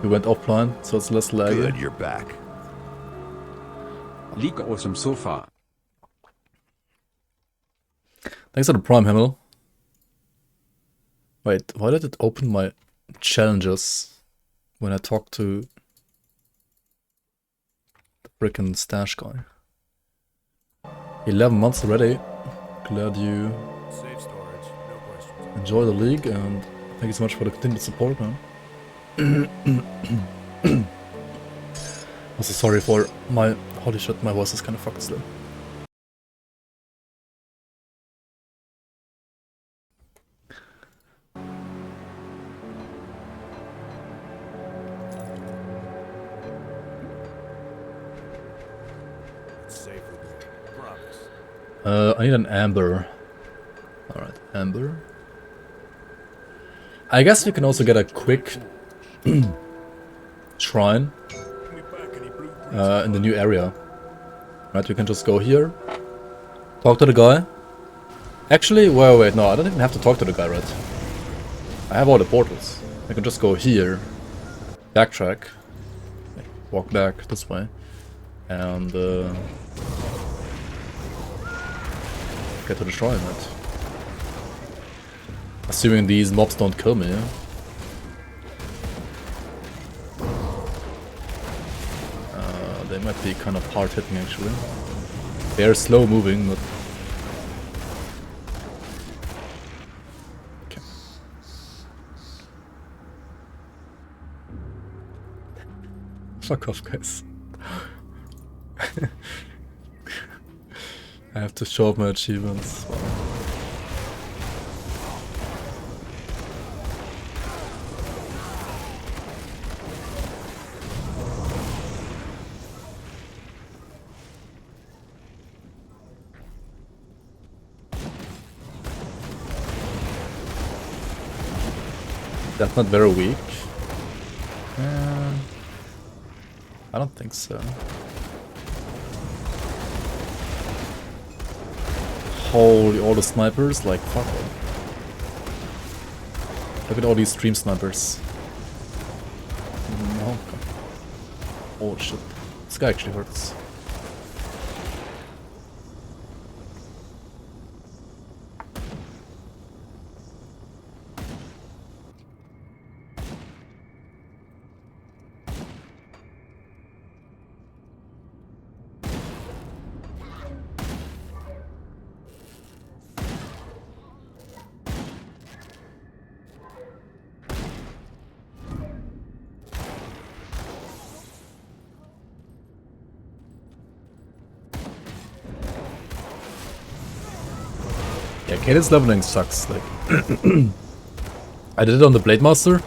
We went offline, so it's less laggy. Good, you're back. League awesome so far. Thanks for the Prime Himmel. Wait, why did it open my challenges when I talked to Frickin' stash guy. 11 months already. Glad you enjoy the league, and thank you so much for the continued support, man. Also sorry for my... holy shit, my voice is kind of fucked still. I need an amber. Alright, amber. I guess we can also get a quick shrine in the new area. Right, we can just go here, talk to the guy. Actually, wait, no, I don't even have to talk to the guy, right? I have all the portals. I can just go here, backtrack, walk back this way, and get to the shrine, right? Assuming these mobs don't kill me, yeah? They might be kind of hard hitting actually. They're slow moving, but... okay. Fuck off, guys. I have to show off my achievements. Wow. That's not very weak. I don't think so. Holy, all the snipers, like fuck them. Look at all these stream snipers. No. Oh shit. This guy actually hurts. Yeah, Cadence leveling sucks, like... I did it on the Blade Master.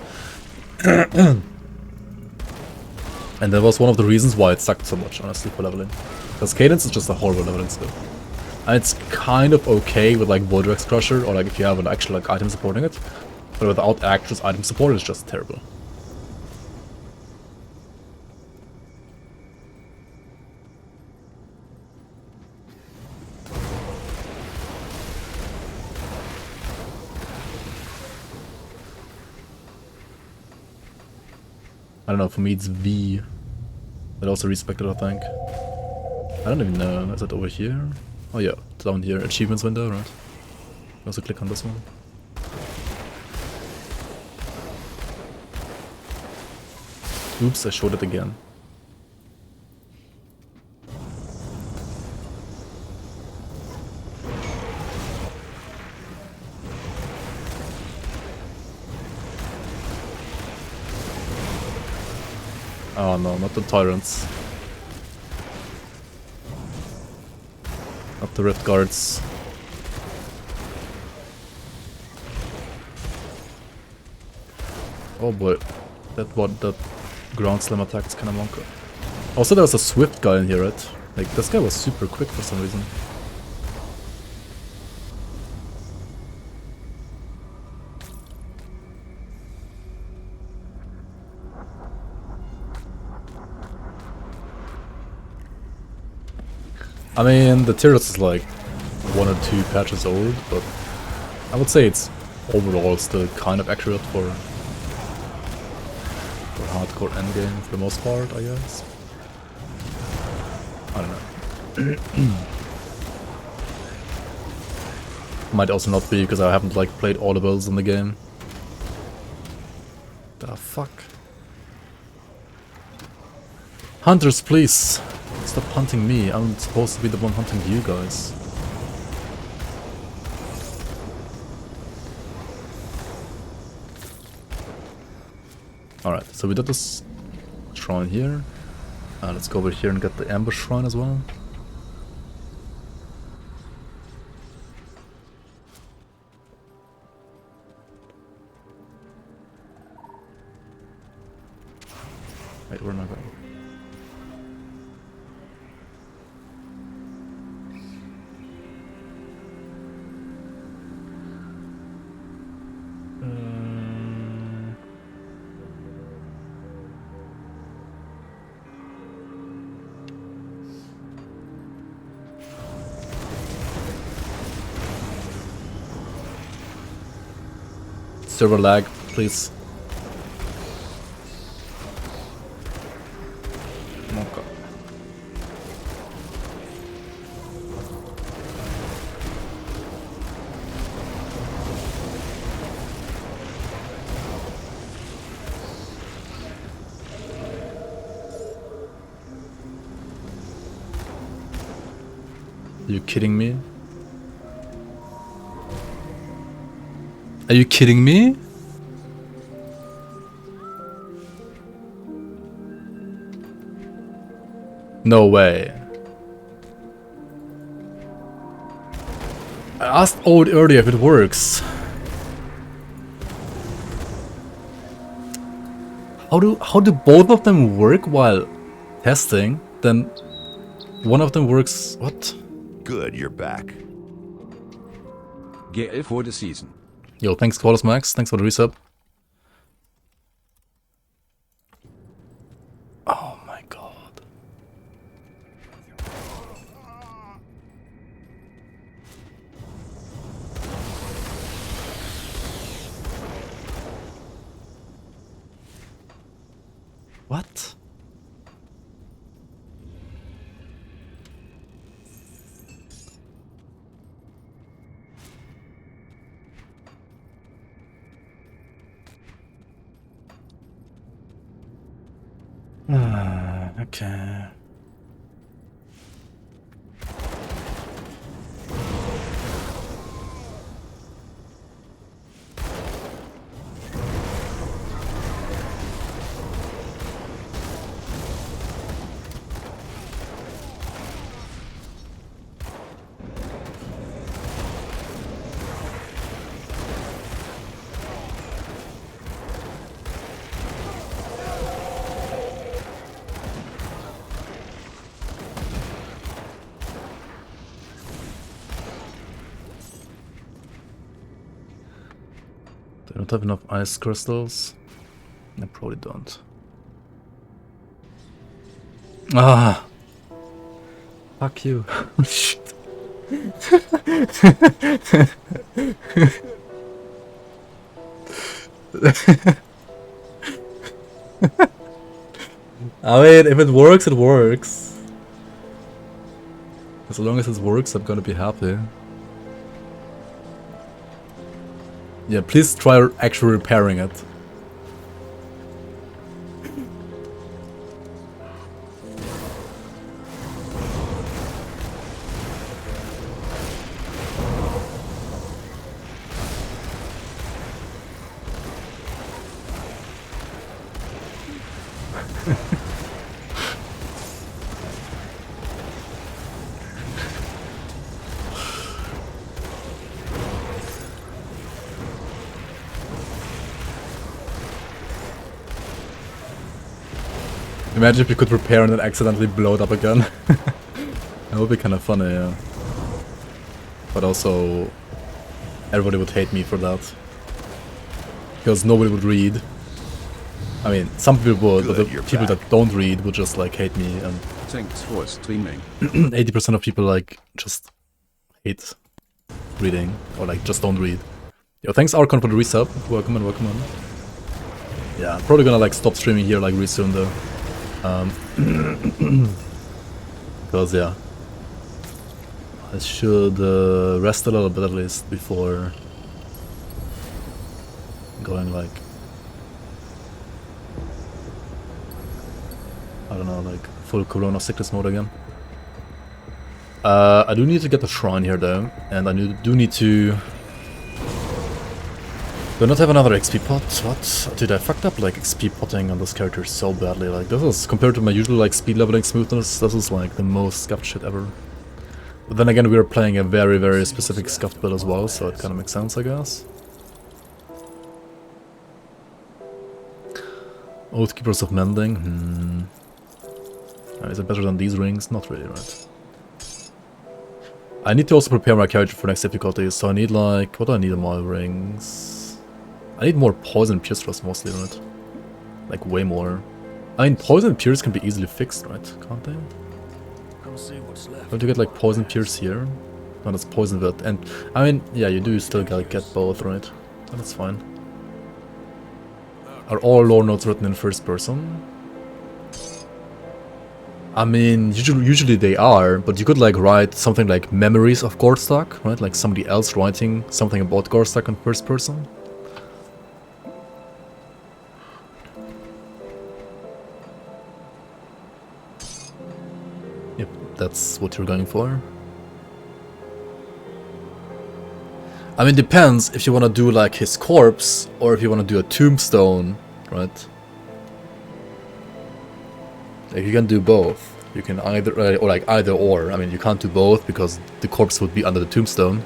And that was one of the reasons why it sucked so much, honestly, for leveling. Because Cadence is just a horrible leveling skill. And it's kind of okay with like Vortex Crusher, or like if you have an actual like item supporting it. But without actual item support, it's just terrible. I don't know, for me it's V. But also respected, I think. I don't even know, is it over here? Oh yeah, down here, achievements window, right? Also click on this one. Oops, I showed it again. Oh no, not the tyrants. Not the rift guards. Oh boy, that ground slam attack is kinda monka. Also there was a swift guy in here, right? Like this guy was super quick for some reason. I mean, the tier is like 1 or 2 patches old, but I would say it's overall still kind of accurate for hardcore endgame for the most part, I guess. I don't know. Might also not be because I haven't like played all the builds in the game. The fuck? Hunters, please. Stop hunting me. I'm supposed to be the one hunting you guys. Alright, so we did this shrine here. Let's go over here and get the ambush shrine as well. Wait, where am I going? Server lag, please. Okay. Are you kidding me? Are you kidding me? No way. I asked Old earlier if it works. How do both of them work while testing? Then one of them works. What? Good, you're back. GL for the season. Yo, thanks Qualis Max. Thanks for the resub. Oh my god. What? Okay. I don't have enough ice crystals. I probably don't. Ah! Fuck you. Shit. I mean, if it works, it works. As long as it works, I'm gonna be happy. Yeah, please try actually repairing it. Imagine if you could repair and then accidentally blow it up again. That would be kind of funny, yeah. But also, everybody would hate me for that. Because nobody would read. I mean, some people would, but the people that don't read would just like hate me. And Thanks for streaming. 80% of people like just hate reading or like just don't read. Yo, thanks Archon for the resub. Welcome and welcome on. Yeah, I'm probably gonna like stop streaming here like really soon though. Because yeah, I should rest a little bit at least before going like, I don't know, like full Corona sickness mode again. I do need to get the shrine here though, and I do need to... Do I not have another XP pot? What? Dude, I fucked up like XP potting on this character so badly. Like this is, compared to my usual like speed leveling smoothness, this is like the most scuffed shit ever. But then again, we are playing a very, very specific scuffed build as well, so it kind of makes sense, I guess. Oathkeepers of Mending, is it better than these rings? Not really, right? I need to also prepare my character for next difficulties, so I need like... What do I need in my rings? I need more poison pierce thrust mostly, right? Like way more. I mean, poison and pierce can be easily fixed, right? Can't they? Come see what's left. Don't you get like poison pierce here? No, that's poison vet. And I mean, yeah, you do still gotta get both, right? Oh, that's fine. Are all lore notes written in first person? I mean, usually they are, but you could like write something like memories of Gorstock, right? Like somebody else writing something about Gorstock in first person. Yep, that's what you're going for. I mean, depends if you want to do like his corpse or if you want to do a tombstone, right? Like you can do both. You can either, or like either or. I mean, you can't do both because the corpse would be under the tombstone.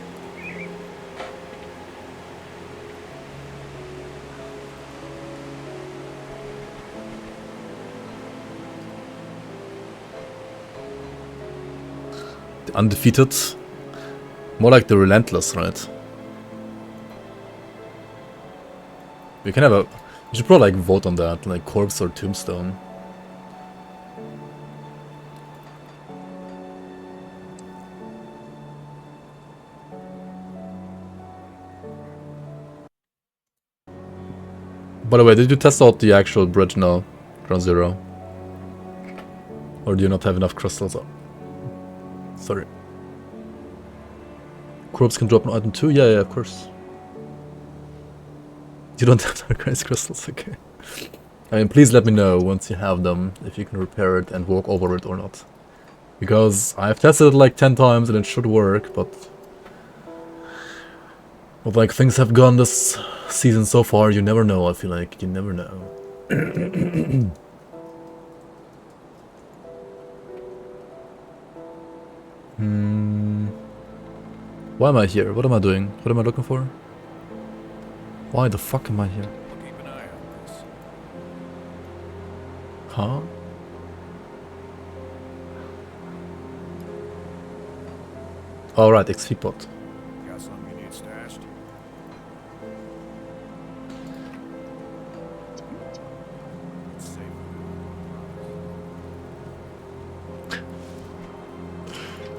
The undefeated. More like the relentless, right? We can have a... You should probably like vote on that, like corpse or tombstone. By the way, did you test out the actual bridge now, Ground Zero? Or do you not have enough crystals? Sorry. Corpse can drop an item too? Yeah, of course. You don't have dark ice crystals, okay. I mean, please let me know once you have them, if you can repair it and walk over it or not. Because I've tested it like 10 times and it should work, but like things have gone this season so far, you never know, I feel like. You never know. Why am I here? What am I doing? What am I looking for? Why the fuck am I here? Keep an eye on this. Huh? Alright, XP pot. Got something you need stashed?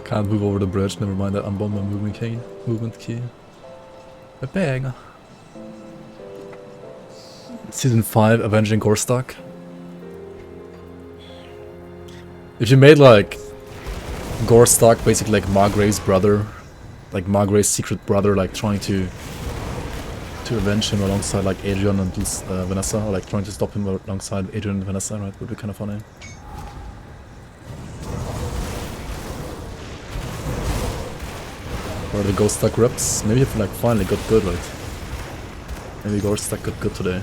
Can't move over the bridge, never mind that unbound my movement key. A bag. Season 5, Avenging Gorstock. If you made like Gorstock basically like Margrave's brother, like Margrave's secret brother, like trying to avenge him alongside like Adrian and Vanessa, or like trying to stop him alongside Adrian and Vanessa, right? Would be kind of funny. Or the Gorstock reps. Maybe if like finally got good, right? Maybe Gorstock got good today.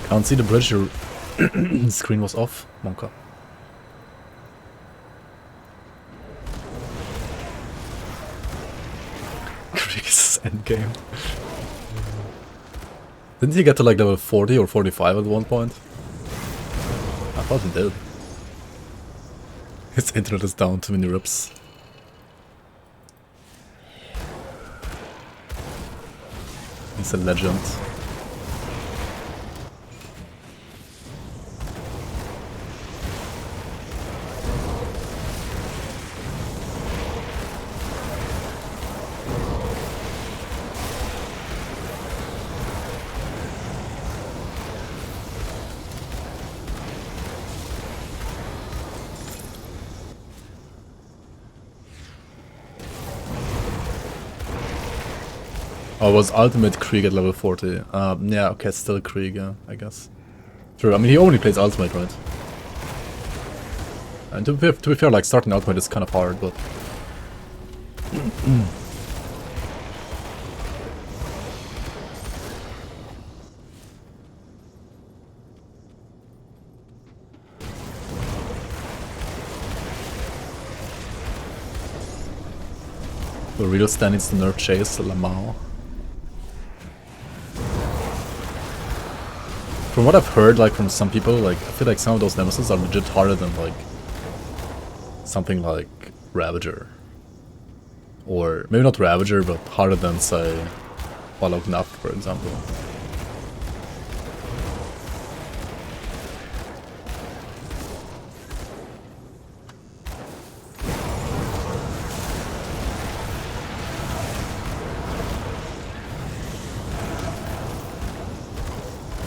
Can't see the bridge, your screen was off, Monka. Grease's endgame. Didn't he get to like level 40 or 45 at one point? I thought he did. His internet is down, too many rips. He's a legend. Oh, was Ultimate Krieg at level 40? Yeah, okay, still Krieg, yeah, I guess. True, I mean, he only plays Ultimate, right? And to be fair, like, starting Ultimate is kind of hard, but... The real stand needs to nerf Chase Lamau. From what I've heard, like, from some people, like, I feel like some of those Nemesis are legit harder than, like, something like Ravager. Or, maybe not Ravager, but harder than, say, Balog Naft, for example.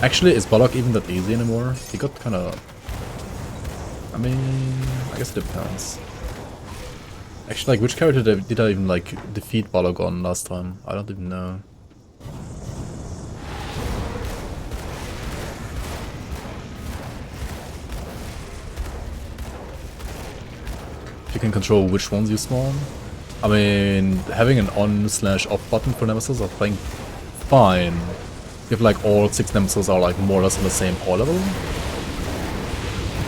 Actually, is Balog even that easy anymore? He got kinda... I mean... I guess it depends. Actually, like, which character did I even, like, defeat Balog on last time? I don't even know. If you can control which ones you spawn. I mean, having an on/off button for Nemesis, I think fine. If like all 6 Nemesis are like more or less on the same power level.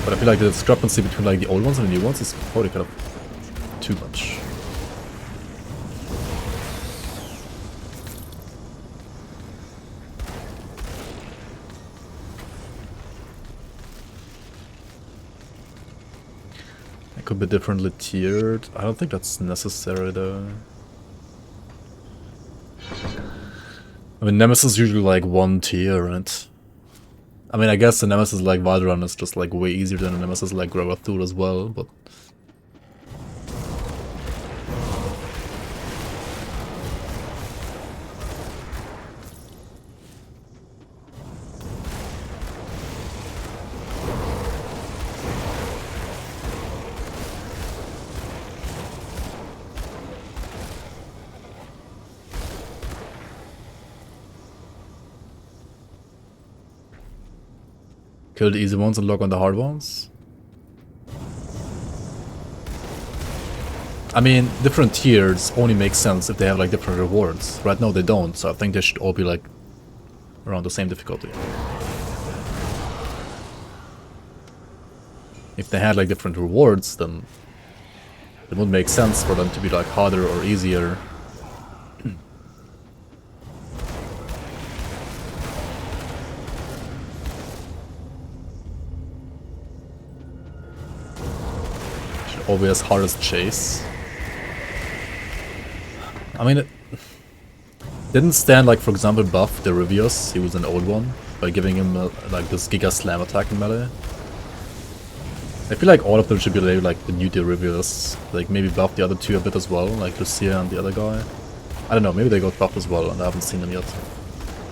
But I feel like the discrepancy between like the old ones and the new ones is probably kind of too much. It could be differently tiered. I don't think that's necessary though. I mean, Nemesis is usually like 1 tier, right? I mean, I guess the Nemesis like Valderon is just like way easier than a Nemesis like Gravathul as well, but... Kill the easy ones and lock on the hard ones. I mean, different tiers only make sense if they have like different rewards. Right now they don't, so I think they should all be like around the same difficulty. If they had like different rewards, then it would make sense for them to be like harder or easier. Obvious hardest chase. I mean, it didn't stand like, for example, buff the Rivios. He was an old one by giving him like this Giga Slam attack in melee. I feel like all of them should be like the new Derivios. Like maybe buff the other 2 a bit as well, like Lucia and the other guy. I don't know, maybe they got buffed as well and I haven't seen them yet.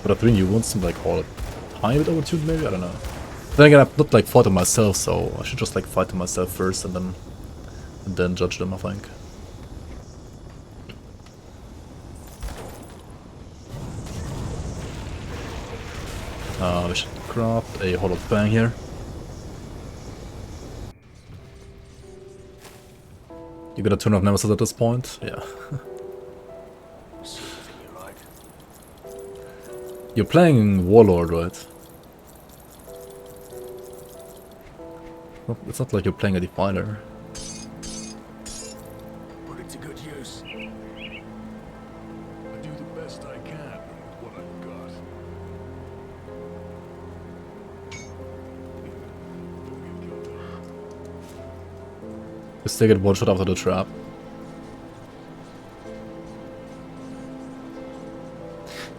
But the 3 new ones seem like all a tiny bit overtuned maybe, I don't know. But then again, I've not like fought them myself, so I should just like fight them myself first and then judge them, I think. We should craft a hollow bang here. You gonna turn off Nemesis at this point? Yeah. You're playing Warlord, right? Well, it's not like you're playing a Defiler. Put it to good use. I do the best I can with what I've got. You still get 1 shot after the trap.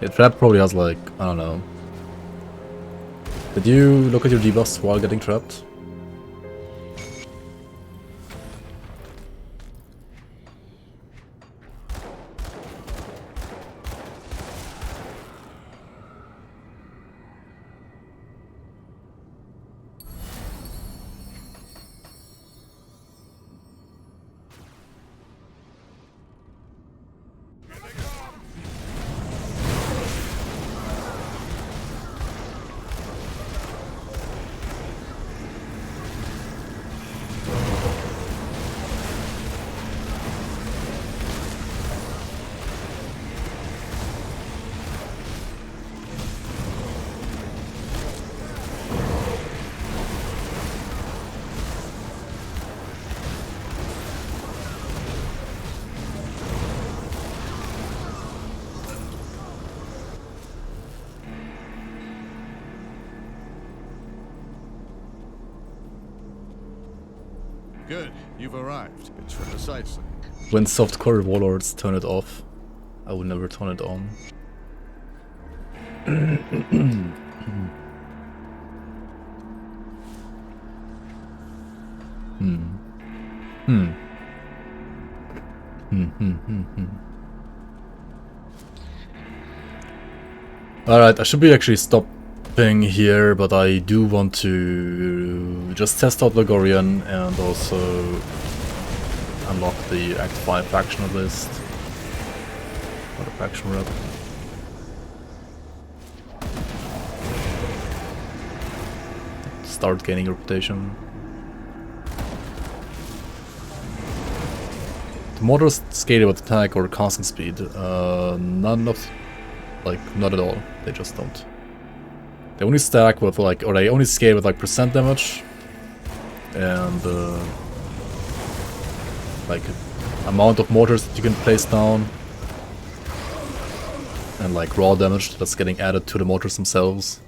Yeah, trap probably has like, I don't know. Did you look at your debuffs while getting trapped? Good, you've arrived. It's precisely. When softcore warlords turn it off, I will never turn it on. Alright, I should be actually stopping here, but I do want to just test out Logorian and also unlock the Act 5 faction list. Or the faction rep. Start gaining reputation. The mortars scale with attack or casting speed. None of... like, not at all. They just don't. They only stack with like, or they only scale with like percent damage. And like amount of mortars that you can place down. And like raw damage that's getting added to the mortars themselves.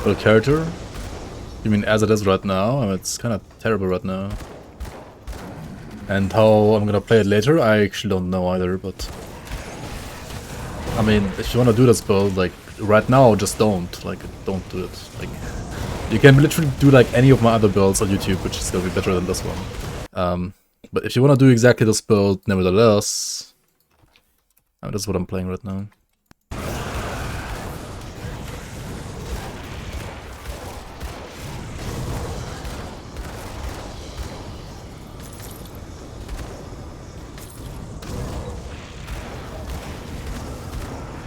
For the character? You mean as it is right now? I mean, it's kind of terrible right now. And how I'm gonna play it later, I actually don't know either, but... I mean, if you wanna do this build, like, right now, just don't. Like, don't do it. Like, you can literally do, like, any of my other builds on YouTube, which is gonna be better than this one. But if you wanna do exactly this build, nevertheless... I mean, that's what I'm playing right now.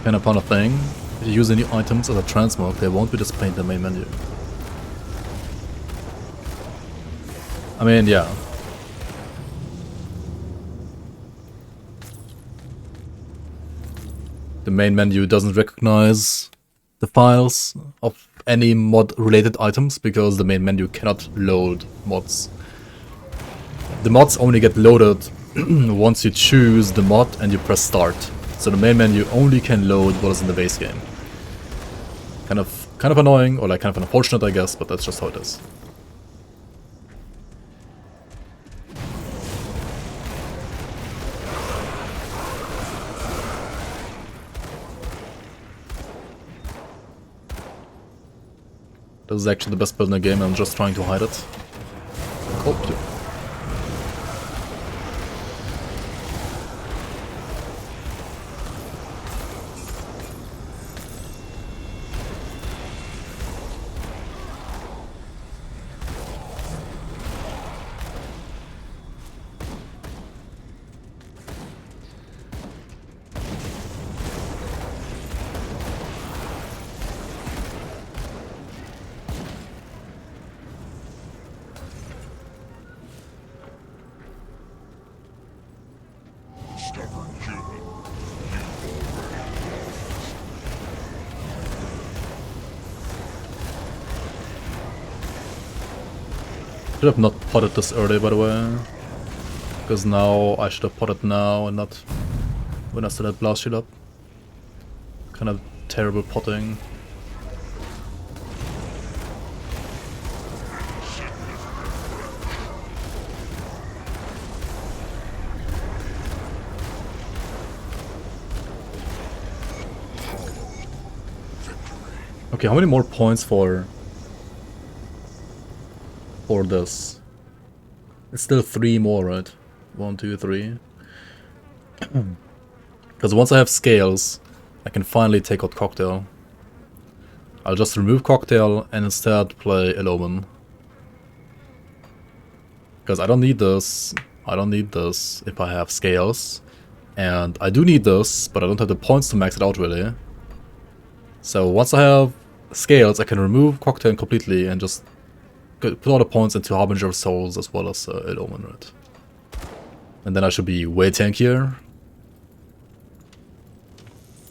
And upon a thing, if you use any items as a transmog, they won't be displayed in the main menu. I mean, yeah. The main menu doesn't recognize the files of any mod-related items because the main menu cannot load mods. The mods only get loaded once you choose the mod and you press start. So the main menu only can load what is in the base game. Kind of annoying, or like kind of unfortunate, I guess, but that's just how it is. This is actually the best build in the game, I'm just trying to hide it. Hope to. Should have not potted this early, by the way. Because now I should have potted now and not when I still had blast shield up. Kind of terrible potting. Okay, how many more points for this? It's still 3 more, right? 1, 2, 3. Because once I have scales, I can finally take out Cocktail. I'll just remove Cocktail and instead play Eloman. Because I don't need this. I don't need this if I have scales. And I do need this, but I don't have the points to max it out really. So once I have scales, I can remove Cocktail completely and just put all the points into Harbinger of Souls as well as Eloman, right? And then I should be way tankier.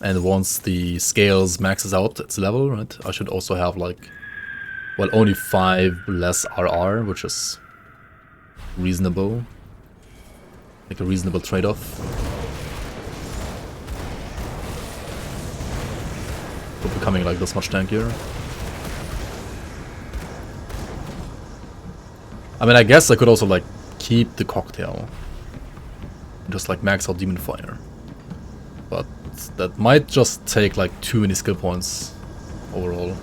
And once the scales maxes out its level, right, I should also have like, well, only 5 less RR, which is reasonable. Like a reasonable trade-off. For becoming like this much tankier. I mean, I guess I could also like keep the Cocktail. Just like max out Demon Fire. But that might just take like too many skill points overall.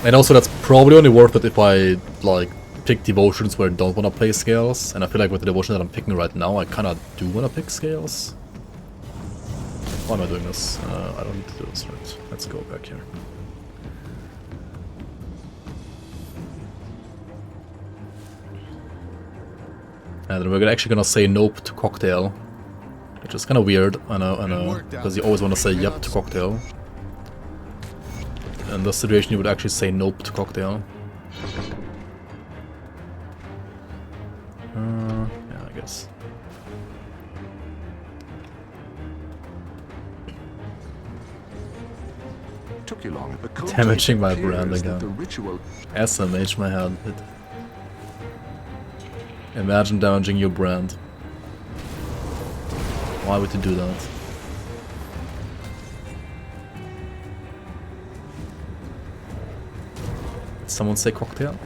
And also that's probably only worth it if I like pick devotions where I don't want to play scales. And I feel like with the devotion that I'm picking right now, I kind of do want to pick scales. Why am I doing this? I don't need to do this, right? Let's go back here. And we're actually gonna say nope to Cocktail. Which is kind of weird, I know, because you always want to say yep to Cocktail. In this situation you would actually say nope to Cocktail. Yeah, I guess. Took you long. Damaging my brand again. SMH my head. Imagine damaging your brand. Why would you do that? Did someone say Cocktail?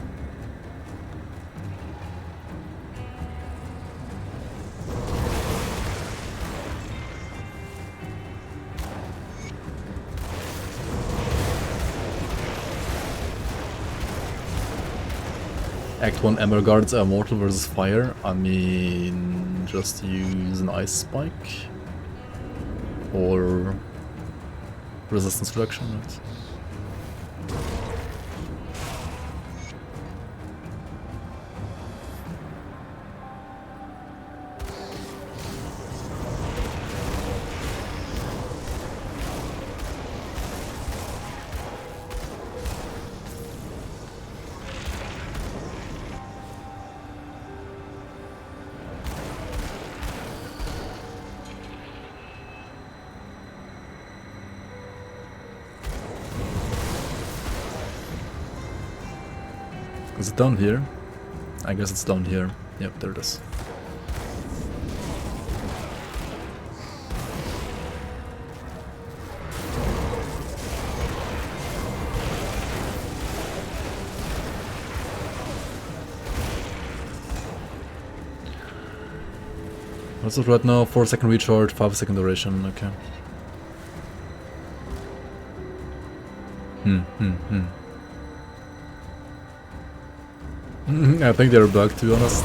Act 1 Ember Guards are mortal versus fire. I mean, just use an ice spike. Or resistance reduction, right? Is it down here? I guess it's down here. Yep, there it is. What's it right now? 4-second recharge, 5-second duration, okay. I think they're bugged, to be honest.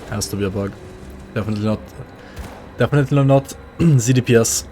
Has to be a bug. Definitely not. Definitely not ZDPS.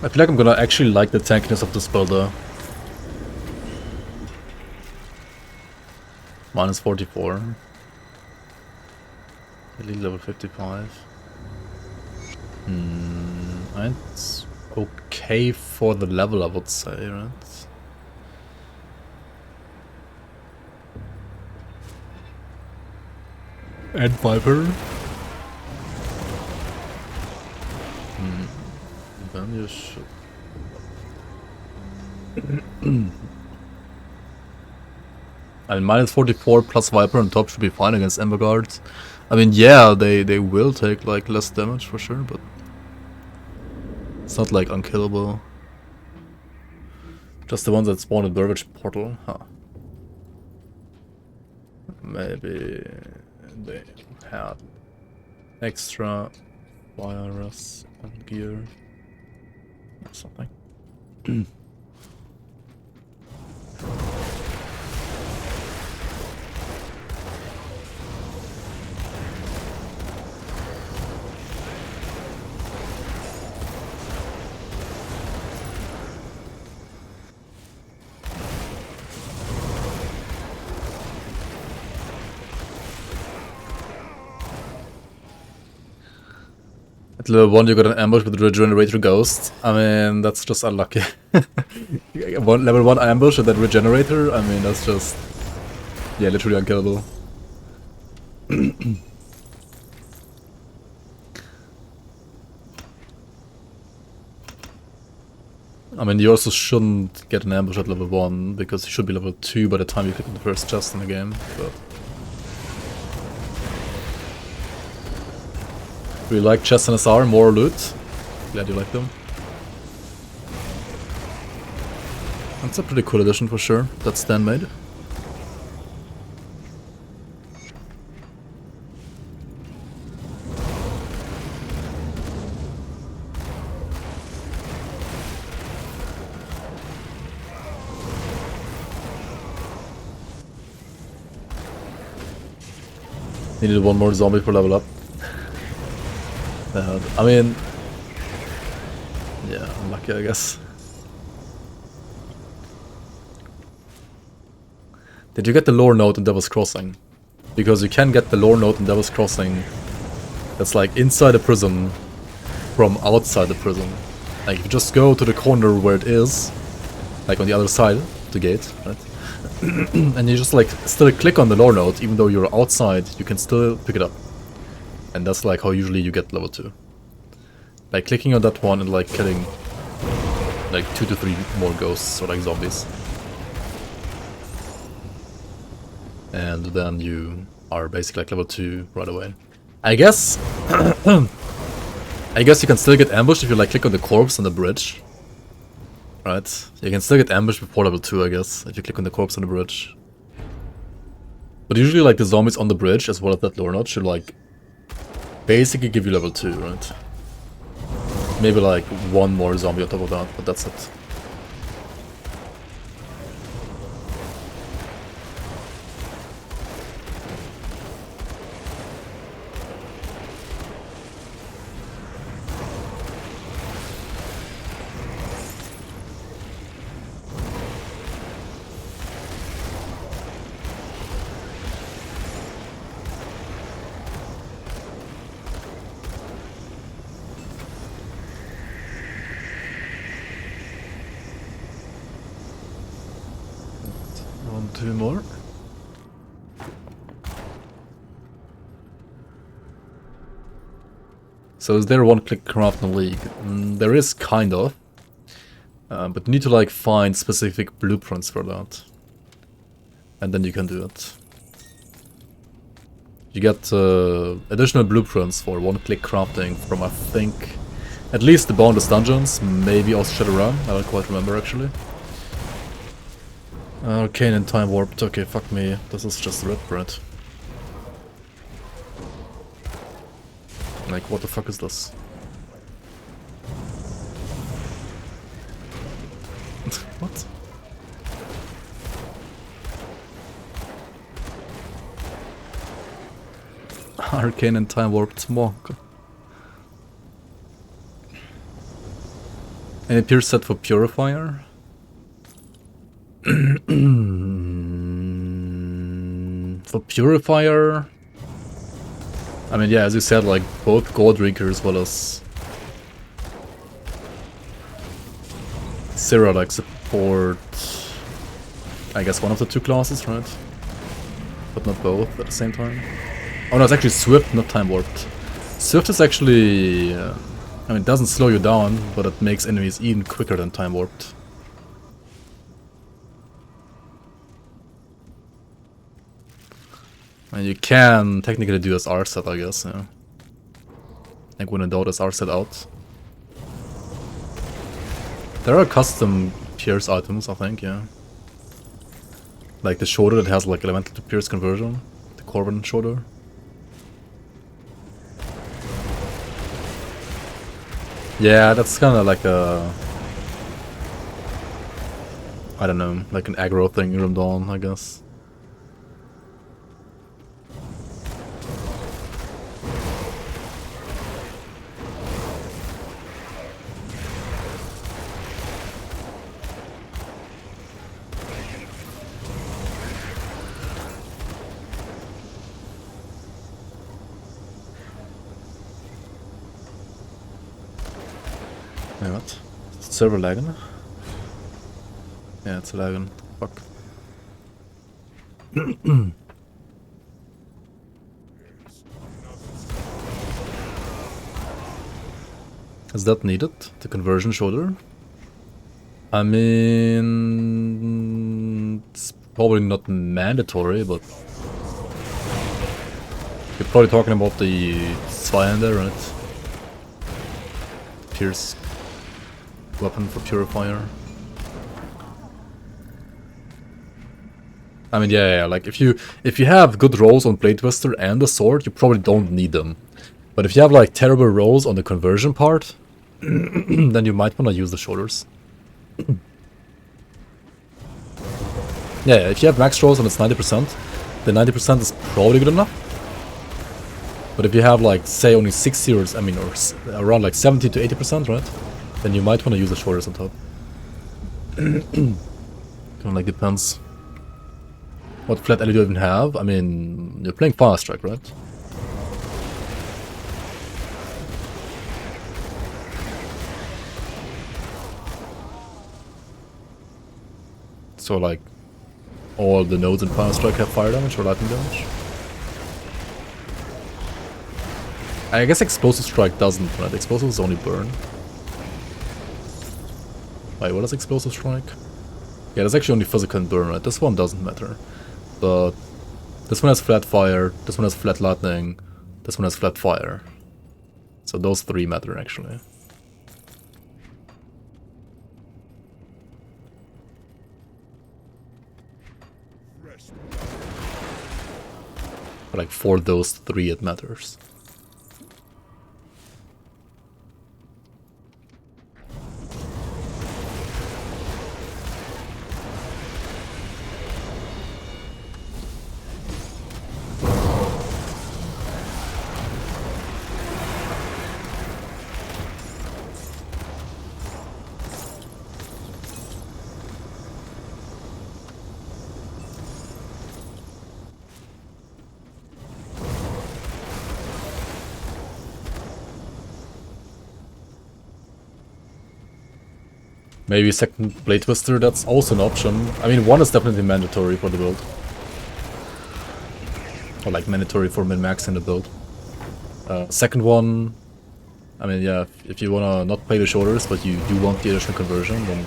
I feel like I'm gonna actually like the tankiness of this spell though. Minus 44. Elite level 55. It's okay for the level, I would say, right? And Viper. Then you should. I mean, minus 44 plus Viper on top should be fine against Ember Guards. I mean, yeah, they will take like less damage for sure, but it's not like unkillable. Just the ones that spawn in Burbage Portal, huh? Maybe they had extra virus and gear or something. At level 1 you got an ambush with Regenerator Ghost. I mean, that's just unlucky. Level 1 ambush and then Regenerator, I mean, that's just... yeah, literally unkillable. I mean, you also shouldn't get an ambush at level 1, because you should be level 2 by the time you click on the first chest in the game, but... we like chests and SR, more loot. Glad you like them. That's a pretty cool addition for sure, that Stan made. Needed one more zombie for level up. I mean, yeah, unlucky I guess. Did you get the lore note in Devil's Crossing? Because you can get the lore note in Devil's Crossing that's like inside the prison from outside the prison. Like if you just go to the corner where it is, like on the other side of the gate, right? And you just like still click on the lore note, even though you're outside, you can still pick it up. And that's like how usually you get level 2. Like clicking on that one and like killing like 2 to 3 more ghosts or like zombies. And then you are basically like level 2 right away. I guess I guess you can still get ambushed if you like click on the corpse on the bridge. Right? You can still get ambushed before level 2, I guess, if you click on the corpse on the bridge. But usually like the zombies on the bridge as well as that lore note should like basically give you level 2, right? Maybe like one more zombie on top of that, but that's it. Two more. So is there one-click craft in the League? There is, kind of. But you need to like find specific blueprints for that. And then you can do it. You get additional blueprints for one-click crafting from, I think, at least the Boundless Dungeons, maybe also Shadowrun, I don't quite remember actually. Arcane and Time Warped, okay, fuck me, this is just red bread. Like, what the fuck is this? What? Arcane and Time Warped Monk. Any pierce set for Purifier? For Purifier, I mean, yeah, as you said, like both Goldrinker as well as Syrah like support, I guess, one of the two classes, right? But not both at the same time. Oh no, it's actually Swift, not Time Warped. Swift is actually, I mean, it doesn't slow you down, but it makes enemies even quicker than Time Warped. And you can technically do as R set, I guess, yeah. Like when in doubt as R set out. There are custom pierce items, I think, yeah. Like the shoulder that has like elemental to pierce conversion. The Corvin shoulder. Yeah, that's kinda like a... I don't know, like an aggro thing in Grim Dawn, I guess. Wait, what? Is the server lagging? Yeah, it's lagging. Fuck. Is that needed? The conversion shoulder? I mean... it's probably not mandatory, but... you're probably talking about the Zweihander, right? Pierce weapon for Purifier. I mean, yeah, like if you have good rolls on Blade Twister and the sword, you probably don't need them. But if you have like terrible rolls on the conversion part, then you might want to use the shoulders. Yeah, if you have max rolls and it's 90%, then 90% is probably good enough. But if you have like, say, only 60 or, I mean, or around like 70 to 80%, right? Then you might want to use the shoulders on top. Kind of like depends. What flat LED do you even have? I mean, you're playing Fire Strike, right? So like, all the nodes in Fire Strike have fire damage or lightning damage? I guess Explosive Strike doesn't, right? Explosives only burn. Wait, what is Explosive Strike? Yeah, that's actually only physical and burn, right? This one doesn't matter. But this one has flat fire, this one has flat lightning, this one has flat fire. So those three matter actually. But like for those three it matters. Maybe second Blade Twister, that's also an option. I mean, one is definitely mandatory for the build. Or like mandatory for min-max in the build. Second one, I mean, yeah, if you wanna not play the shoulders, but you do want the additional conversion, then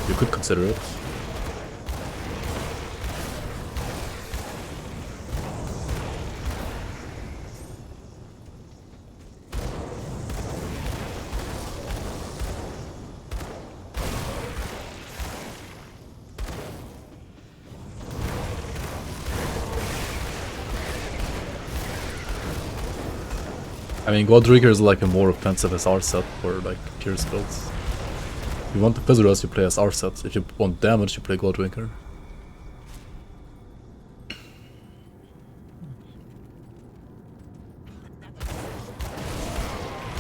you could consider it. I mean, Godrigger is like a more offensive SR set for like Pierce builds. If you want the Viscerals, you play SR set. If you want damage, you play Godrigger.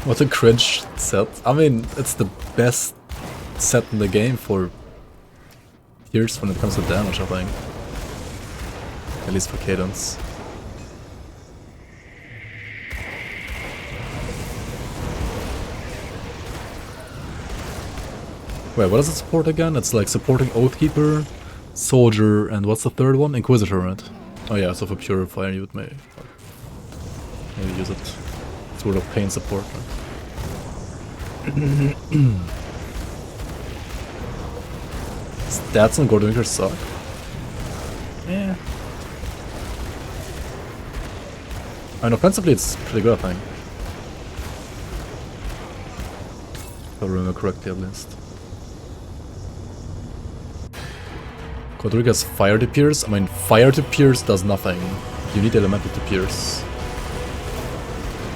What a cringe set. I mean, it's the best set in the game for tears when it comes to damage, I think. At least for cadence. Wait, what does it support again? It's like supporting Oathkeeper, Soldier, and what's the third one? Inquisitor, right? Oh yeah, so for Purifier you would maybe use it. Sort of pain support, right? Stats on Golden Witcher suck. Yeah. I mean, offensively it's pretty good, I think. If I remember correctly, at least. Godric has fire to pierce. I mean, fire to pierce does nothing. You need elemental to pierce.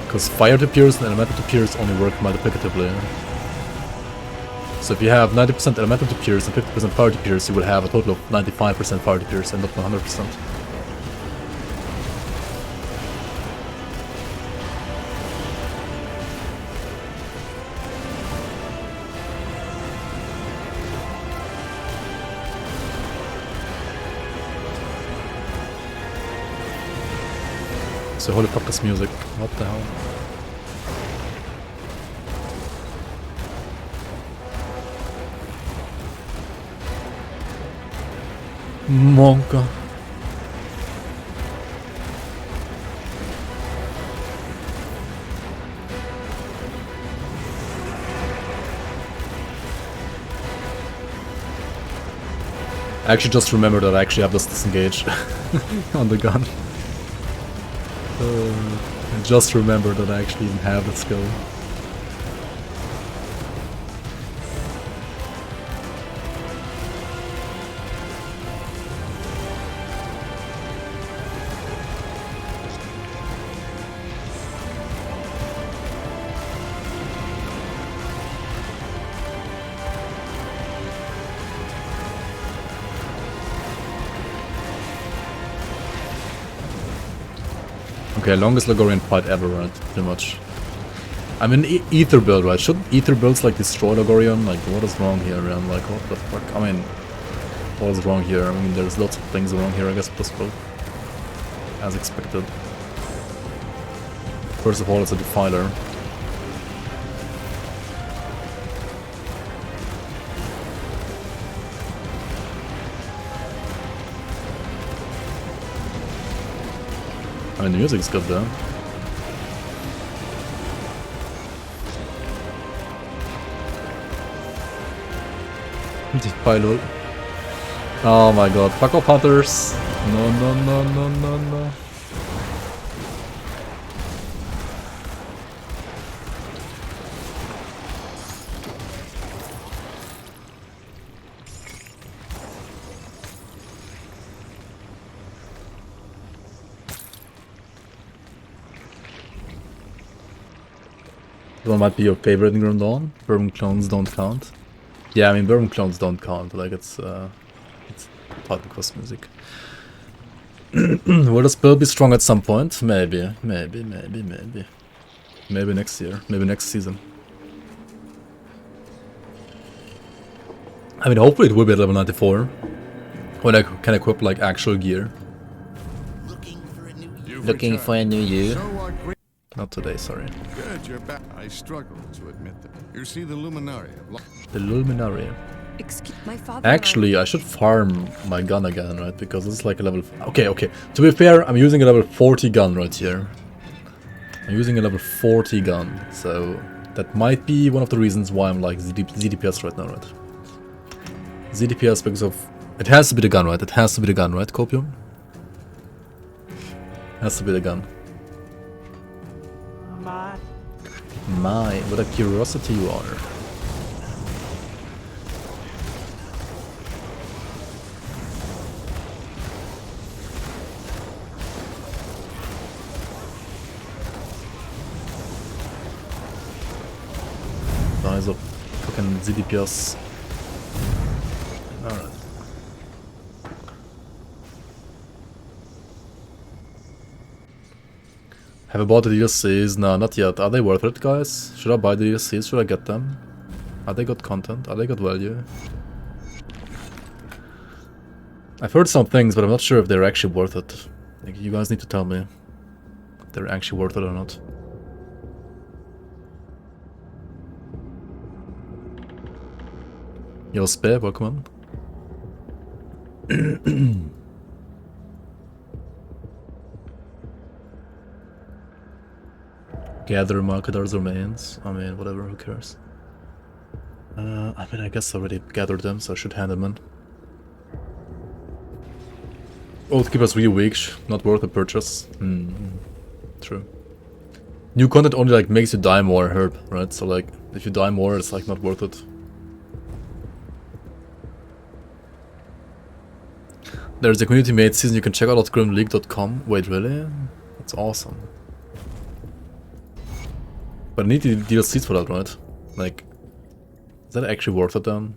Because fire to pierce and elemental to pierce only work multiplicatively. So if you have 90% elemental to pierce and 50% fire to pierce, you will have a total of 95% fire to pierce and not 100%. So holy fuck this music. What the hell? Monka. I actually just remembered that I actually have this disengage on the gun. I just remembered that I actually even have that skill. Okay, longest Logorian fight ever, right? Pretty much. I mean, Ether build, right? Shouldn't Ether builds like destroy Logorian? Like, what is wrong here? And like, what the fuck? I mean, what is wrong here? I mean, there's lots of things wrong here, I guess, plus build. As expected. First of all, it's a Defiler. I mean, the music's good though. Defiler. Oh my god, fuck off hunters! No, no, no, no, no, no. What might be your favorite in Grim Dawn? Bourbon clones don't count. Yeah, I mean bourbon clones don't count. Like it's type of quest music. Will this build be strong at some point? Maybe, maybe, maybe, maybe. Maybe next year. Maybe next season. I mean, hopefully it will be at level 94. When I can equip like actual gear. Looking for a new you. Not today, sorry. Good, you're back. I struggle to admit that. You see the Luminary. The Luminary. Excuse my father. Actually, I should farm my gun again, right? Because it's like a level... Okay, okay. To be fair, I'm using a level 40 gun right here. I'm using a level 40 gun, so that might be one of the reasons why I'm like ZDPS right now, right? ZDPS because of... It has to be the gun, right? It has to be the gun, right, Copium? Has to be the gun. My, what a curiosity you are. Nice of fucking ZDPS. Alright. Have I bought the DLCs? No, not yet. Are they worth it, guys? Should I buy the DLCs? Should I get them? Are they good content? Are they good value? I've heard some things, but I'm not sure if they're actually worth it. Like, you guys need to tell me if they're actually worth it or not. Yo, Spare, welcome on. Gather marketers remains. I mean, whatever, who cares? I mean, I guess I already gathered them, so I should hand them in. Oathkeeper's really weak, not worth a purchase. True. New content only like makes you die more, I heard, right? So like, if you die more, it's like not worth it. There's a community made season you can check out at grimleague.com. Wait, really? That's awesome. But I need the DLCs for that, right? Like, is that actually worth it then?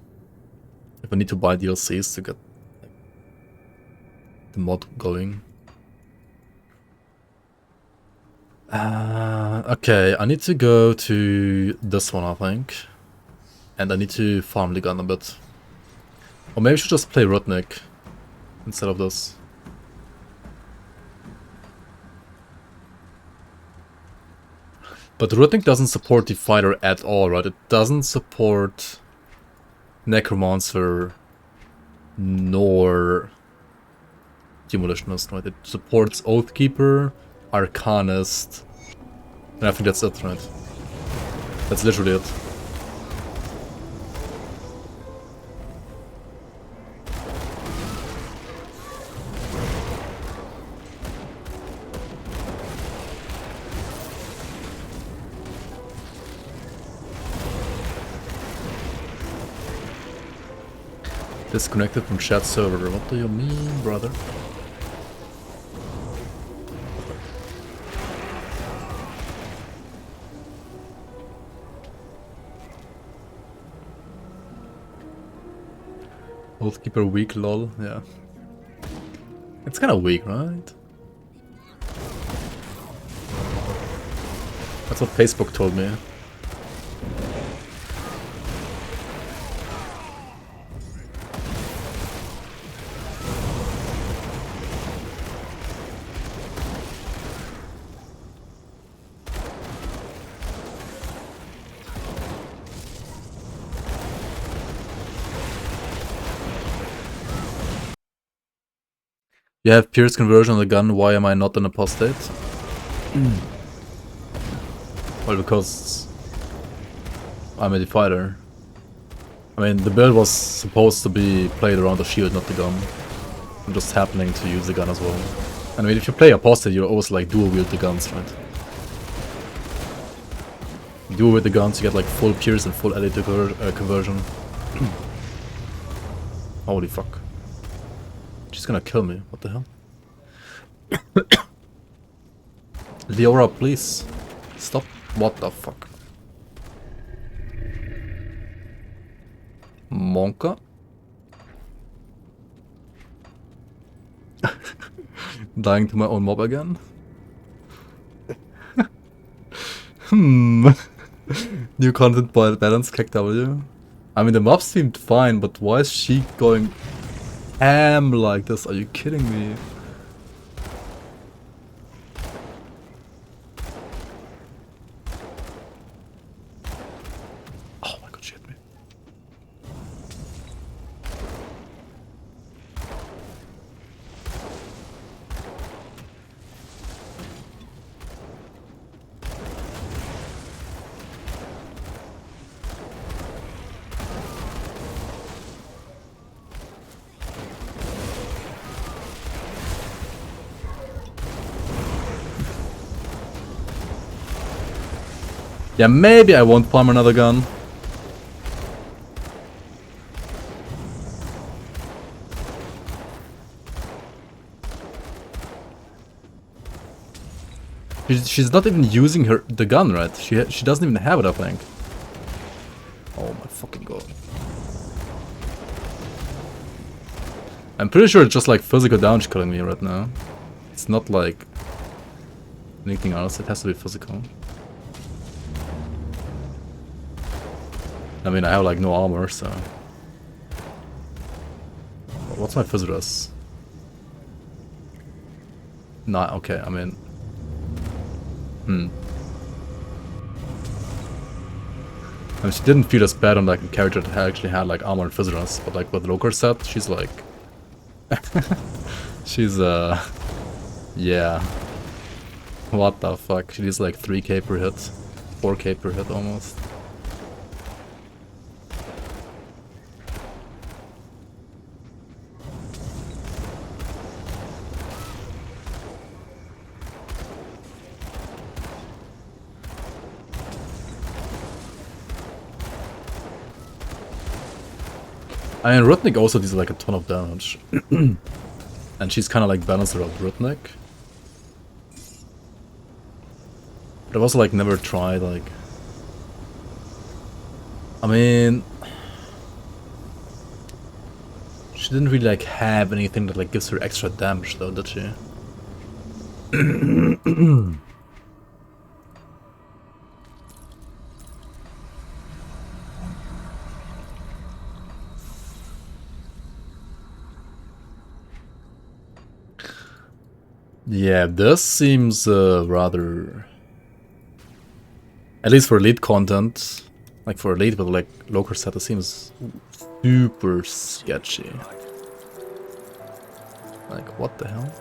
If I need to buy DLCs to get like, the mod going. Okay, I need to go to this one, I think. And I need to farm the gun a bit. Or maybe I should just play Rudnick instead of this. But Rudnick doesn't support Defiler at all, right? It doesn't support Necromancer nor Demolitionist, right? It supports Oathkeeper, Arcanist, and I think that's it, right? That's literally it. Disconnected from chat server. What do you mean, brother? Oathkeeper weak, lol. Yeah. It's kind of weak, right? That's what Facebook told me. You have Pierce conversion on the gun, why am I not an apostate? Well, because I'm a Defiler. I mean, the build was supposed to be played around the shield, not the gun. I'm just happening to use the gun as well. I mean, if you play apostate, you always like dual wield the guns, right? Dual wield the guns, you get like full Pierce and full elite conversion. Holy fuck. She's gonna kill me, what the hell? Leora, please. Stop. What the fuck? Monka? Dying to my own mob again? New content by balance KW. I mean, the mob seemed fine, but why is she going ham like this? Are you kidding me? Oh my god, she hit me. Yeah, maybe I won't farm another gun. She's not even using the gun, right? She doesn't even have it, I think. Oh my fucking god. I'm pretty sure it's just like physical damage killing me right now. It's not like Anything else? It has to be physical. I mean, I have like no armor, so... What's my physicus? Nah, okay, I mean... I mean, she didn't feel as bad on like a character that actually had like armor and physicus, but like with Loker set, she's like... she's yeah. What the fuck? She does like 3k per hit. 4k per hit almost. I mean, Rudnick also does like a ton of damage. And she's kind of like balanced around Rudnick. But I've also like never tried like... I mean... She didn't really like have anything that like gives her extra damage though, did she? Yeah, this seems rather... At least for elite content, like for elite with like Loker set, it seems super sketchy. Like, what the hell?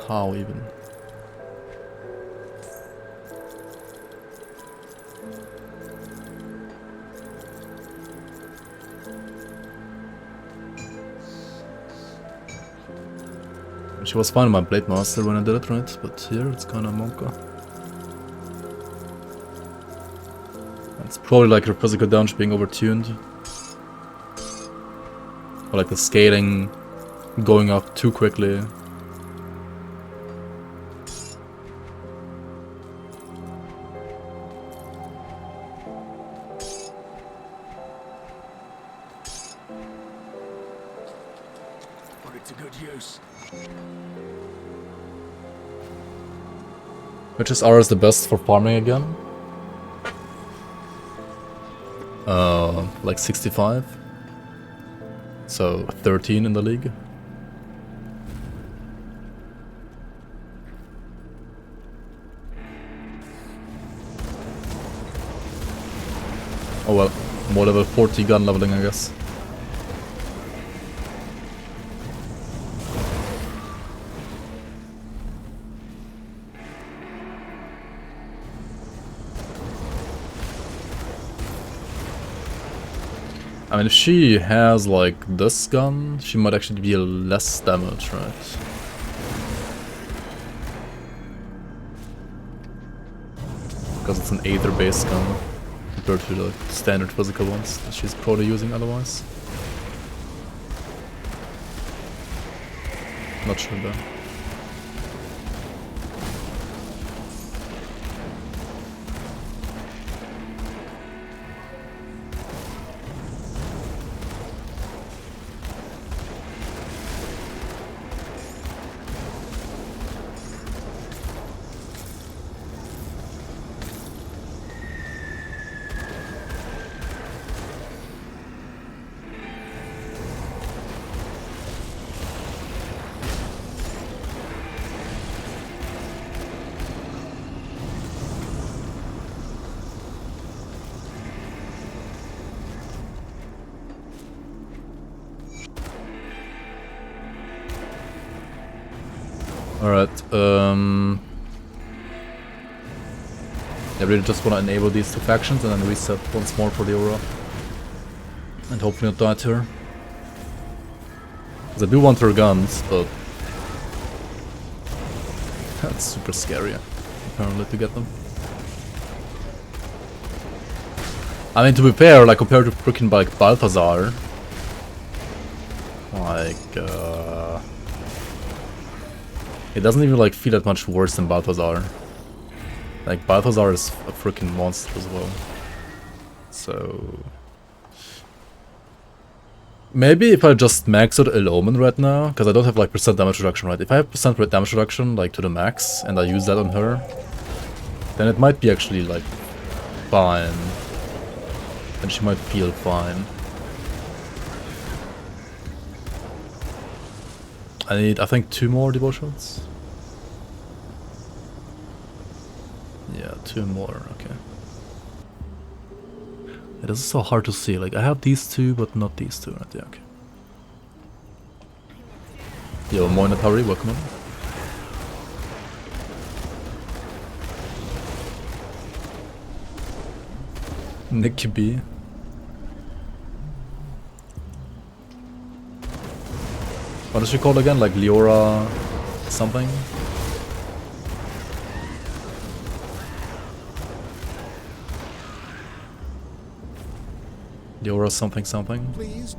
How even? She was fine with my Blade Master when I did it, right? But here it's kinda monka. It's probably like her physical damage being overtuned. Or like the scaling going up too quickly. Put it to good use. Which is ours the best for farming again? Like 65. So 13 in the league. Oh well, more level 40 gun leveling, I guess. I mean, if she has like this gun, she might actually be less damage, right? Because it's an Aether based gun compared to the standard physical ones that she's probably using otherwise. Not sure though. Alright, I really just want to enable these two factions and then reset once more for the aura. And hopefully not die to her. Because I do want her guns, but... That's super scary, apparently, to get them. I mean, to be fair, like, compared to freaking, like, Balthazar... Like, it doesn't even like feel that much worse than Balthazar. Like Balthazar is a freaking monster as well. So Maybe if I just max out Ill Omen right now, because I don't have like percent damage reduction, right? If I have percent damage reduction like to the max and I use that on her, then it might be actually like fine. And she might feel fine. I need, I think, 2 more devotions. Yeah, 2 more, okay. It is so hard to see, like I have these 2 but not these 2, right? Yeah, okay. Yo, monetary, welcome on. Nick B. What is she called again? Like Leora something? Leora something something? Please.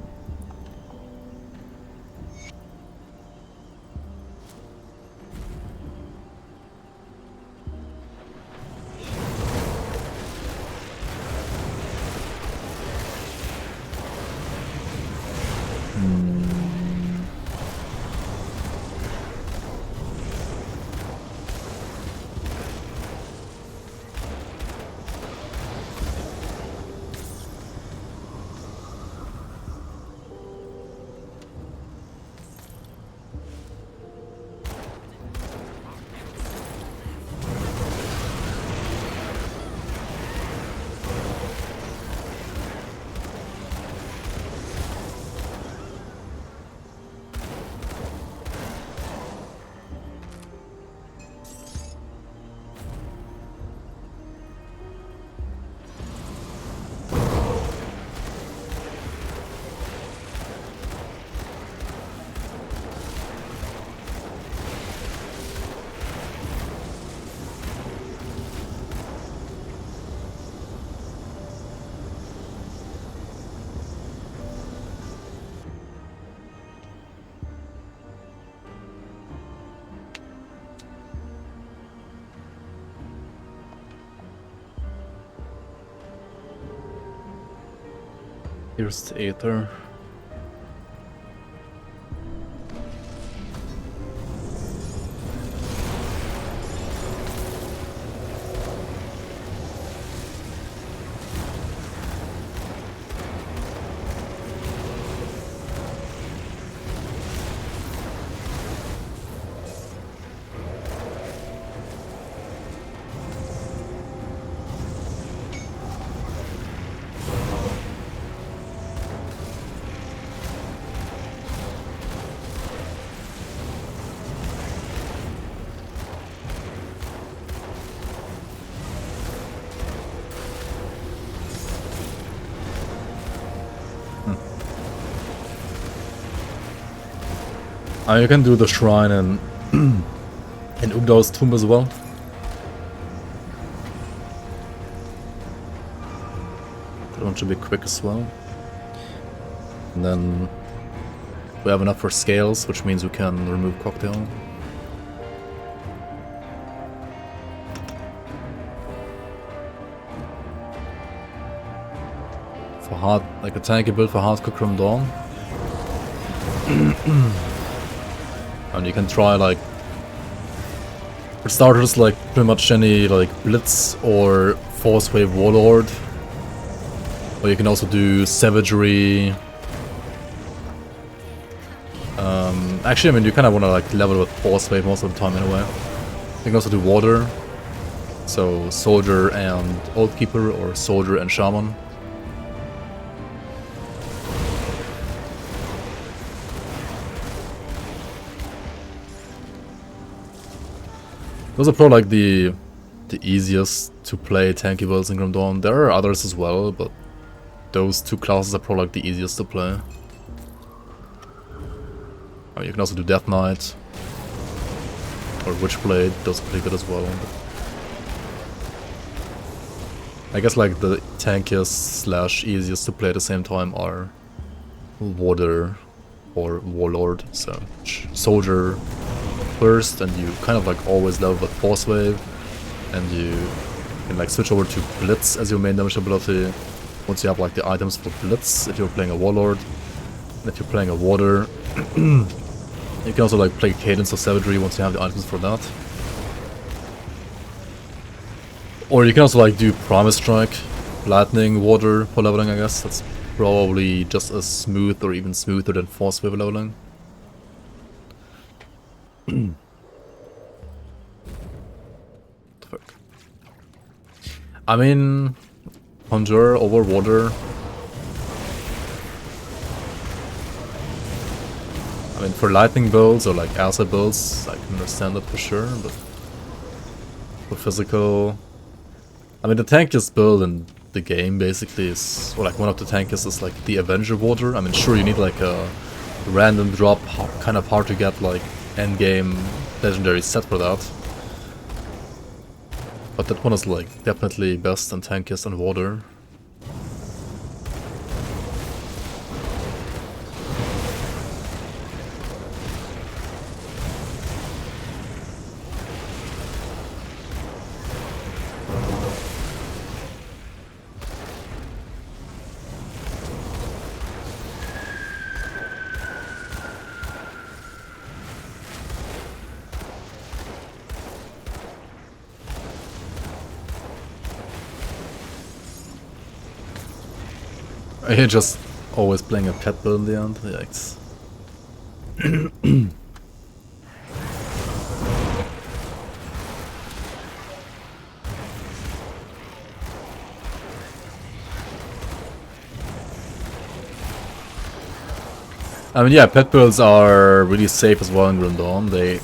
Here's the Aether. You can do the shrine in Ugdal's tomb as well. That one should be quick as well. And then we have enough for scales, which means we can remove cocktail. For hard, like a tanky build for hardcore Crim Dawn. And you can try like, for starters, like pretty much any like Blitz or Force Wave Warlord. Or you can also do Savagery. Actually, I mean, you kind of want to like level with Force Wave most of the time anyway. You can also do Water. So Soldier and Oathkeeper, or Soldier and Shaman. Those are probably like the easiest to play tanky builds in Grim Dawn. There are others as well, but those 2 classes are probably like the easiest to play. You can also do Death Knight or Witchblade, those are pretty good as well. I guess like the tankiest / easiest to play at the same time are Warder or Warlord. So Soldier first, and you kind of like always level with Force Wave, and you can like switch over to Blitz as your main damage ability once you have like the items for Blitz if you're playing a Warlord. if you're playing a water. You can also like play Cadence or Savagery once you have the items for that. Or you can also like do Promise Strike, Lightning, Water for leveling, I guess. That's probably just as smooth or even smoother than Force Wave leveling. Fuck. I mean, Conjure over Water. I mean, for lightning builds or like acid builds, I can understand that for sure, but for physical... I mean, the tankiest build in the game basically is, or like one of the tankiest is like the Avenger Water. I mean, sure, you need like a random drop, kind of hard to get like endgame legendary set for that. But that one is like definitely best and tankiest in water. You're just always playing a pet build in the end, yikes. I mean, yeah, pet builds are really safe as well in Grim Dawn. They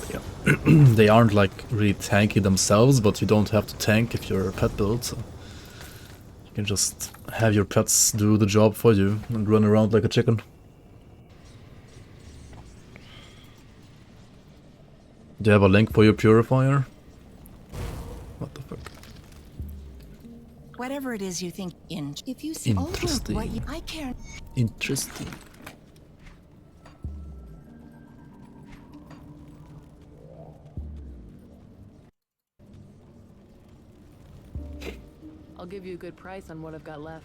they aren't like really tanky themselves, but you don't have to tank if you're a pet build. So you can just have your pets do the job for you and run around like a chicken. Do you have a link for your purifier? What the fuck? Whatever it is you think in. If you see Interesting. what you, I care. Interesting. I'll give you a good price on what I've got left.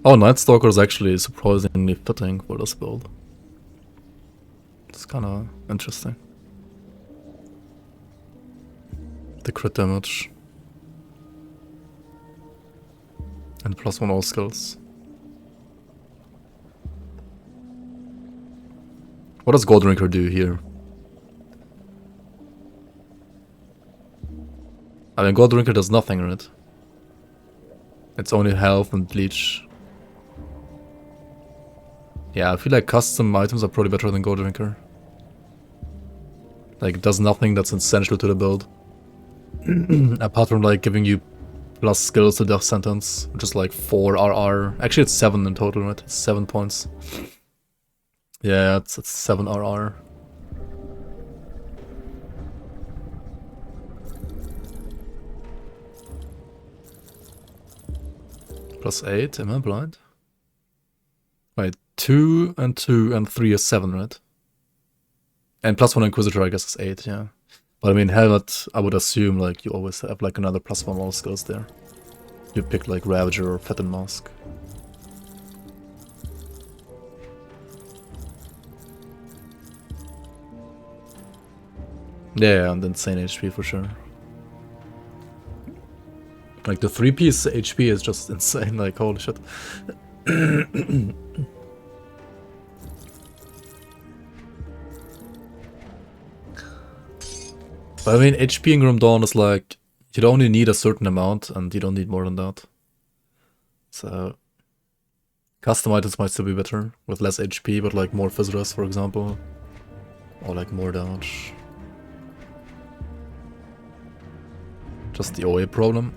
Oh, Night Stalker is actually surprisingly fitting for this build. It's kinda interesting. The crit damage. And +1 all skills. What does Gold Drinker do here? I mean, Gold Drinker does nothing, right? It's only health and Leech. Yeah, I feel like custom items are probably better than Gold Drinker. Like, it does nothing that's essential to the build. Apart from, like, giving you plus skills to Death Sentence, which is like 4 RR. Actually, it's 7 in total, right? It's 7 points. Yeah, it's 7 RR. +8, am I blind? Wait, 2 and 2 and 3 is 7, right? And +1 Inquisitor, I guess, is 8, yeah. But I mean, Helmet, I would assume, like, you always have, like, another +1 all skills there. You pick, like, Ravager or Fatten Mask. Yeah, and insane HP for sure. Like, the 3-piece HP is just insane, like, holy shit. But I mean, HP in Grim Dawn is like, you'd only need a certain amount, and you don't need more than that. So, custom items might still be better, with less HP, but like more Physrus, for example. Or like more damage. Just the OA problem.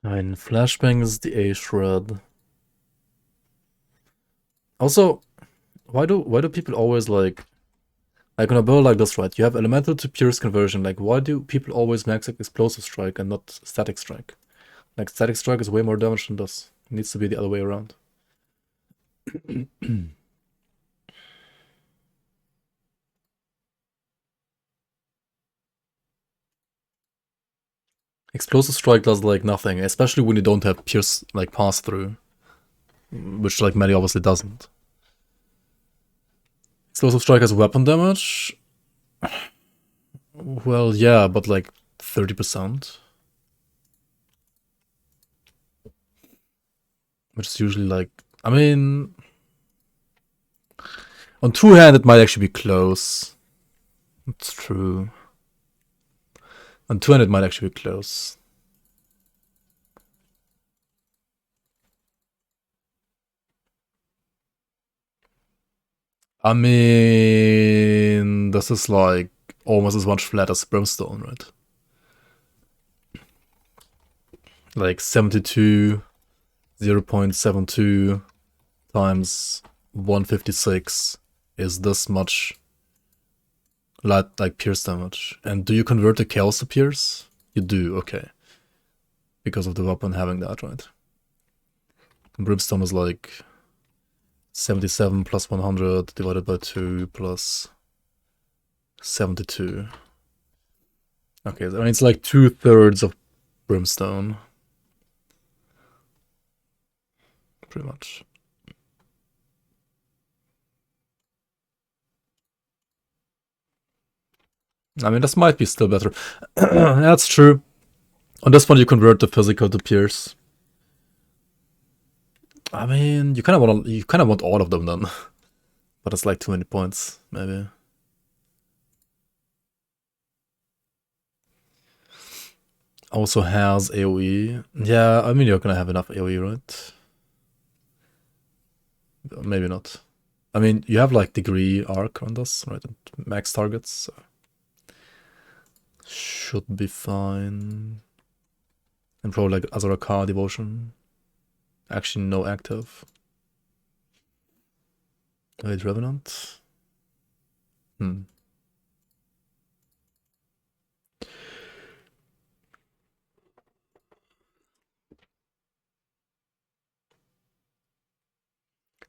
Ein Flashbang is the A shred. Also, why do people always like on a bow like this, right? You have elemental to pierce conversion. Like, why do people always max explosive strike and not static strike? Like, static strike is way more damage than this. It needs to be the other way around. Explosive strike does like nothing, especially when you don't have pierce like pass through, which like melee obviously doesn't. Explosive strike has weapon damage. Well, yeah, but like 30%. Which is usually like, I mean, on two-hand it might actually be close. It's true. On two-hand it might actually be close. I mean, this is like almost as much flat as Brimstone, right? Like 72, 0.72 times 156 is this much like pierce damage. And do you convert the chaos to pierce? You do, okay. Because of the weapon having that, right? And Brimstone is like 77 plus 100 divided by 2 plus 72. Okay, I mean, it's like 2/3 of Brimstone. Pretty much. I mean, this might be still better. That's true. On this one, you convert the physical to pierce. I mean, you kind of want all of them then, but it's like too many points, maybe. Also has AoE. Yeah, I mean, you're gonna have enough AoE, right? Maybe not. I mean, you have like degree arc on this, right? And max targets, so should be fine. And probably like Azaraka devotion. Actually, no active. Wait, Revenant?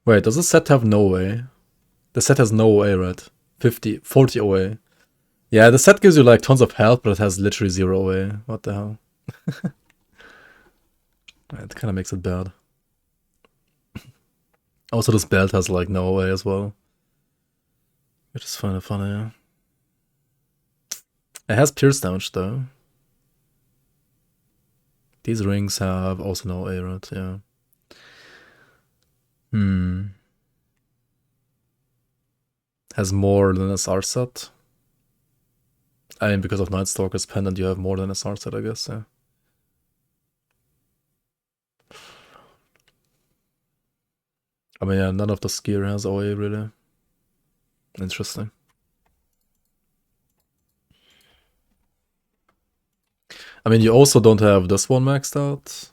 Wait, does the set have no way? The set has no way, right? 40 OA. Yeah, the set gives you like tons of health, but it has literally 0 OA. What the hell? It kind of makes it bad. Also, this belt has like no OA as well. Which is kind of funny. It has pierce damage though. These rings have also no OA, right? Yeah. Has more than SR set. I mean, because of Night Stalker's pendant, you have more than SR set, I guess, yeah. I mean, yeah, none of the gear has OA, really. Interesting. I mean, you also don't have this one maxed out,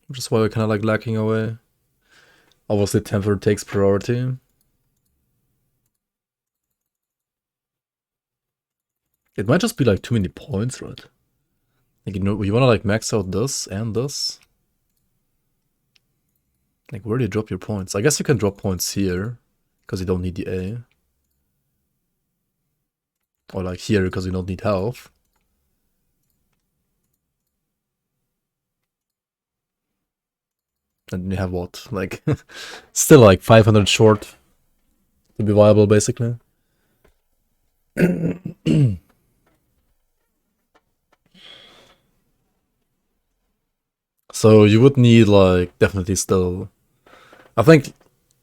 which is why you're kind of like lacking away. Obviously, Temper takes priority. It might just be like too many points, right? Like, you know, you want to like max out this and this. Like, where do you drop your points? I guess you can drop points here, because you don't need the A. Or like here, because you don't need health. And you have what? Like, still like 500 short to be viable, basically. So you would need like, definitely still... I think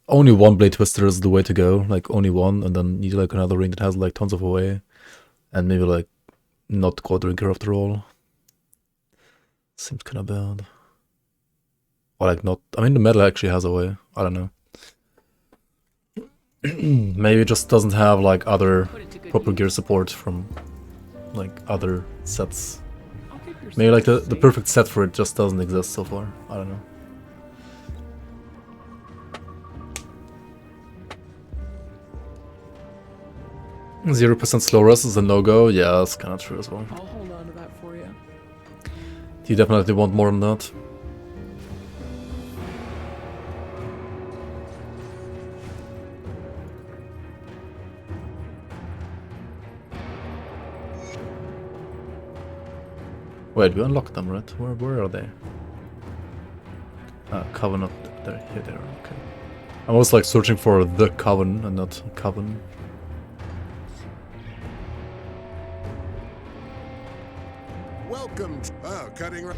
only one Blade Twister is the way to go. Like, only one, and then need like another ring that has like tons of OA. And maybe like, not God Drinker after all. Seems kind of bad. Or like not, I mean the metal actually has a way, I don't know. Maybe it just doesn't have like other proper gear support from like other sets. Maybe like the perfect set for it just doesn't exist so far, I don't know. 0% slow rest is a no-go. Yeah, that's kind of true as well. I'll hold on to that for you. You definitely want more than that. Wait, we unlocked them, right? Where are they? Coven up there. Here they are. Okay. I was like searching for the Coven and not Coven. Welcome. Oh, cutting.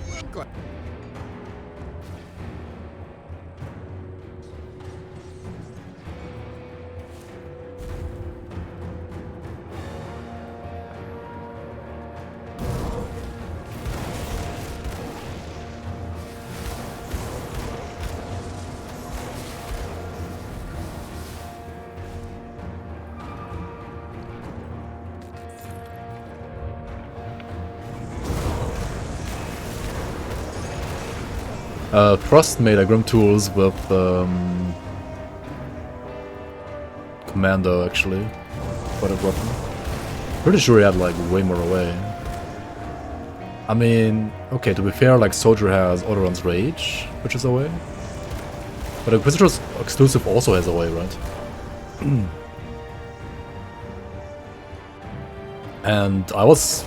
Frost made a grimtools with Commando actually, for the weapon. Pretty sure he had like way more away. I mean, okay, to be fair, like Soldier has Autoron's Rage, which is away. But Inquisitor's exclusive also has away, right? And I was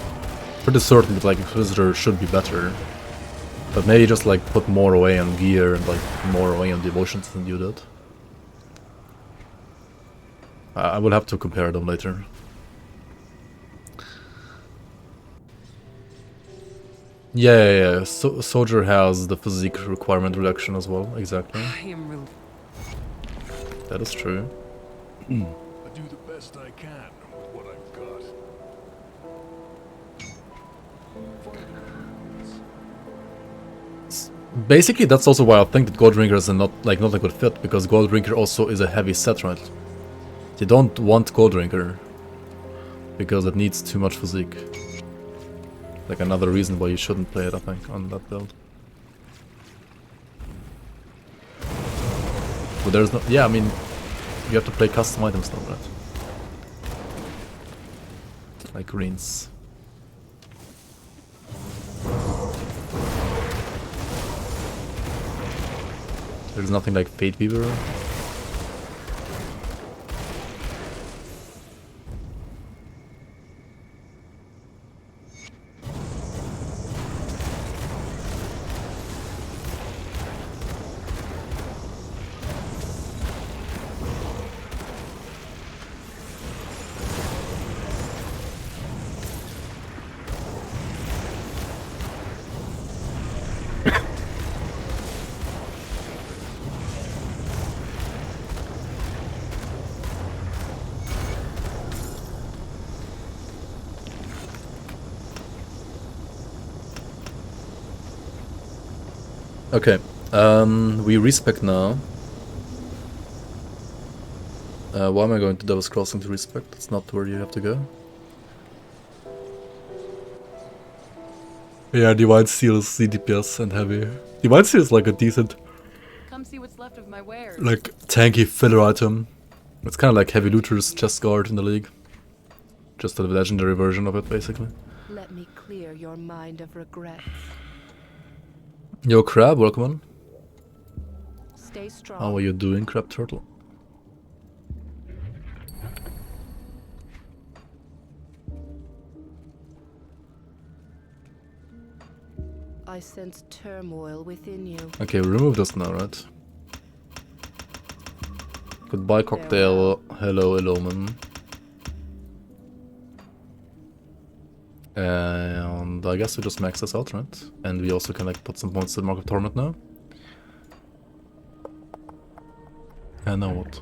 pretty certain that like Inquisitor should be better. But maybe just like put more away on gear and like more away on devotions than you did. I will have to compare them later. Yeah. Soldier has the physique requirement reduction as well, exactly. That is true. I do the best I can with what I've got. Basically, that's also why I think that Goldringer is not a good fit, because Goldringer also is a heavy set, right? You don't want Goldringer because it needs too much physique. Like another reason why you shouldn't play it, I think, on that build. But there's no... Yeah, I mean, you have to play custom items though, right? Like greens. There's nothing like Fate Weaver. Okay, we respec now. Why am I going to Devil's Crossing to respec? That's not where you have to go. Yeah, Divine Steel is CDPS and heavy. Divine Steel is like a decent, Come see what's left of my wares. like, tanky filler item. It's kind of like Heavy Looter's chest guard in the league. Just a legendary version of it, basically. Let me clear your mind of regrets. Yo, Crab, welcome on. Stay strong. How are you doing, Crab Turtle? I sense turmoil within you. Okay, we remove this now, right? Goodbye, cocktail. Hello, Eloman. And I guess we just max this out, right? And we also can like put some points to the Mark of Torment now. And now what?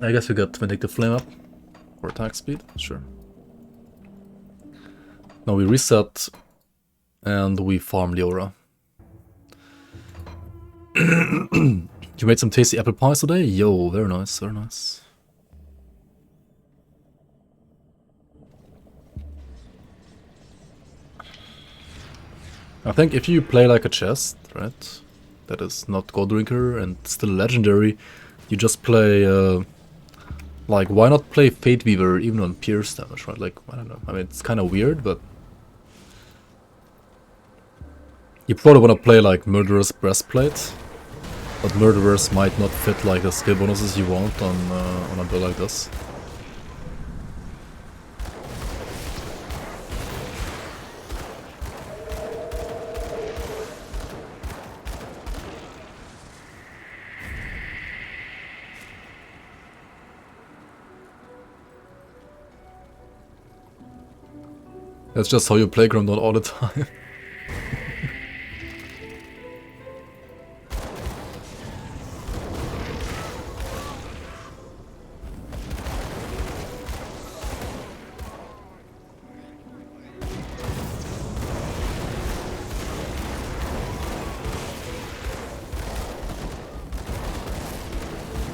I guess we got Vindictive Flame up for attack speed, sure. Now we reset and we farm the aura. You made some tasty apple pies today? Yo, very nice, very nice. I think if you play like a chest, right, that is not Goldrinker and still legendary, you just play, like, why not play Fate Weaver even on pierce damage, right? Like, I don't know. I mean, it's kind of weird, but you probably want to play like Murderous Breastplate, but Murderous might not fit like the skill bonuses you want on a build like this. That's just how you play Grimtools all the time.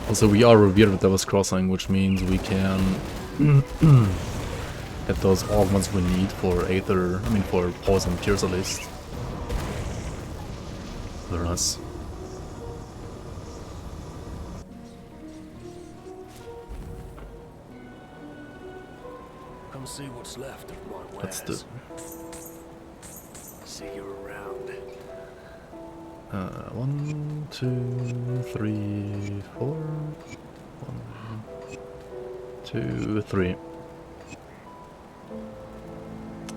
Also, we are revered with Devil's Crossing, which means we can get those augments we need for Aether, I mean for Poison Pierce at least. Very nice. Come see what's left of my wares. That's the... See you around. 1, 2, 3, 4. 1, 2, 3.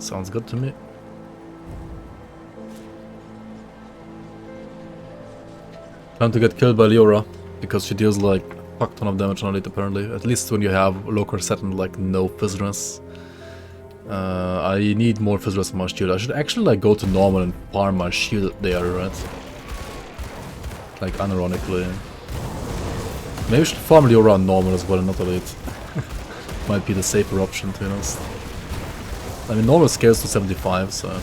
Sounds good to me. Time to get killed by Leora, because she deals like a fuck ton of damage on it apparently. At least when you have local set and like no Fizzress. I need more Fizzress in my shield. I should actually like go to normal and farm my shield there, right? Like unironically. Maybe I should farm Leora on normal as well and not elite. Might be the safer option, to be honest. I mean, normal scales to 75, so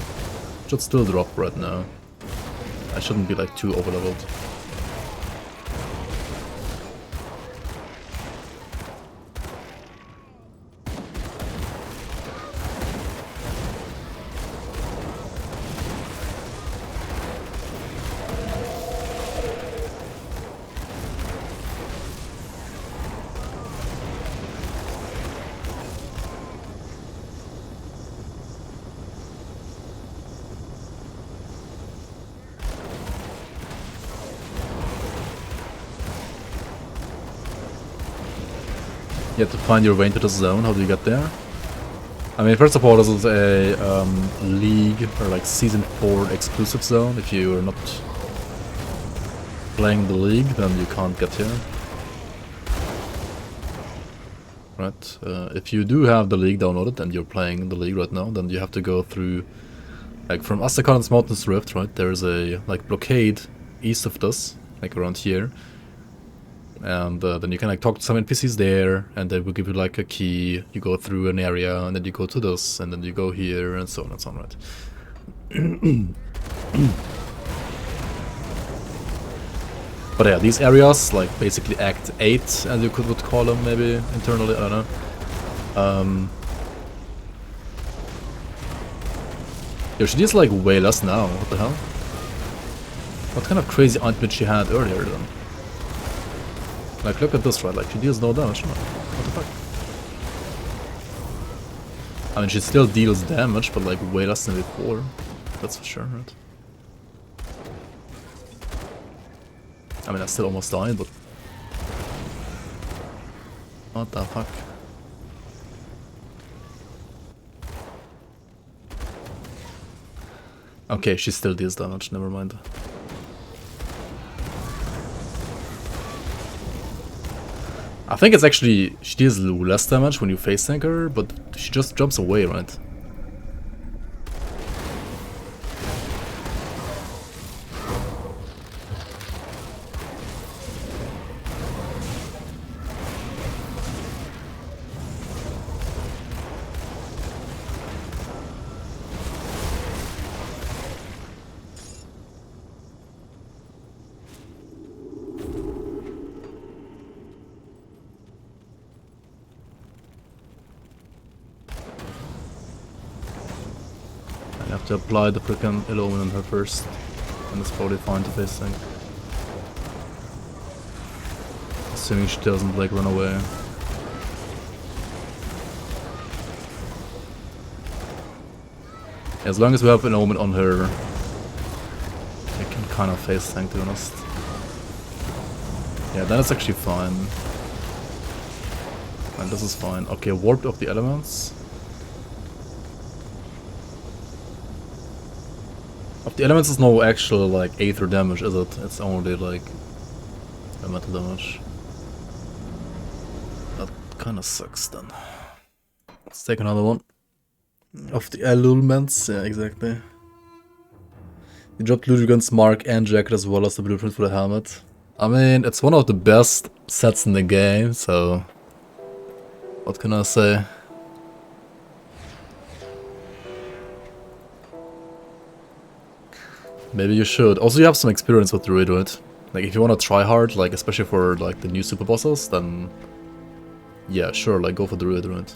should still drop right now. I shouldn't be like too overleveled. You have to find your way into the zone. How do you get there? I mean, first of all, this is a League or like Season 4 exclusive zone. If you are not playing the League, then you can't get here. Right? If you do have the League downloaded and you're playing the League right now, then you have to go through, like from Astakan's Mountains Rift, right? There's a like blockade east of this, like around here. And then you can like talk to some NPCs there, and they will give you like a key. You go through an area, and then you go to this, and then you go here, and so on and so on, right? But yeah, these areas, like basically Act 8, as you would call them maybe internally, I don't know. Yo, she deals like way less now, what the hell? What kind of crazy ointment she had earlier then? Like, look at this, right? Like, she deals no damage. What the fuck? I mean, she still deals damage, but like way less than before. That's for sure, right? I mean, I still almost died, but... What the fuck? Okay, she still deals damage, never mind. I think it's actually, she deals less damage when you face tank her, but she just jumps away, right? To apply the freaking Illumin on her first, and it's probably fine to face tank. Assuming she doesn't like run away. As long as we have an omen on her, I can kind of face tank, to be honest. Yeah, that is actually fine. And this is fine. Okay, warped of the elements. Of the elements is no actual like aether damage, is it? It's only like elemental damage. That kind of sucks then. Let's take another one. Of the elements, yeah, exactly. You dropped Ludwig's mark and jacket as well as the blueprint for the helmet. I mean, it's one of the best sets in the game, so what can I say? Maybe you should. Also, you have some experience with Druid, right? Like, if you want to try hard, like, especially for, like, the new super bosses, then yeah, sure, like, go for Druid, right?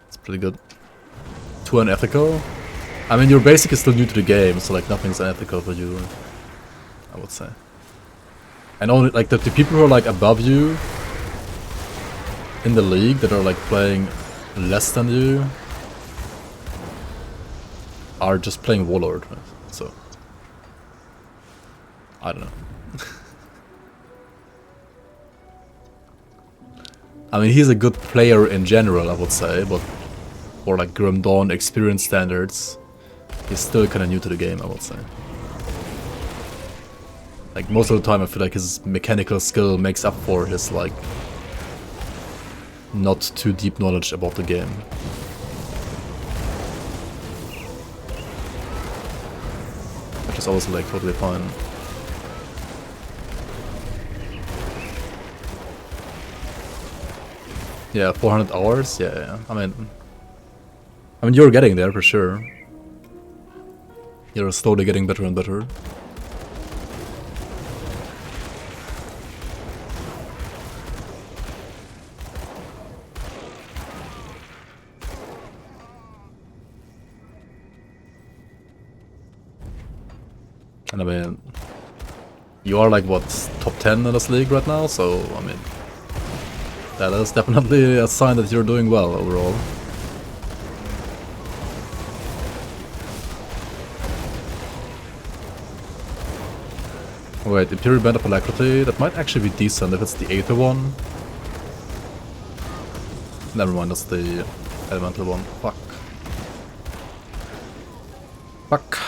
It's pretty good. Too unethical? I mean, you're basically still new to the game, so, like, nothing's unethical for you, right? I would say. And only, like, the people who are, like, above you in the league that are, like, playing less than you are just playing Warlord, right? So, I don't know. I mean, he's a good player in general, I would say, but for like Grim Dawn experience standards, he's still kind of new to the game, I would say. Like, most of the time I feel like his mechanical skill makes up for his, like, not too deep knowledge about the game. Which is also, like, totally fine. Yeah, 400 hours? Yeah. I mean, you're getting there for sure. You're slowly getting better and better. And I mean, you are like, what, top 10 in this league right now? So, I mean, that is definitely a sign that you're doing well overall. Wait, Imperial Band of Alacrity, that might actually be decent if it's the Aether one. Never mind, that's the Elemental one. Fuck. Fuck.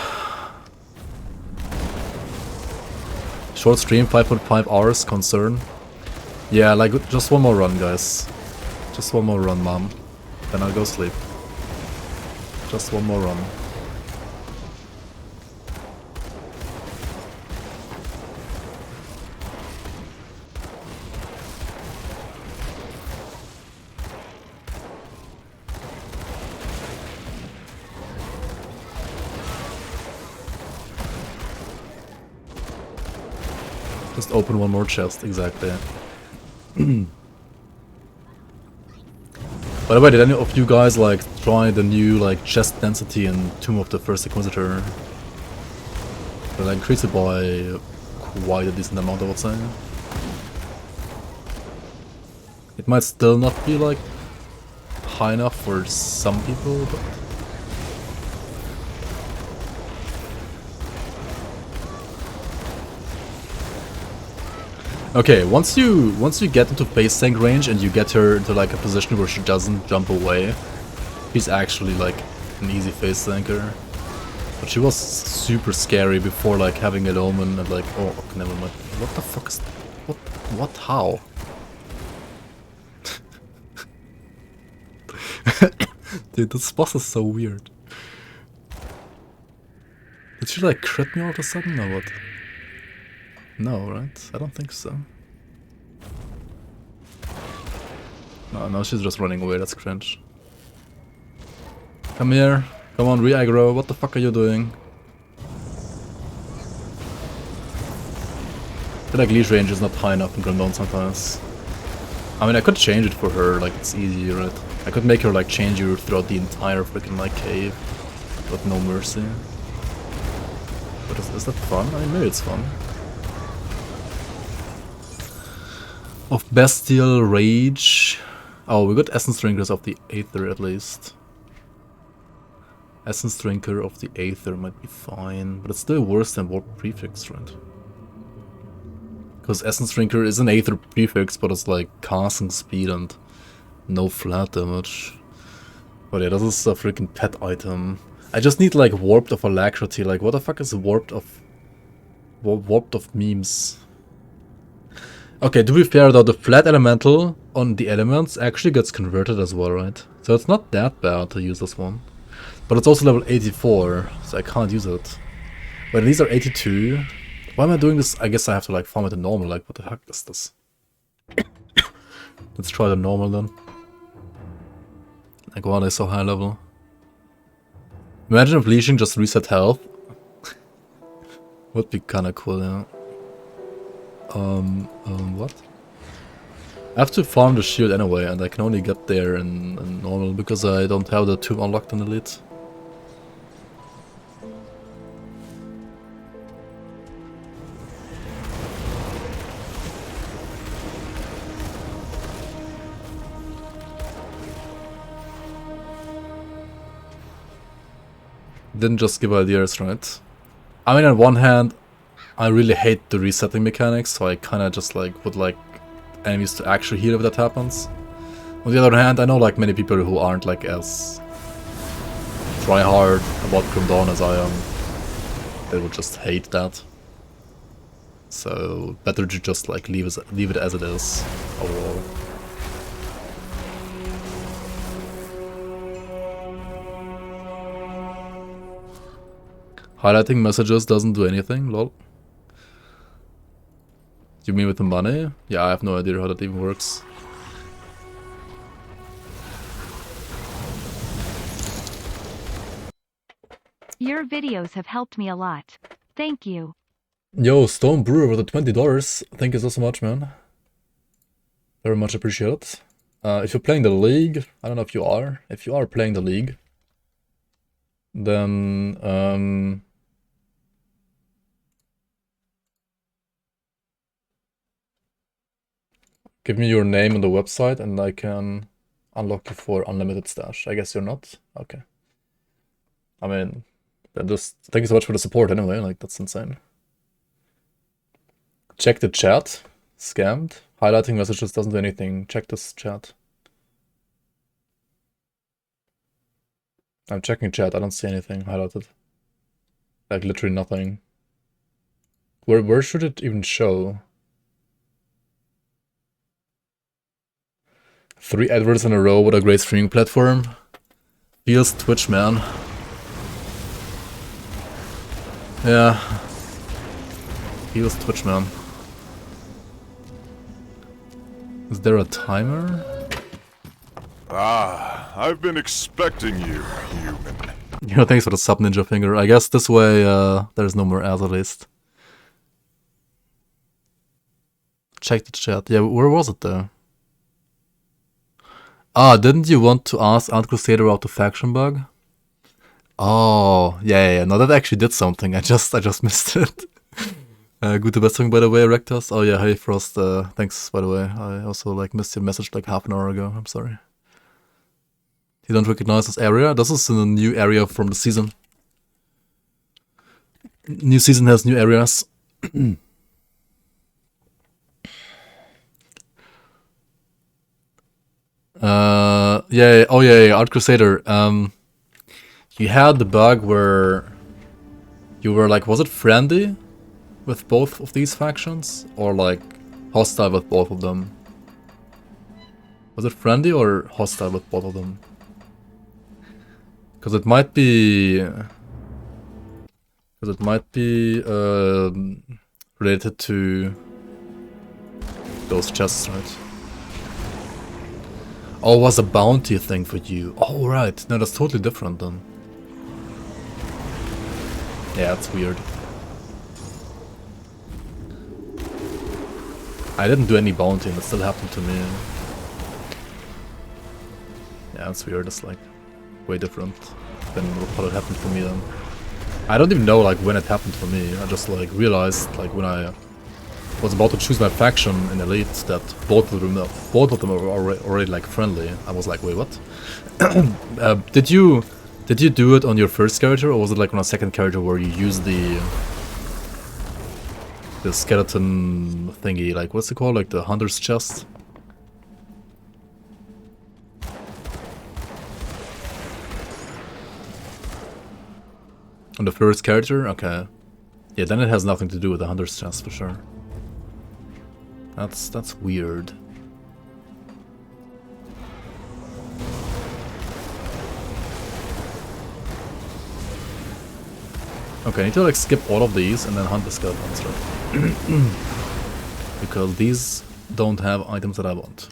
Short stream, 5.5 hours, concern. Yeah, like, just one more run, guys. Just one more run, mom. Then I'll go sleep. Just one more run. Just open one more chest, exactly. By the way, did any of you guys like try the new like chest density in Tomb of the First Inquisitor? But I increased it by quite a decent amount, I would say. It might still not be like high enough for some people, but okay, once you get into face tank range and you get her into like a position where she doesn't jump away, she's actually like an easy face tanker. But she was super scary before like having an omen and like, oh, okay, never mind. What the fuck is what how? Dude, this boss is so weird. Did she like crit me all of a sudden or what? No, right? I don't think so. No, she's just running away, that's cringe. Come here. Come on, re-aggro. What the fuck are you doing? I feel like Leech range is not high enough in Grim Dawn sometimes. I mean, I could change it for her, like, it's easy, right? I could make her, like, change you throughout the entire freaking, like, cave. But no mercy. But is that fun? I mean, maybe it's fun. Of Bestial Rage. Oh, we got Essence Drinkers of the Aether at least. Essence Drinker of the Aether might be fine, but it's still worse than Warp Prefix, right? Because Essence Drinker is an Aether prefix, but it's like casting speed and no flat damage. But yeah, this is a freaking pet item. I just need like Warped of Alacrity. Like, what the fuck is Warped of memes? Okay, to be fair though, the flat elemental on the elements actually gets converted as well, right? So it's not that bad to use this one. But it's also level 84, so I can't use it. But these are 82. Why am I doing this? I guess I have to like farm it in normal, like what the heck is this? Let's try the normal then. Like why are they so high level? Imagine if Leeching just reset health. Would be kinda cool, yeah. What? I have to farm the shield anyway, and I can only get there in normal because I don't have the 2 unlocked in elite. Didn't just give ideas, right? I mean, on one hand, I really hate the resetting mechanics, so I kinda just like would like enemies to actually heal if that happens. On the other hand, I know like many people who aren't like as try hard about Grim Dawn as I am. They would just hate that. So better to just like leave it as it is overall. Highlighting messages doesn't do anything, lol. You mean with the money? Yeah, I have no idea how that even works. Your videos have helped me a lot. Thank you. Yo, Stone Brewer with the $20. Thank you so much, man. Very much appreciated. If you're playing the league, I don't know if you are. If you are playing the league, then give me your name on the website and I can unlock you for unlimited stash. I guess you're not? Okay. I mean, then just thank you so much for the support anyway, like that's insane. Check the chat. Scammed. Highlighting messages doesn't do anything. Check this chat. I'm checking chat, I don't see anything highlighted. Like literally nothing. Where should it even show? 3 adverts in a row, what a great streaming platform. Feels Twitch, man. Yeah. Feels Twitch, man. Is there a timer? Ah, I've been expecting you, human. Yeah, thanks for the sub ninja finger. I guess this way there's no more ads at least. Check the chat. Yeah, where was it though? Ah, didn't you want to ask Aunt Crusader about the faction bug? Oh, yeah. No, that actually did something. I just missed it. Good besting, by the way, Rectus. Oh yeah, hey Frost. Thanks, by the way. I also like missed your message like half an hour ago. I'm sorry. You don't recognize this area? This is a new area from the season. New season has new areas. Yeah. Oh yeah, Art Crusader. You had the bug where you were like, was it friendly with both of these factions, or like hostile with both of them? Was it friendly or hostile with both of them? Because it might be related to those chests, right? Oh, it was a bounty thing for you. Oh, right. No, that's totally different then. Yeah, it's weird. I didn't do any bounty and it still happened to me. Yeah, it's weird. It's like way different than what happened for me then. I don't even know like when it happened for me. I just like realized like when I was about to choose my faction in Elite, that both of them are already like friendly. I was like, wait, what? Did you do it on your first character, or was it like on a second character where you use the skeleton thingy? Like, what's it called? Like the hunter's chest? On the first character? Okay. Yeah, then it has nothing to do with the hunter's chest for sure. That's weird. Okay, I need to like skip all of these and then hunt the skeletons, right? Because these don't have items that I want.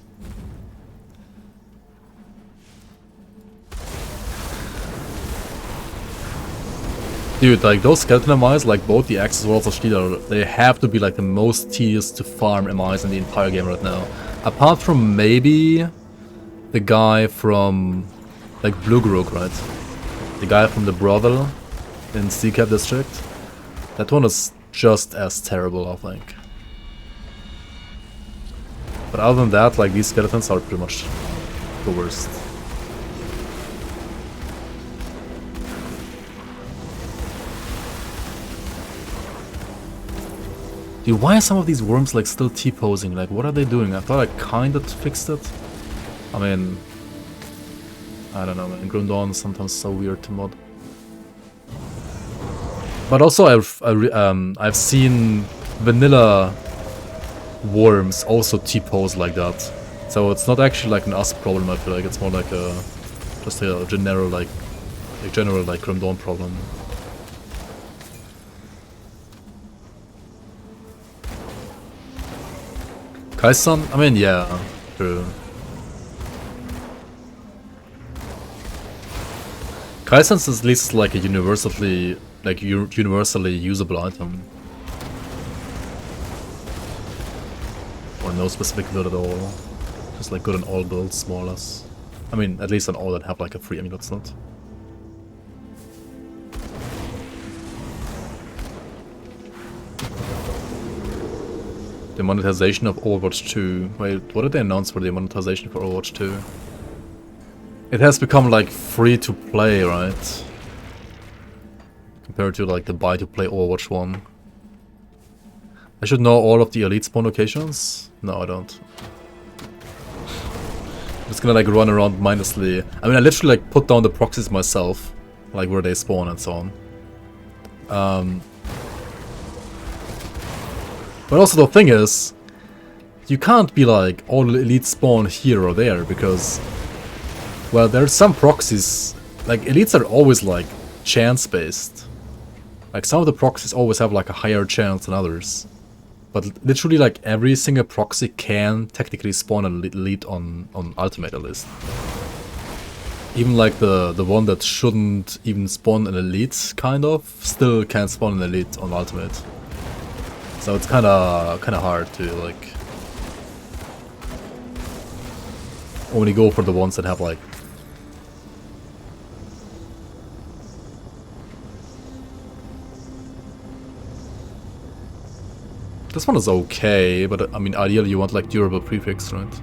Dude, like those skeleton MIs, like both the Axe as well as the Steeler, they have to be like the most tedious to farm MIs in the entire game right now. Apart from maybe the guy from like Bluegrook, right? The guy from the brothel in Seacap District. That one is just as terrible, I think. But other than that, like these skeletons are pretty much the worst. Dude, why are some of these worms like still T-posing? Like, what are they doing? I thought I kinda fixed it. I mean, I don't know, man. Grim Dawn is sometimes so weird to mod. But also, I've seen vanilla worms also T-pose like that. So it's not actually like an us problem. I feel like it's more like just a general like Grim Dawn problem. Kaisan? I mean, yeah, true. Kaisan's is at least like a universally usable item. Or no specific build at all. Just like good on all builds, more or less. I mean, at least on all that have like a free amulet slot. The monetization of Overwatch 2. Wait, what did they announce for the monetization for Overwatch 2? It has become like free to play, right? Compared to like the buy to play Overwatch 1. I should know all of the elite spawn locations? No, I don't. I'm just gonna like run around mindlessly. I mean, I literally like put down the proxies myself, like where they spawn and so on. But also the thing is, you can't be like all elites spawn here or there because, well, there are some proxies, like elites are always like chance based. Like some of the proxies always have like a higher chance than others. But literally like every single proxy can technically spawn an elite on ultimate at least. Even like the one that shouldn't even spawn an elite kind of still can spawn an elite on ultimate. So it's kind of hard to like only go for the ones that have like this one is okay, but I mean ideally you want like durable prefix, right?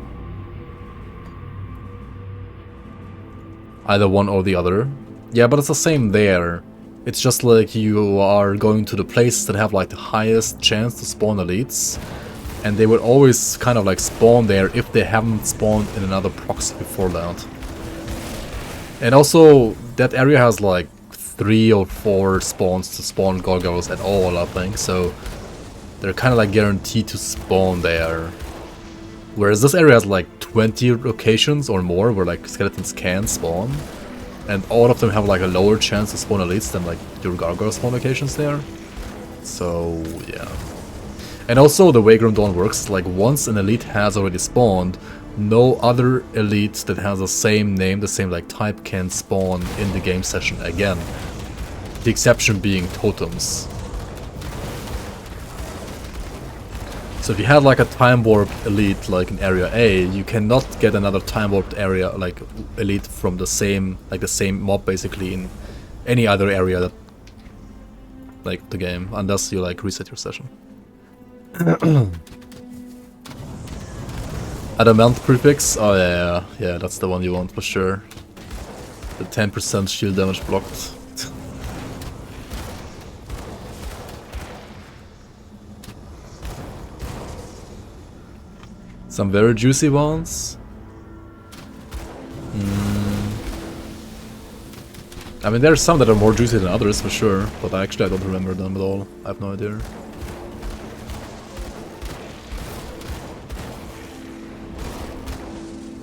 Either one or the other. Yeah, but it's the same there. It's just like you are going to the places that have like the highest chance to spawn elites, and they will always kind of like spawn there if they haven't spawned in another proxy before that. And also that area has like 3 or 4 spawns to spawn gargoyles at all, I think, so they're kind of like guaranteed to spawn there. Whereas this area has like 20 locations or more where like skeletons can spawn. And all of them have like a lower chance to spawn elites than like your gargoyle spawn locations there. So yeah. And also the way Grim Dawn works is like once an elite has already spawned, no other elite that has the same name, the same like type can spawn in the game session again. The exception being totems. So if you had like a time warped elite like in area A, you cannot get another time warped area like elite from the same mob basically in any other area that like the game, unless you like reset your session. Adamant prefix? Oh yeah, that's the one you want for sure. The 10% shield damage blocked. Some very juicy ones. I mean, there's some that are more juicy than others for sure, but I don't remember them at all. I have no idea.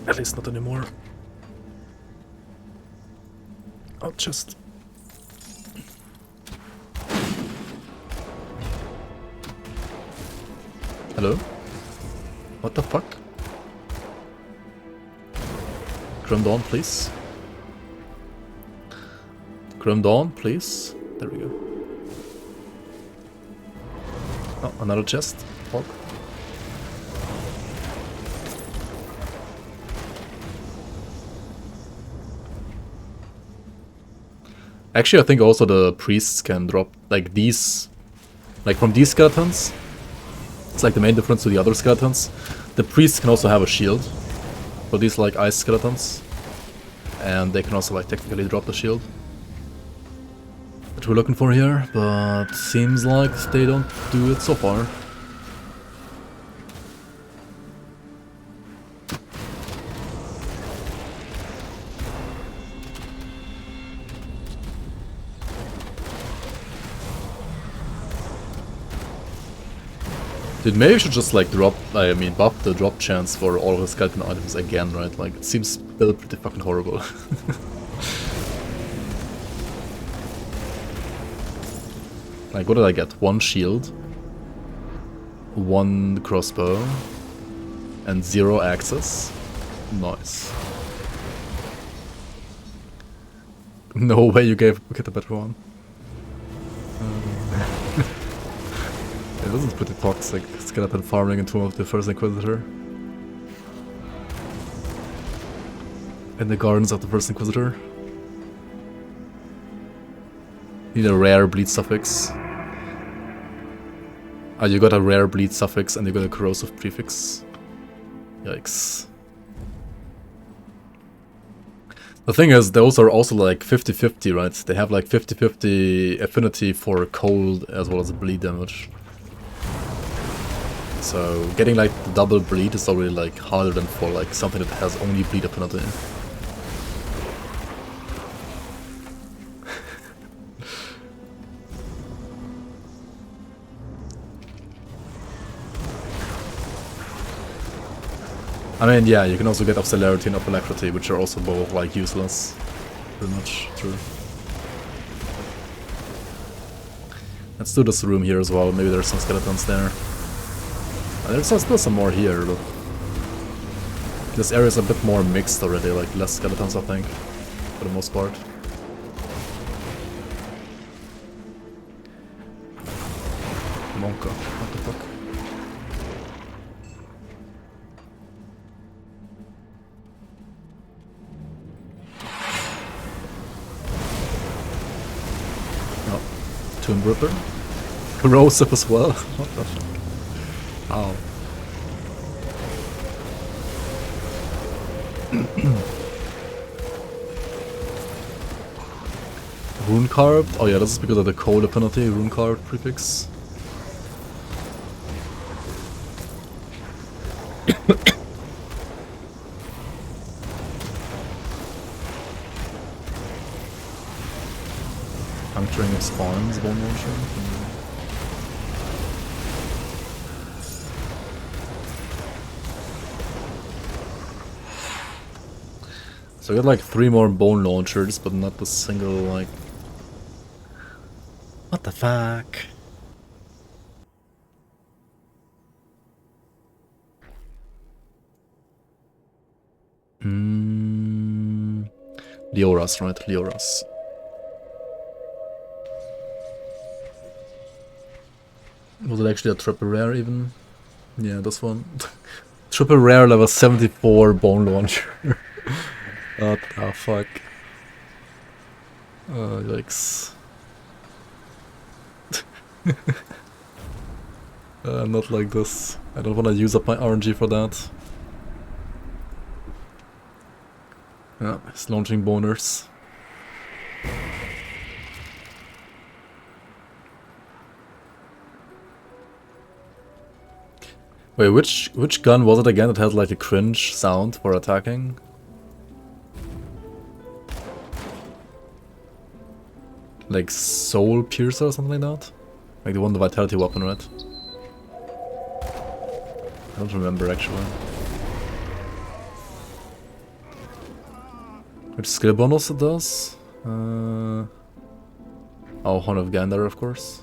At least not anymore. Oh, just. Hello? What the fuck? Grim Dawn, please. Grim Dawn, please. There we go. Oh, another chest. Fuck. Actually, I think also the priests can drop, like, these... Like, from these skeletons. It's like the main difference to the other skeletons. The priests can also have a shield. For these, like, ice skeletons. And they can also, like, technically drop the shield that we're looking for here, but seems like they don't do it so far. Dude, maybe we should just like buff the drop chance for all of the skeleton items again, right? Like, it seems still pretty fucking horrible. Like, what did I get? 1 shield, 1 crossbow, and 0 axes. Nice. No way you get a better one. This is pretty toxic. Skeleton farming in Tomb of the First Inquisitor. In the Gardens of the First Inquisitor. Need a rare bleed suffix. Oh, you got a rare bleed suffix and you got a corrosive prefix. Yikes. The thing is, those are also like 50-50, right? They have like 50-50 affinity for cold as well as bleed damage. So getting like the double bleed is already like harder than for like something that has only bleed affinity. I mean, yeah, you can also get celerity and alacrity, which are also both like useless. Pretty much true. Let's do this room here as well. Maybe there's some skeletons there. There's still some more here, but this area is a bit more mixed already, like less skeletons I think, for the most part. Monka, what the fuck? Oh, Tomb Ripper? Corrosive as well? What the fuck? Ow. Rune carved? Oh yeah, this is because of the cold affinity, rune carved prefix. Puncturing of spawns, bone launcher. So I got like 3 more bone launchers, but not a single like... What the fuck? Leoras, right? Leoras. Was it actually a triple rare even? Yeah, this one. Triple rare level 74 bone launcher. What the fuck? Oh, yikes. Not like this. I don't want to use up my RNG for that. Yeah, he's launching boners. Wait, which gun was it again that had like a cringe sound for attacking? Like Soul Piercer or something like that? Like the one, the Vitality weapon, right? I don't remember actually. Which skill bonus it does? Oh, Horn of Gander, of course.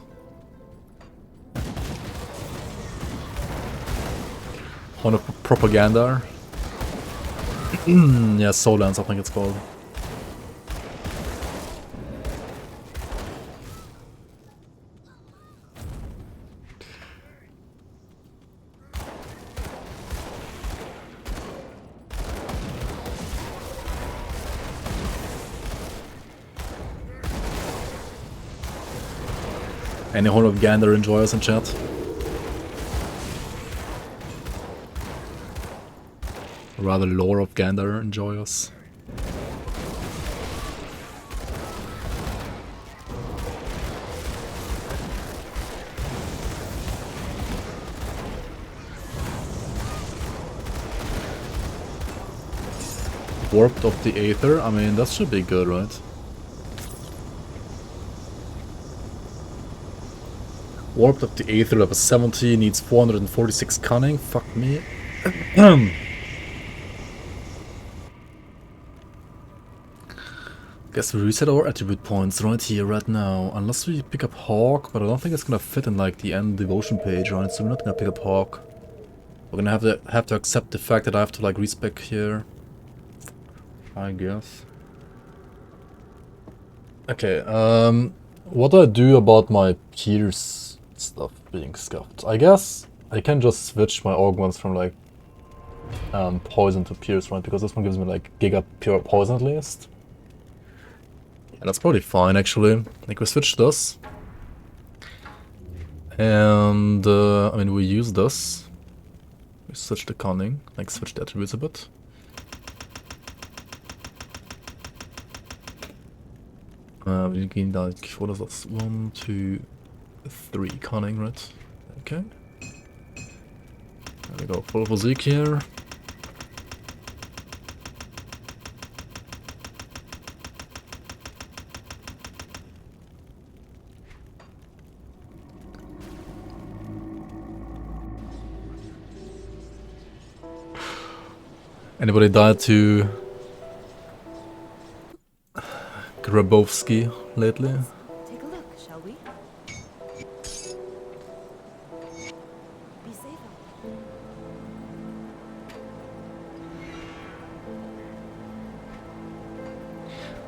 Horn of Propaganda. Yeah, Soul Lance, I think it's called. Any Horn of Gander enjoyers in chat? Or rather, Lore of Gander enjoyers. Warped of the Aether? I mean, that should be good, right? Warped of the Aether, level 70, needs 446 cunning. Fuck me. Guess we reset our attribute points right here, right now. Unless we pick up Hawk, but I don't think it's gonna fit in like the end devotion page, right? So we're not gonna pick up Hawk. We're gonna have to accept the fact that I have to like respec here, I guess. Okay, what do I do about my Pierce stuff being scuffed? I guess I can just switch my augments from like poison to Pierce, right? Because this one gives me like giga pure poison at least. And that's probably fine actually. Like we switch this. And I mean we use this. We switch the cunning, like switch the attributes a bit. We gain like, what is that? 1, 2, 3 cunning, right? Okay. There we go, full physique here. Anybody died to Grabowski lately? Take a look, shall we? Be safe out there.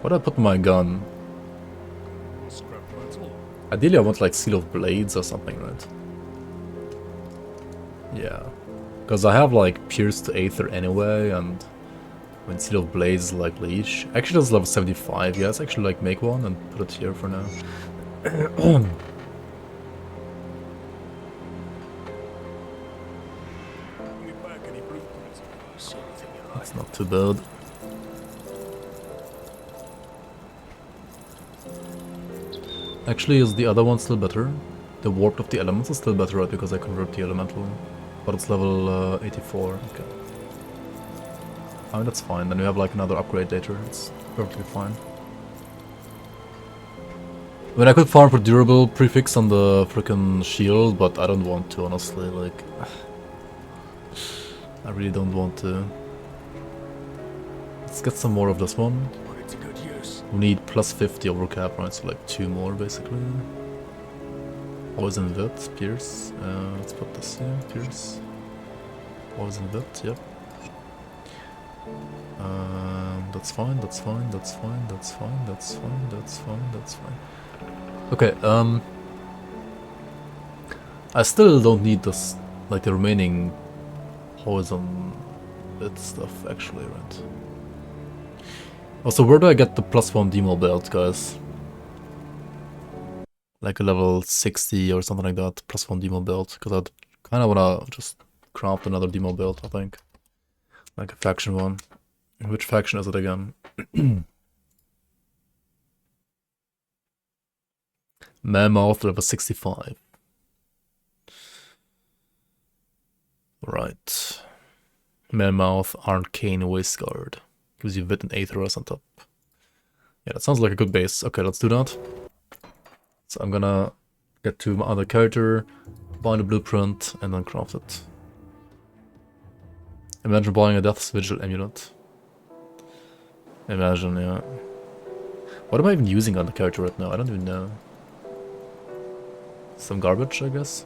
Where do I put my gun? Ideally I want like Seal of Blades or something, right? Yeah. Because I have like Pierce to Aether anyway, and when Seal of Blades is like Leech. Actually that's level 75, yeah, let's actually like make one and put it here for now. That's not too bad. Actually, is the other one still better? The Warp of the Elements is still better, right? Because I convert the Elemental. But it's level 84, okay. I mean, that's fine. Then we have like another upgrade later. It's perfectly fine. I mean, I could farm for durable prefix on the frickin' shield, but I don't want to, honestly. Like, I really don't want to. Let's get some more of this one. We need plus 50 over cap, right? So like 2 more, basically. Poison Vet, Pierce. Let's put this here, Pierce. Poison Vet, yep. That's fine, that's fine, that's fine, that's fine, that's fine, that's fine, that's fine. Okay, I still don't need this, like the remaining poison bit stuff, actually, right? Also, where do I get the +1 demo belt, guys? like a level 60 or something like that, plus 1 demo build, because I kind of want to just craft another demo build, I think. Like a faction one. Which faction is it again? Mammoth level 65. Right. Mammoth Arcane Wasteguard. Gives you Wit and Aetherus on top. Yeah, that sounds like a good base. Okay, let's do that. So I'm gonna get to my other character, buy the blueprint, and then craft it. Imagine buying a Death's Vigil amulet. Imagine, yeah. What am I even using on the character right now? I don't even know. Some garbage, I guess.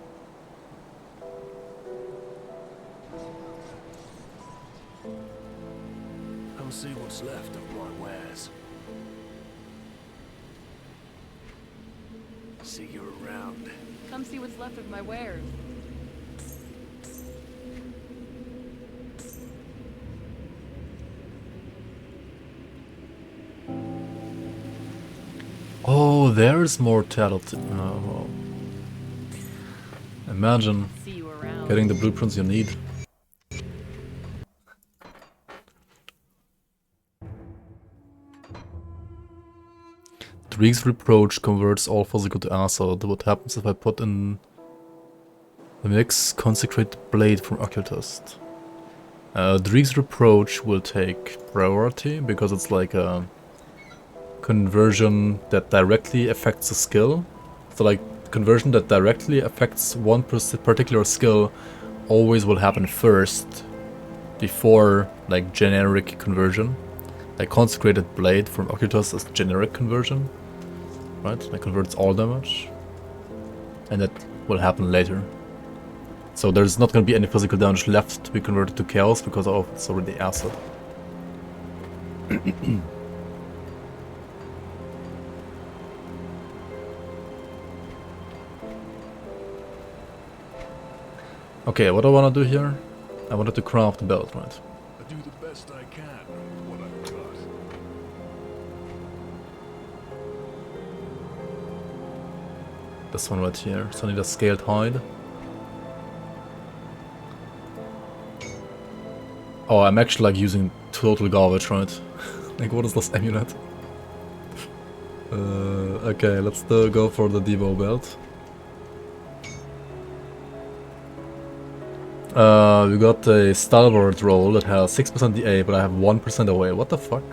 Come see what's left of my wares. See you around. Come see what's left of my wares. Oh, there's mortality. Oh, well. Imagine See you around. getting the blueprints you need. Dreeg's Reproach converts all physical to acid. What happens if I put in the mix Consecrated Blade from Occultist? Dreeg's Reproach will take priority because it's like a conversion that directly affects a skill. So like conversion that directly affects one particular skill always will happen first before like generic conversion. Like Consecrated Blade from Occultist is generic conversion, right? That converts all damage, and that will happen later. So there's not going to be any physical damage left to be converted to chaos because it's already acid. Okay, what do I want to do here? I wanted to craft the belt, right? I do the best I can with what I've got. This one right here. So I need a scaled hide. Oh, I'm actually like using total garbage, right? Like, what is this amulet? Okay, let's go for the Devo belt. We got a Stalwart roll that has 6% DA, but I have 1% away. What the fuck?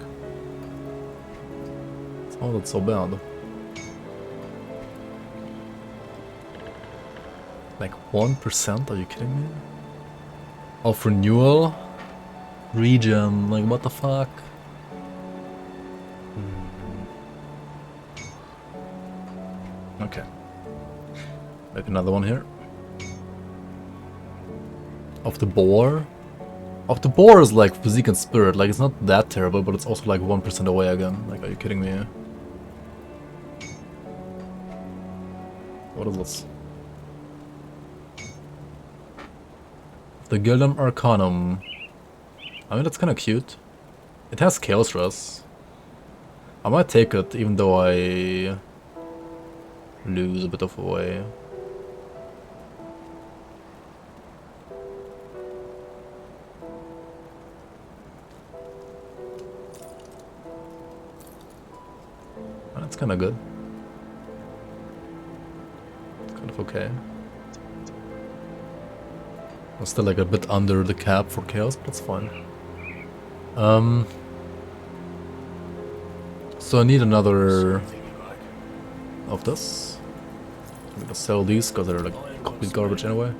Oh, that's so bad. Like 1%? Are you kidding me? Of renewal? Regen, like what the fuck? Okay. Make another one here. Of the boar? Of the boar is like physique and spirit, like it's not that terrible, but it's also like 1% away again. Like, are you kidding me? What is this? The Gildam Arcanum. I mean, that's kind of cute. It has Chaos Rush. I might take it, even though I lose a bit of away. That's kind of good. It's kind of okay. I'm still like a bit under the cap for chaos, but that's fine. So I need another of this. I'm gonna sell these because they're like complete garbage anyway.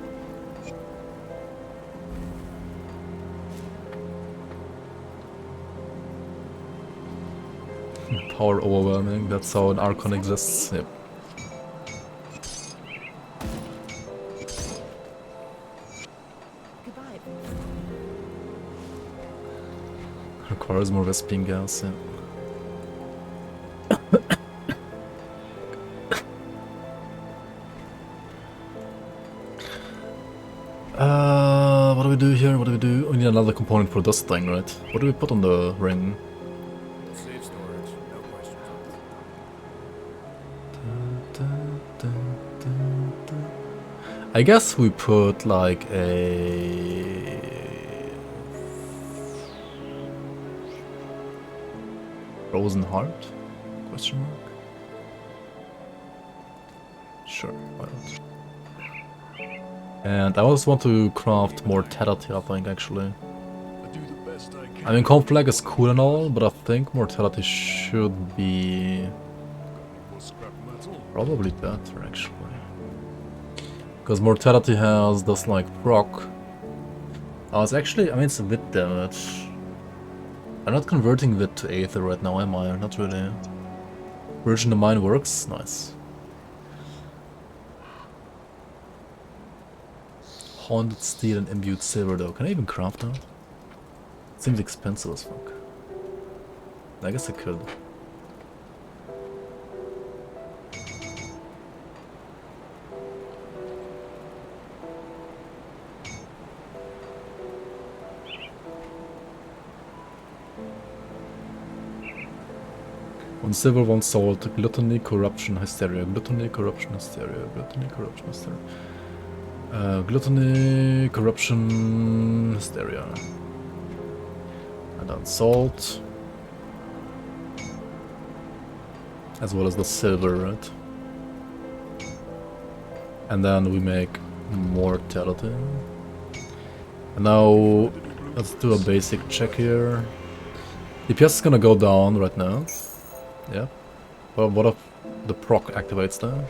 Power overwhelming, that's how an Archon exists. Yep. Goodbye. Requires more Vespine gas, yeah. What do we do here? What do we do? We need another component for this thing, right? What do we put on the ring? Safe storage, no questions. I guess we put like a frozen heart? Question mark. Sure, why not? And I also want to craft mortality, I think, actually. I mean, comp flag is cool and all, but I think mortality should be probably better, actually. Because mortality has this, like, proc. Oh, it's actually, I mean, it's a bit damage. I'm not converting Wit to Aether right now, am I? Not really. Virgin the Mine works? Nice. Haunted Steel and Imbued Silver, though. Can I even craft that? Seems expensive as fuck. I guess I could. One silver, one salt, gluttony, corruption, hysteria, gluttony, corruption, hysteria, gluttony, corruption, hysteria. Gluttony, corruption, hysteria. And then salt. As well as the silver, right? And then we make mortality. And now let's do a basic check here. DPS is gonna go down right now. Yeah. Well, what if the proc activates there?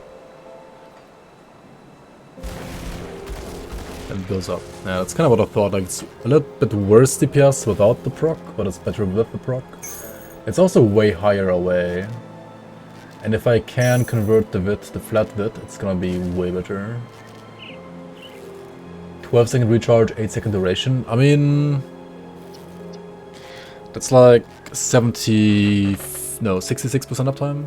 And it goes up. Yeah, that's kind of what I thought. Like, it's a little bit worse DPS without the proc, but it's better with the proc. It's also way higher away. And if I can convert the Wit, the flat Wit, it's gonna be way better. 12-second recharge, 8-second duration. I mean, that's like 66% uptime.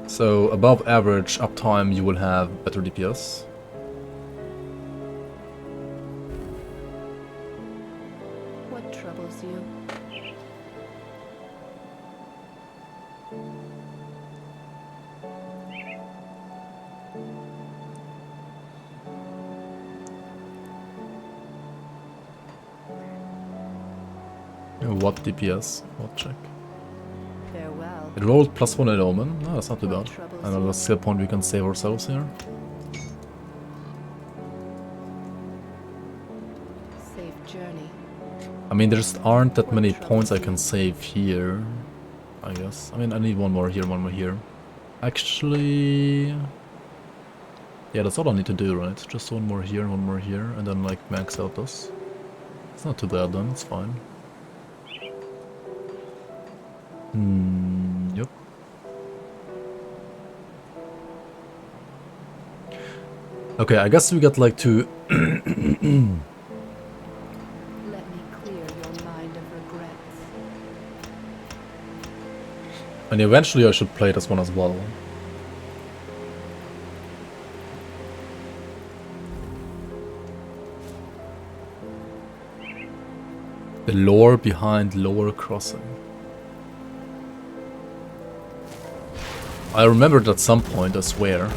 So above average uptime, you will have better DPS. What troubles you? What DPS? What check? Farewell. It rolled +1 at Omen. No, that's not too What bad. troubles Another you? skill point we can save ourselves here. Safe journey. I mean, there just aren't that many points I can save here, I guess. I mean, I need one more here, one more here. Actually... yeah, that's all I need to do, right? Just one more here, and then, like, max out this. It's not too bad then, it's fine. Yep. Okay, I guess we got, like, to... Let me clear your mind of regrets. And eventually I should play this one as well. The lore behind Lower Crossing. I remembered at some point, I swear.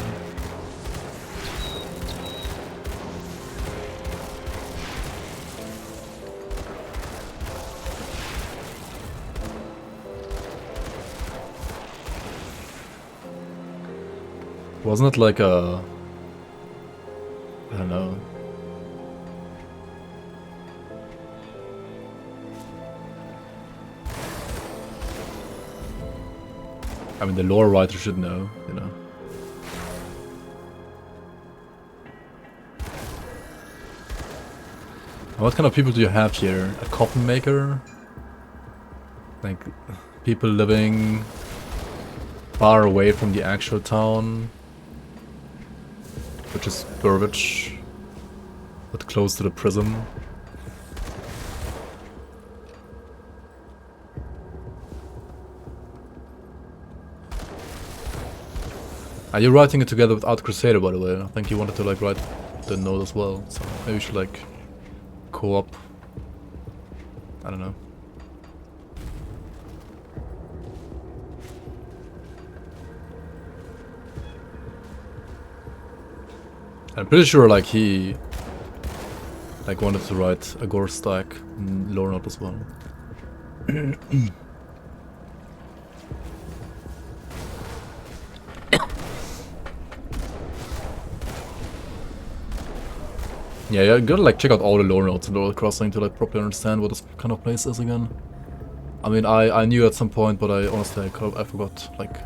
Wasn't it like a... I don't know. I mean, the lore writer should know, you know. What kind of people do you have here? A coffin maker? Like, people living far away from the actual town, which is Burwich, but close to the prison. Are you writing it together with Art Crusader, by the way? I think you wanted to like write the note as well, so maybe we should like co-op. I don't know. I'm pretty sure like he like wanted to write a gore stack in lore note as well. Yeah, you gotta like check out all the lore notes in Lore Crossing to like properly understand what this kind of place is again. I mean, I knew at some point, but I honestly I forgot. Like,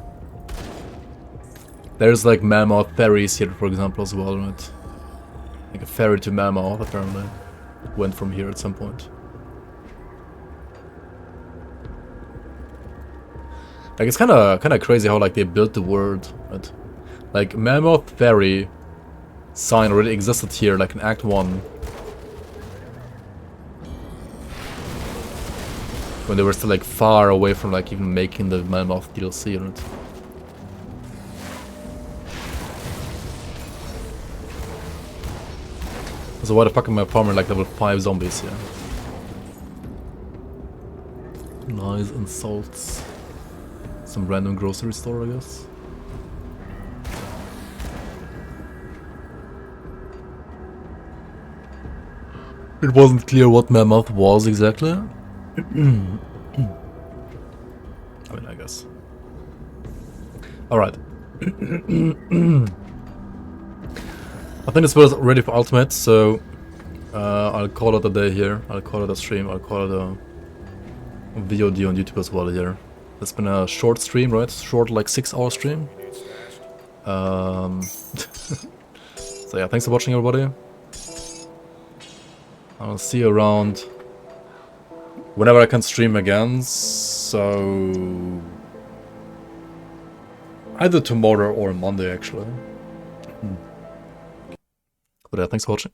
there's like Mammoth ferries here, for example, as well, right? Like a ferry to Mammoth apparently went from here at some point. Like it's kind of crazy how like they built the world, right? Like Mammoth ferry sign already existed here, like in Act 1. When they were still like far away from like even making the Mammoth DLC, right? So why the fuck am I farming like level 5 zombies here? Nice insults. Some random grocery store, I guess. It wasn't clear what Mammoth was exactly. I mean, I guess. Alright. I think this was ready for Ultimate, so I'll call it a day here. I'll call it a stream. I'll call it a VOD on YouTube as well here. It's been a short stream, right? Short, like 6-hour stream. So yeah, thanks for watching, everybody. I'll see you around whenever I can stream again, so either tomorrow or Monday actually. But yeah, thanks for watching.